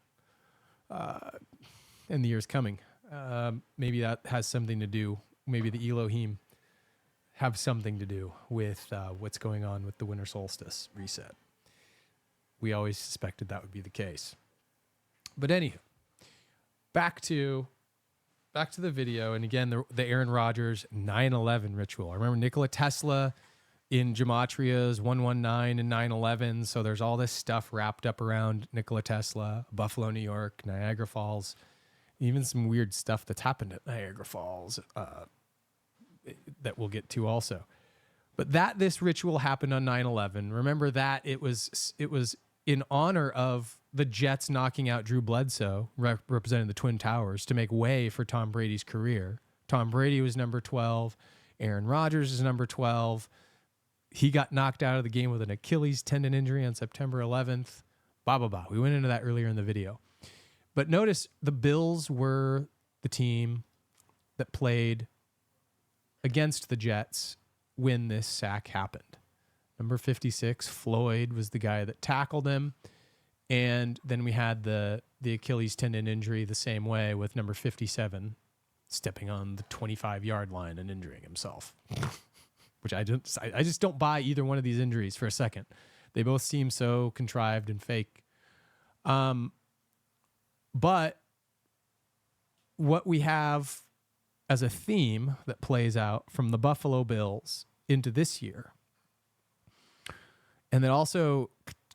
and the years coming. Maybe that has something to do, maybe the Elohim have something to do with what's going on with the winter solstice reset. We always suspected that would be the case. But anywho, back to the video, and again, the Aaron Rodgers 9/11 ritual. I remember Nikola Tesla in Gematria's 119 and 9/11, so there's all this stuff wrapped up around Nikola Tesla, Buffalo, New York, Niagara Falls, even some weird stuff that's happened at Niagara Falls that we'll get to also. But this ritual happened on 9/11. Remember that it was in honor of the Jets knocking out Drew Bledsoe, representing the Twin Towers, to make way for Tom Brady's career. Tom Brady was number 12. Aaron Rodgers is number 12. He got knocked out of the game with an Achilles tendon injury on September 11th. Blah, blah, blah. We went into that earlier in the video. But notice the Bills were the team that played against the Jets when this sack happened. Number 56, Floyd, was the guy that tackled him. And then we had the Achilles tendon injury the same way, with number 57 stepping on the 25-yard line and injuring himself. Which I just don't buy either one of these injuries for a second. They both seem so contrived and fake. But what we have as a theme that plays out from the Buffalo Bills into this year, and that also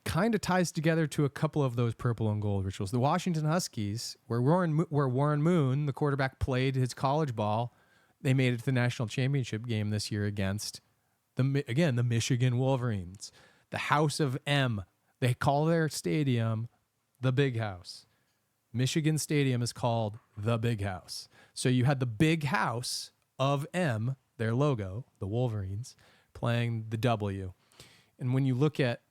kind of ties together to a couple of those purple and gold rituals. The Washington Huskies, where Warren Moon, the quarterback, played his college ball, they made it to the national championship game this year against the Michigan Wolverines. The House of M. They call their stadium the Big House. Michigan Stadium is called the Big House. So you had the Big House of M, their logo, the Wolverines, playing the W. And when you look at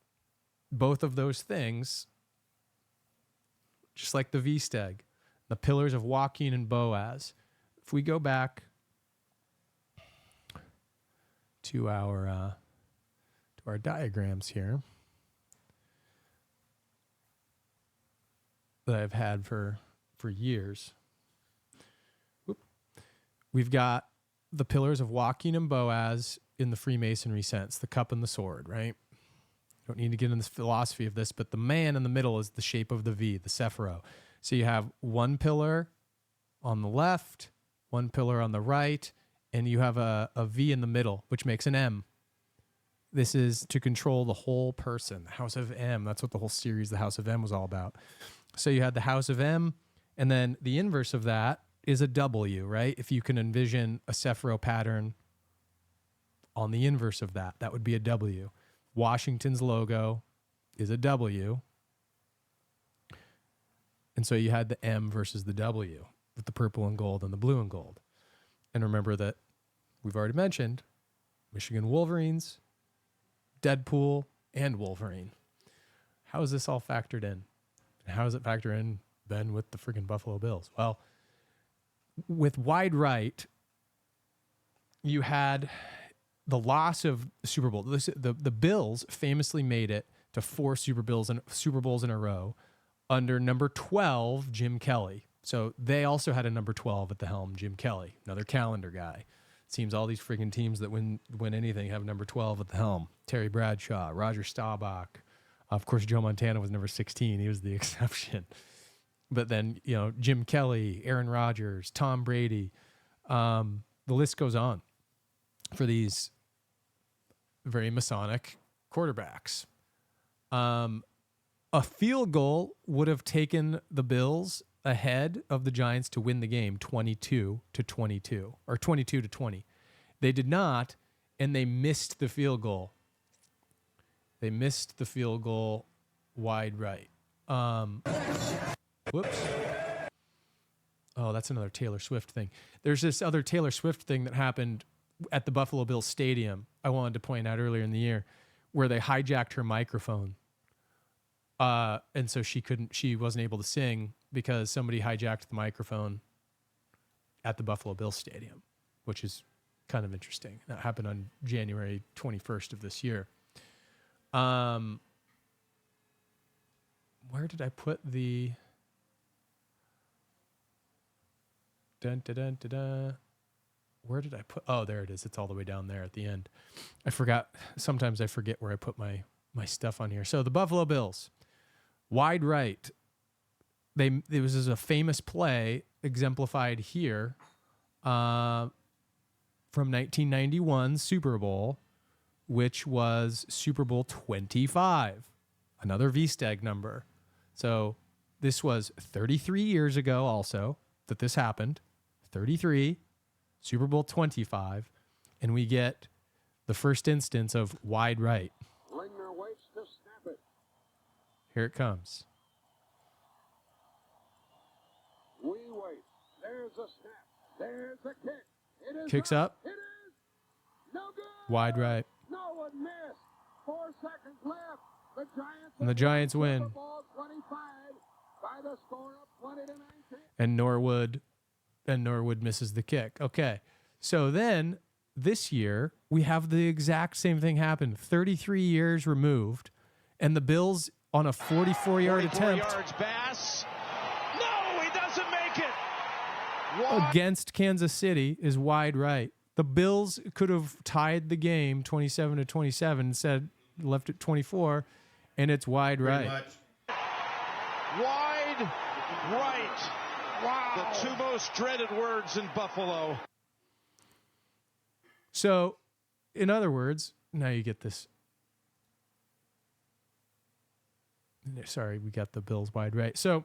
both of those things, just like the V-Stag, the pillars of Joaquin and Boaz, if we go back to our diagrams here that I've had for years, we've got the pillars of Joaquin and Boaz in the Freemasonry sense, the cup and the sword, right? Don't need to get into the philosophy of this, but the man in the middle is the shape of the V, the Sephiro. So you have one pillar on the left, one pillar on the right, and you have a V in the middle, which makes an M. This is to control the whole person, the House of M. That's what the whole series, the House of M, was all about. So you had the House of M, and then the inverse of that is a W, right? If you can envision a Sephiro pattern on the inverse of that, that would be a W. Washington's logo is a W. And so you had the M versus the W with the purple and gold and the blue and gold. And remember that we've already mentioned Michigan Wolverines, Deadpool, and Wolverine. How is this all factored in? And how does it factor in then with the freaking Buffalo Bills? Well, with wide right, you had the loss of the Super Bowl. The Bills famously made it to 4 Super Bowls in a row under number 12, Jim Kelly. So they also had a number 12 at the helm, Jim Kelly, another calendar guy. It seems all these freaking teams that win anything have number 12 at the helm. Terry Bradshaw, Roger Staubach. Of course, Joe Montana was number 16. He was the exception. But then, Jim Kelly, Aaron Rodgers, Tom Brady. The list goes on for these very Masonic quarterbacks. A field goal would have taken the Bills ahead of the Giants to win the game 22-22 or 22-20. They did not, and they missed the field goal. They missed the field goal wide right. Whoops. Oh, that's another Taylor Swift thing. There's this other Taylor Swift thing that happened at the Buffalo Bills Stadium, I wanted to point out earlier in the year, where they hijacked her microphone. And so she wasn't able to sing because somebody hijacked the microphone at the Buffalo Bills Stadium, which is kind of interesting. That happened on January 21st of this year. Where did I put the... Where did I put... Oh, there it is. It's all the way down there at the end. I forgot. Sometimes I forget where I put my stuff on here. So the Buffalo Bills, wide right. It was a famous play exemplified here from 1991 Super Bowl, which was Super Bowl 25, another V-Stag number. So this was 33 years ago also that this happened. 33, Super Bowl 25, and we get the first instance of wide right. Lindner waits to snap it. Here it comes. We wait. There's a snap. There's a kick. It is Kicks up. It is no good. Wide right. No one missed. 4 seconds left. The Giants And the Giants win. Super Bowl 25 by the score of 20-19. And Norwood misses the kick. Okay. So then this year we have the exact same thing happen. 33 years removed, and the Bills on a 44-yard attempt. 44 yards, Bass. No, he doesn't make it. Against Kansas City is wide right. The Bills could have tied the game 27-27 and said left it 24, and it's wide right. Wide right. Wow. The 2 most dreaded words in Buffalo. So, in other words, now you get this. Sorry, we got the Bills wide right. So,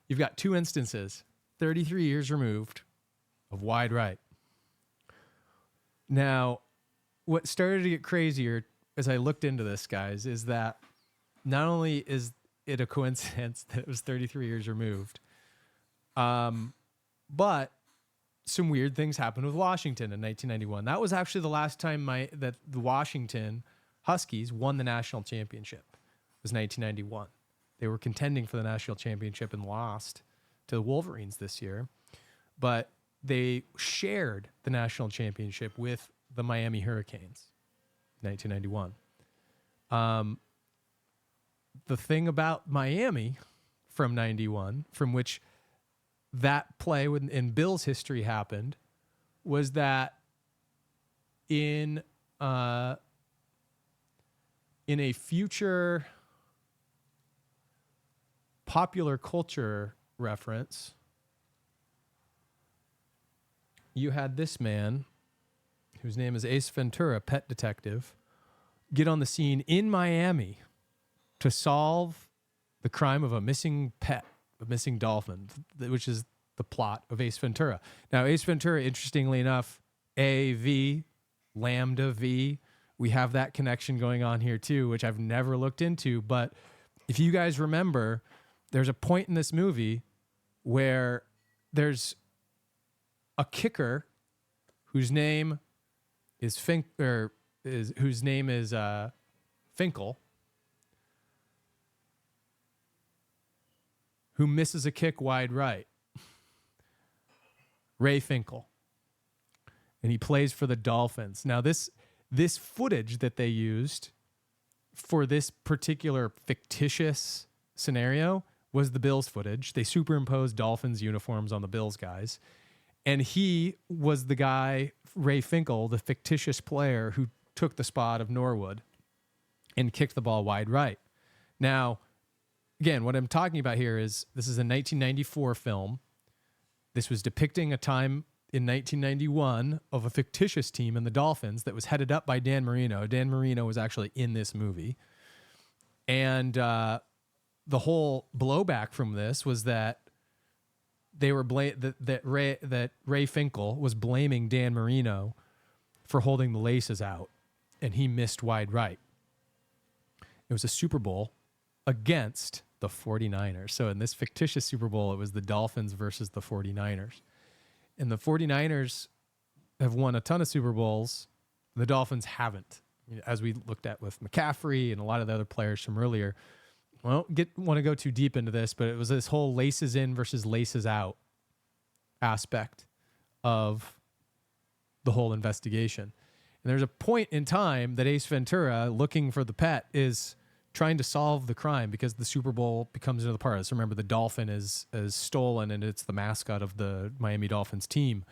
you've got 2 instances, 33 years removed, of wide right. Now, what started to get crazier as I looked into this, guys, is that not only is it a coincidence that it was 33 years removed, but some weird things happened with Washington in 1991. That was actually the last time that the Washington Huskies won the national championship. It was 1991. They were contending for the national championship and lost to the Wolverines this year, but they shared the national championship with the Miami Hurricanes, 1991. The thing about Miami from 91, from which that play in Bills history happened, was that in a future popular culture reference, you had this man, whose name is Ace Ventura, pet detective, get on the scene in Miami to solve the crime of a missing pet, a missing dolphin, which is the plot of Ace Ventura. Now, Ace Ventura, interestingly enough, A-V, Lambda V, we have that connection going on here too, which I've never looked into. But if you guys remember, there's a point in this movie where there's a kicker whose name is Finkel, who misses a kick wide right. Ray Finkel. and he plays for the Dolphins. Now, this footage that they used for this particular fictitious scenario was the Bills footage. They superimposed Dolphins uniforms on the Bills guys. And he was the guy, Ray Finkel, the fictitious player who took the spot of Norwood and kicked the ball wide right. Now, again, what I'm talking about here is this is a 1994 film. This was depicting a time in 1991 of a fictitious team in the Dolphins that was headed up by Dan Marino. Dan Marino was actually in this movie. And the whole blowback from this was that they were that Ray Finkel was blaming Dan Marino for holding the laces out, and he missed wide right. It was a Super Bowl against the 49ers. So in this fictitious Super Bowl, it was the Dolphins versus the 49ers. And the 49ers have won a ton of Super Bowls. The Dolphins haven't, as we looked at with McCaffrey and a lot of the other players from earlier. I don't want to go too deep into this, but it was this whole laces in versus laces out aspect of the whole investigation. And there's a point in time that Ace Ventura, looking for the pet, is trying to solve the crime because the Super Bowl becomes another part of this. Remember, the dolphin is stolen, and it's the mascot of the Miami Dolphins team.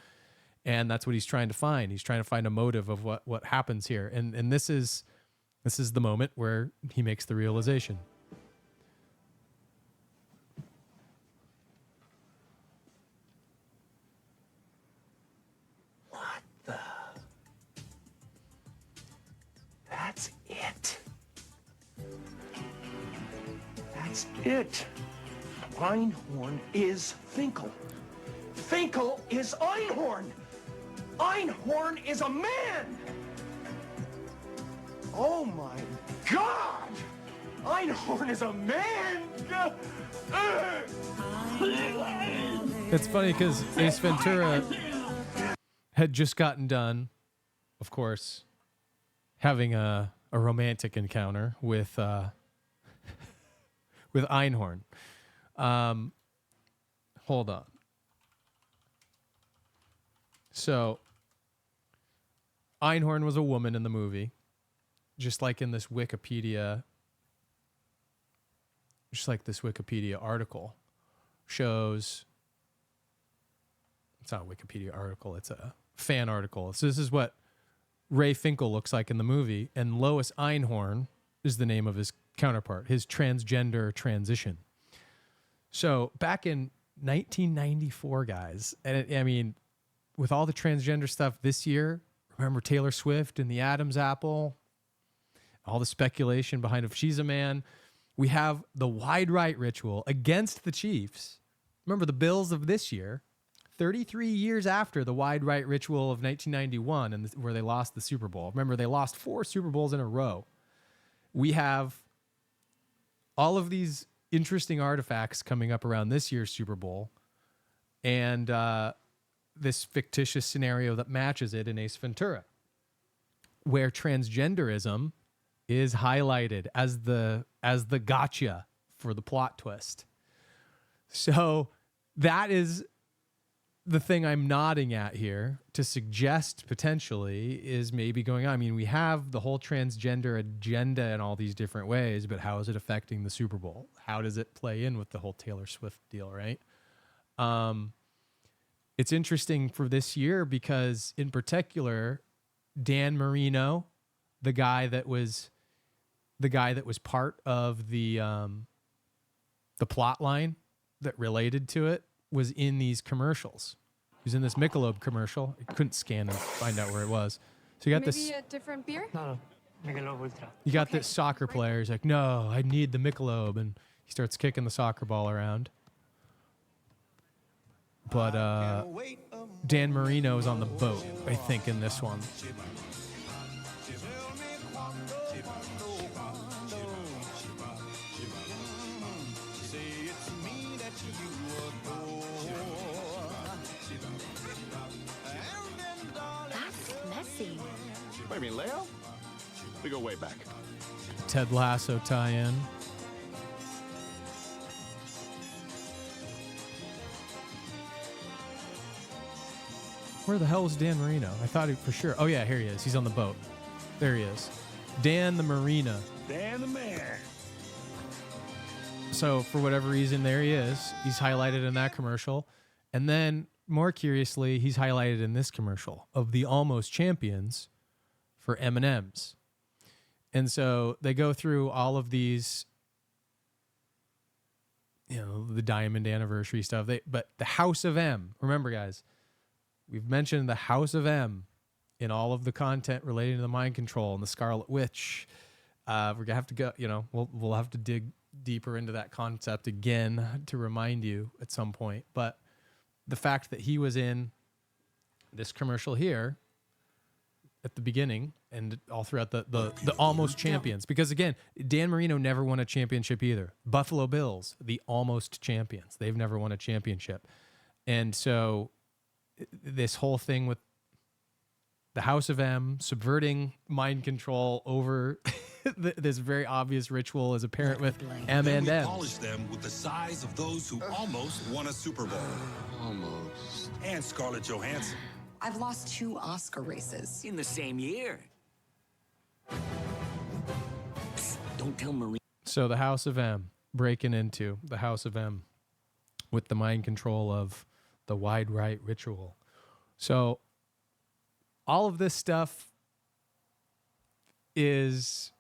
And that's what he's trying to find. He's trying to find a motive of what happens here. And this is the moment where he makes the realization. That's it. That's it. Einhorn is Finkel. Finkel is Einhorn. Einhorn is a man. Oh my God! Einhorn is a man. It's funny because Ace Ventura had just gotten done, of course, having a romantic encounter with Einhorn. Hold on. So Einhorn was a woman in the movie, just like in this Wikipedia article shows. It's not a Wikipedia article, it's a fan article. So this is what Ray Finkel looks like in the movie, and Lois Einhorn is the name of his counterpart, his transgender transition. So back in 1994, guys, and with all the transgender stuff this year, remember Taylor Swift and the Adam's apple, all the speculation behind if she's a man. We have the wide right ritual against the Chiefs. Remember the Bills of this year, 33 years after the wide right ritual of 1991, and where they lost the Super Bowl. Remember, they lost 4 Super Bowls in a row. We have all of these interesting artifacts coming up around this year's Super Bowl, and this fictitious scenario that matches it in Ace Ventura, where transgenderism is highlighted as the gotcha for the plot twist. So that is the thing I'm nodding at here to suggest potentially is maybe going on. I mean, we have the whole transgender agenda in all these different ways, but how is it affecting the Super Bowl? How does it play in with the whole Taylor Swift deal, right? It's interesting for this year because, in particular, Dan Marino, the guy that was part of the plot line that related to it, was in these commercials. He was in this Michelob commercial. I couldn't scan and find out where it was. So you got Maybe a different beer? No, Michelob Ultra. You got this soccer player. He's like, no, I need the Michelob. And he starts kicking the soccer ball around. But Dan Marino is on the boat, I think, in this one. Wait, I mean Leo? We go way back. Ted Lasso tie-in. Where the hell is Dan Marino? I thought he for sure. Oh, yeah, here he is. He's on the boat. There he is. Dan the Marina. Dan the man. So for whatever reason, there he is. He's highlighted in that commercial. And then, more curiously, he's highlighted in this commercial of the Almost Champions for M&M's. And so they go through all of these, you know, the Diamond Anniversary stuff. But the House of M, remember, guys, we've mentioned the House of M in all of the content relating to the mind control and the Scarlet Witch. We're going to have to go, you know, we'll have to dig deeper into that concept again to remind you at some point. But the fact that he was in this commercial here at the beginning and all throughout the Almost Champions, because again, Dan Marino never won a championship either. Buffalo Bills, the Almost Champions, they've never won a championship. And so this whole thing with the House of M subverting mind control over this very obvious ritual is apparent with M&M's. Polish them with the size of those who almost won a Super Bowl. Almost. And Scarlett Johansson. I've lost 2 Oscar races. In the same year. Psst, don't tell Marie. So the House of M, breaking into the House of M with the mind control of the wide right ritual. So all of this stuff is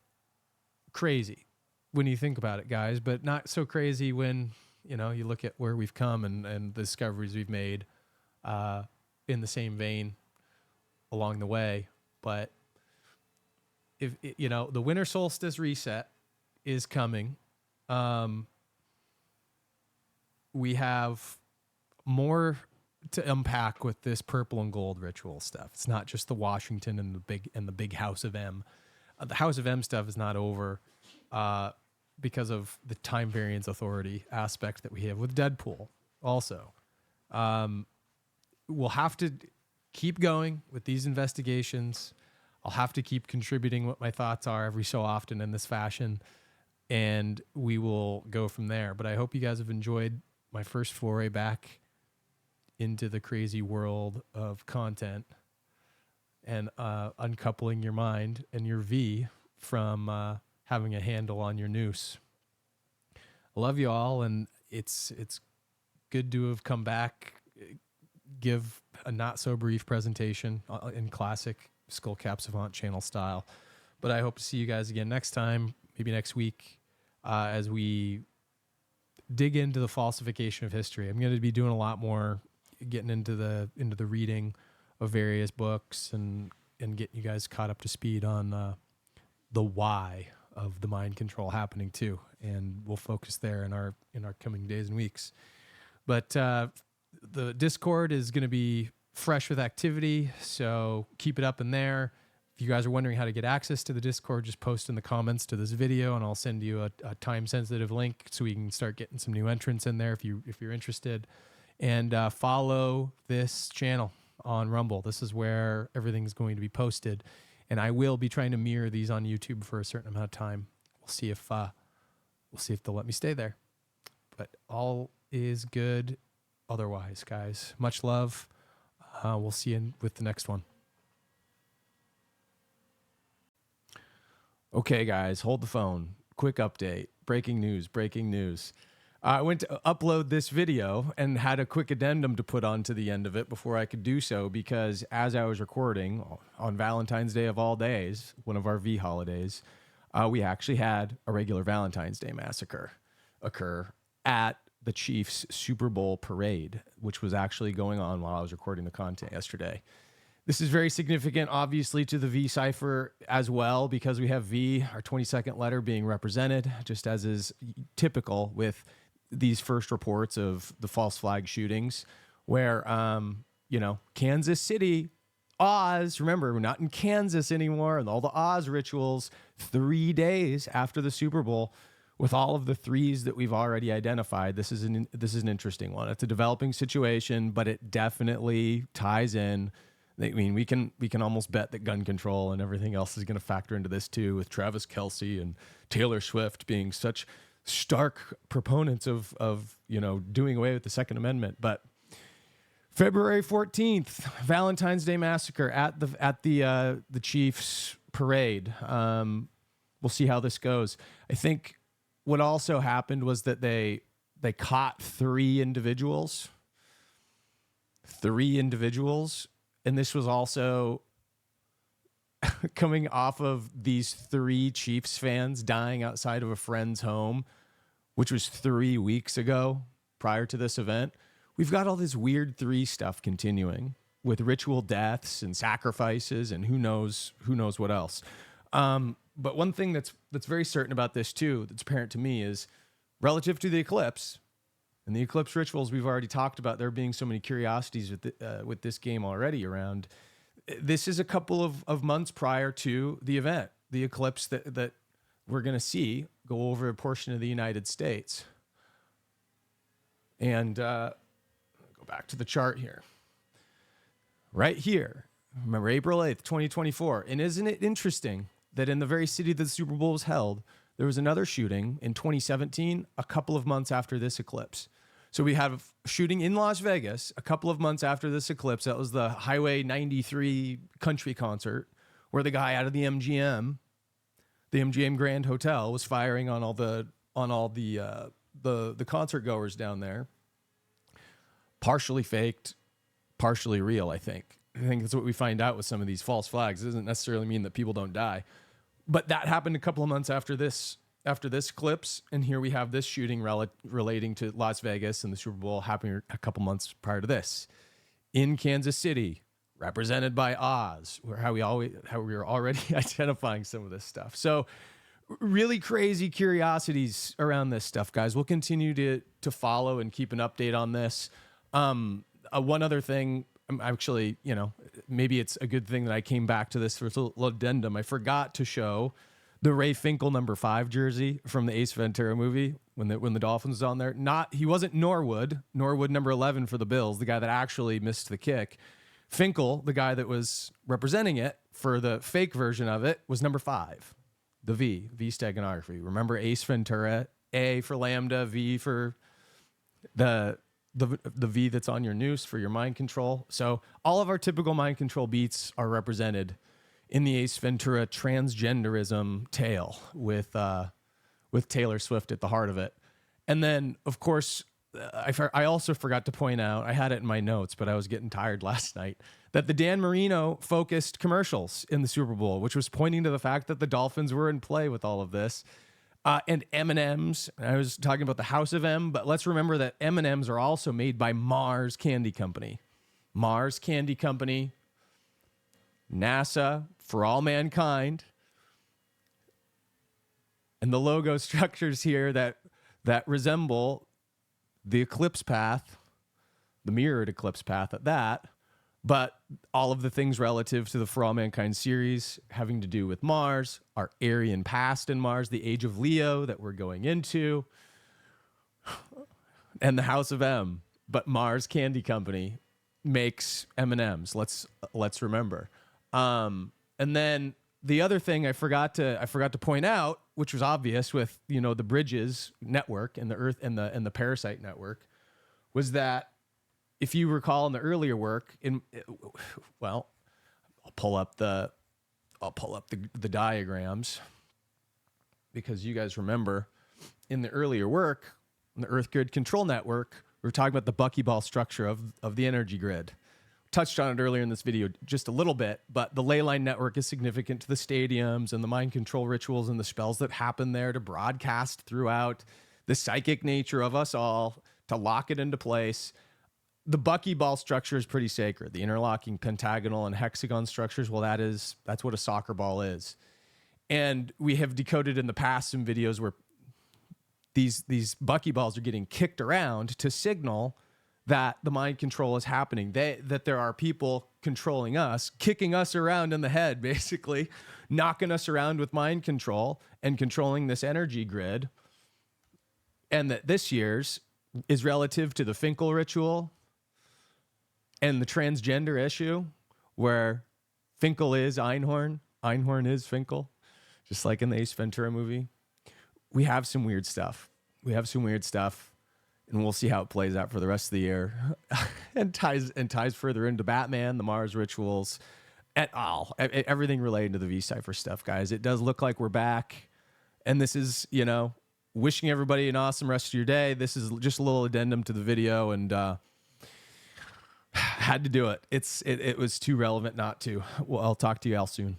crazy when you think about it, guys, but not so crazy when, you know, you look at where we've come and the discoveries we've made in the same vein along the way. But if you know, the winter solstice reset is coming. We have more to unpack with this purple and gold ritual stuff. It's not just the Washington and the big House of M. The House of M stuff is not over because of the time variance authority aspect that we have with Deadpool. Also, we'll have to keep going with these investigations. I'll have to keep contributing what my thoughts are every so often in this fashion, and we will go from there. But I hope you guys have enjoyed my first foray back into the crazy world of content and uncoupling your mind and your V from having a handle on your noose. I love you all, and it's good to have come back, give a not so brief presentation in classic Skullcap Savant channel style. But I hope to see you guys again next time, maybe next week, as we dig into the falsification of history. I'm going to be doing a lot more, getting into the reading of various books and getting you guys caught up to speed on the why of the mind control happening too. And we'll focus there in our coming days and weeks. But the Discord is going to be fresh with activity, so keep it up in there. If you guys are wondering how to get access to the Discord, just post in the comments to this video, and I'll send you a time-sensitive link so we can start getting some new entrants in there if you're interested. And follow this channel on Rumble. This is where everything's going to be posted, and I will be trying to mirror these on YouTube for a certain amount of time. We'll see if they'll let me stay there. But all is good otherwise, guys. Much love. We'll see you with the next one. Okay, guys, hold the phone. Quick update. Breaking news. I went to upload this video and had a quick addendum to put on to the end of it before I could do so, because as I was recording on Valentine's Day of all days, one of our V holidays, we actually had a regular Valentine's Day massacre occur at the Chiefs Super Bowl parade, which was actually going on while I was recording the content yesterday. This is very significant, obviously, to the V cipher as well, because we have V, our 22nd letter, being represented, just as is typical with these first reports of the false flag shootings, where, Kansas City, Oz, remember, we're not in Kansas anymore, and all the Oz rituals 3 days after the Super Bowl, with all of the threes that we've already identified. This is an interesting one. It's a developing situation, but it definitely ties in. I mean, we can almost bet that gun control and everything else is going to factor into this too, with Travis Kelce and Taylor Swift being such stark proponents of doing away with the Second Amendment. But February 14th, Valentine's Day Massacre at the Chiefs parade. We'll see how this goes. I think what also happened was that they caught three individuals, and this was also coming off of these three Chiefs fans dying outside of a friend's home, which was 3 weeks ago prior to this event. We've got all this weird three stuff continuing with ritual deaths and sacrifices and who knows what else. But one thing that's very certain about this too, that's apparent to me, is relative to the eclipse and the eclipse rituals we've already talked about, there being so many curiosities with this game already around. This is a couple of months prior to the event, the eclipse that we're going to see go over a portion of the United States. And go back to the chart here. Right here. Remember, April 8th, 2024. And isn't it interesting that in the very city that the Super Bowl was held, there was another shooting in 2017, a couple of months after this eclipse. So we have a shooting in Las Vegas a couple of months after this eclipse. That was the Highway 93 country concert where the guy out of the MGM Grand Hotel, was firing on all the concert goers down there. Partially faked, partially real, I think. I think that's what we find out with some of these false flags. It doesn't necessarily mean that people don't die. But that happened a couple of months after this eclipse, and here we have this shooting relating to Las Vegas and the Super Bowl happening a couple months prior to this. In Kansas City, represented by Oz, how we are already identifying some of this stuff. So really crazy curiosities around this stuff, guys. We'll continue to follow and keep an update on this. One other thing, actually, maybe it's a good thing that I came back to this for a little addendum. I forgot to show the Ray Finkel #5 jersey from the Ace Ventura movie when the Dolphins was on there. He wasn't Norwood #11 for the Bills, the guy that actually missed the kick. Finkel, the guy that was representing it for the fake version of it, was #5, the V steganography. Remember Ace Ventura, A for Lambda, V for the V that's on your noose for your mind control. So all of our typical mind control beats are represented in the Ace Ventura transgenderism tale with Taylor Swift at the heart of it. And then, of course, I also forgot to point out, I had it in my notes, but I was getting tired last night, that the Dan Marino focused commercials in the Super Bowl, which was pointing to the fact that the Dolphins were in play with all of this. And M&Ms, I was talking about the House of M, but let's remember that M&Ms are also made by Mars Candy Company. Mars Candy Company, NASA, For All Mankind, and the logo structures here that resemble the eclipse path, the mirrored eclipse path at that, but all of the things relative to the For All Mankind series having to do with Mars, our Aryan past in Mars, the Age of Leo that we're going into, and the House of M. But Mars Candy Company makes M&Ms. Let's remember. And then the other thing I forgot to point out, which was obvious with the Bridges network and the Earth and the Parasite network, was that if you recall in the earlier work, I'll pull up the diagrams, because you guys remember in the earlier work, in the Earth Grid Control Network, we were talking about the buckyball structure of the energy grid. Touched on it earlier in this video just a little bit, but the ley line network is significant to the stadiums and the mind control rituals and the spells that happen there to broadcast throughout the psychic nature of us all, to lock it into place. The buckyball structure is pretty sacred. The interlocking pentagonal and hexagon structures, well, that's what a soccer ball is. And we have decoded in the past some videos where these buckyballs are getting kicked around to signal that the mind control is happening. That there are people controlling us, kicking us around in the head, basically, knocking us around with mind control and controlling this energy grid. And that this year's is relative to the Finkel ritual and the transgender issue, where Finkel is Einhorn, Einhorn is Finkel, just like in the Ace Ventura movie. We have some weird stuff. And we'll see how it plays out for the rest of the year. and ties further into Batman, the Mars rituals, et al. Everything related to the V-Cypher stuff, guys. It does look like we're back. And this is, wishing everybody an awesome rest of your day. This is just a little addendum to the video, and had to do it. It was too relevant not to. Well, I'll talk to you all soon.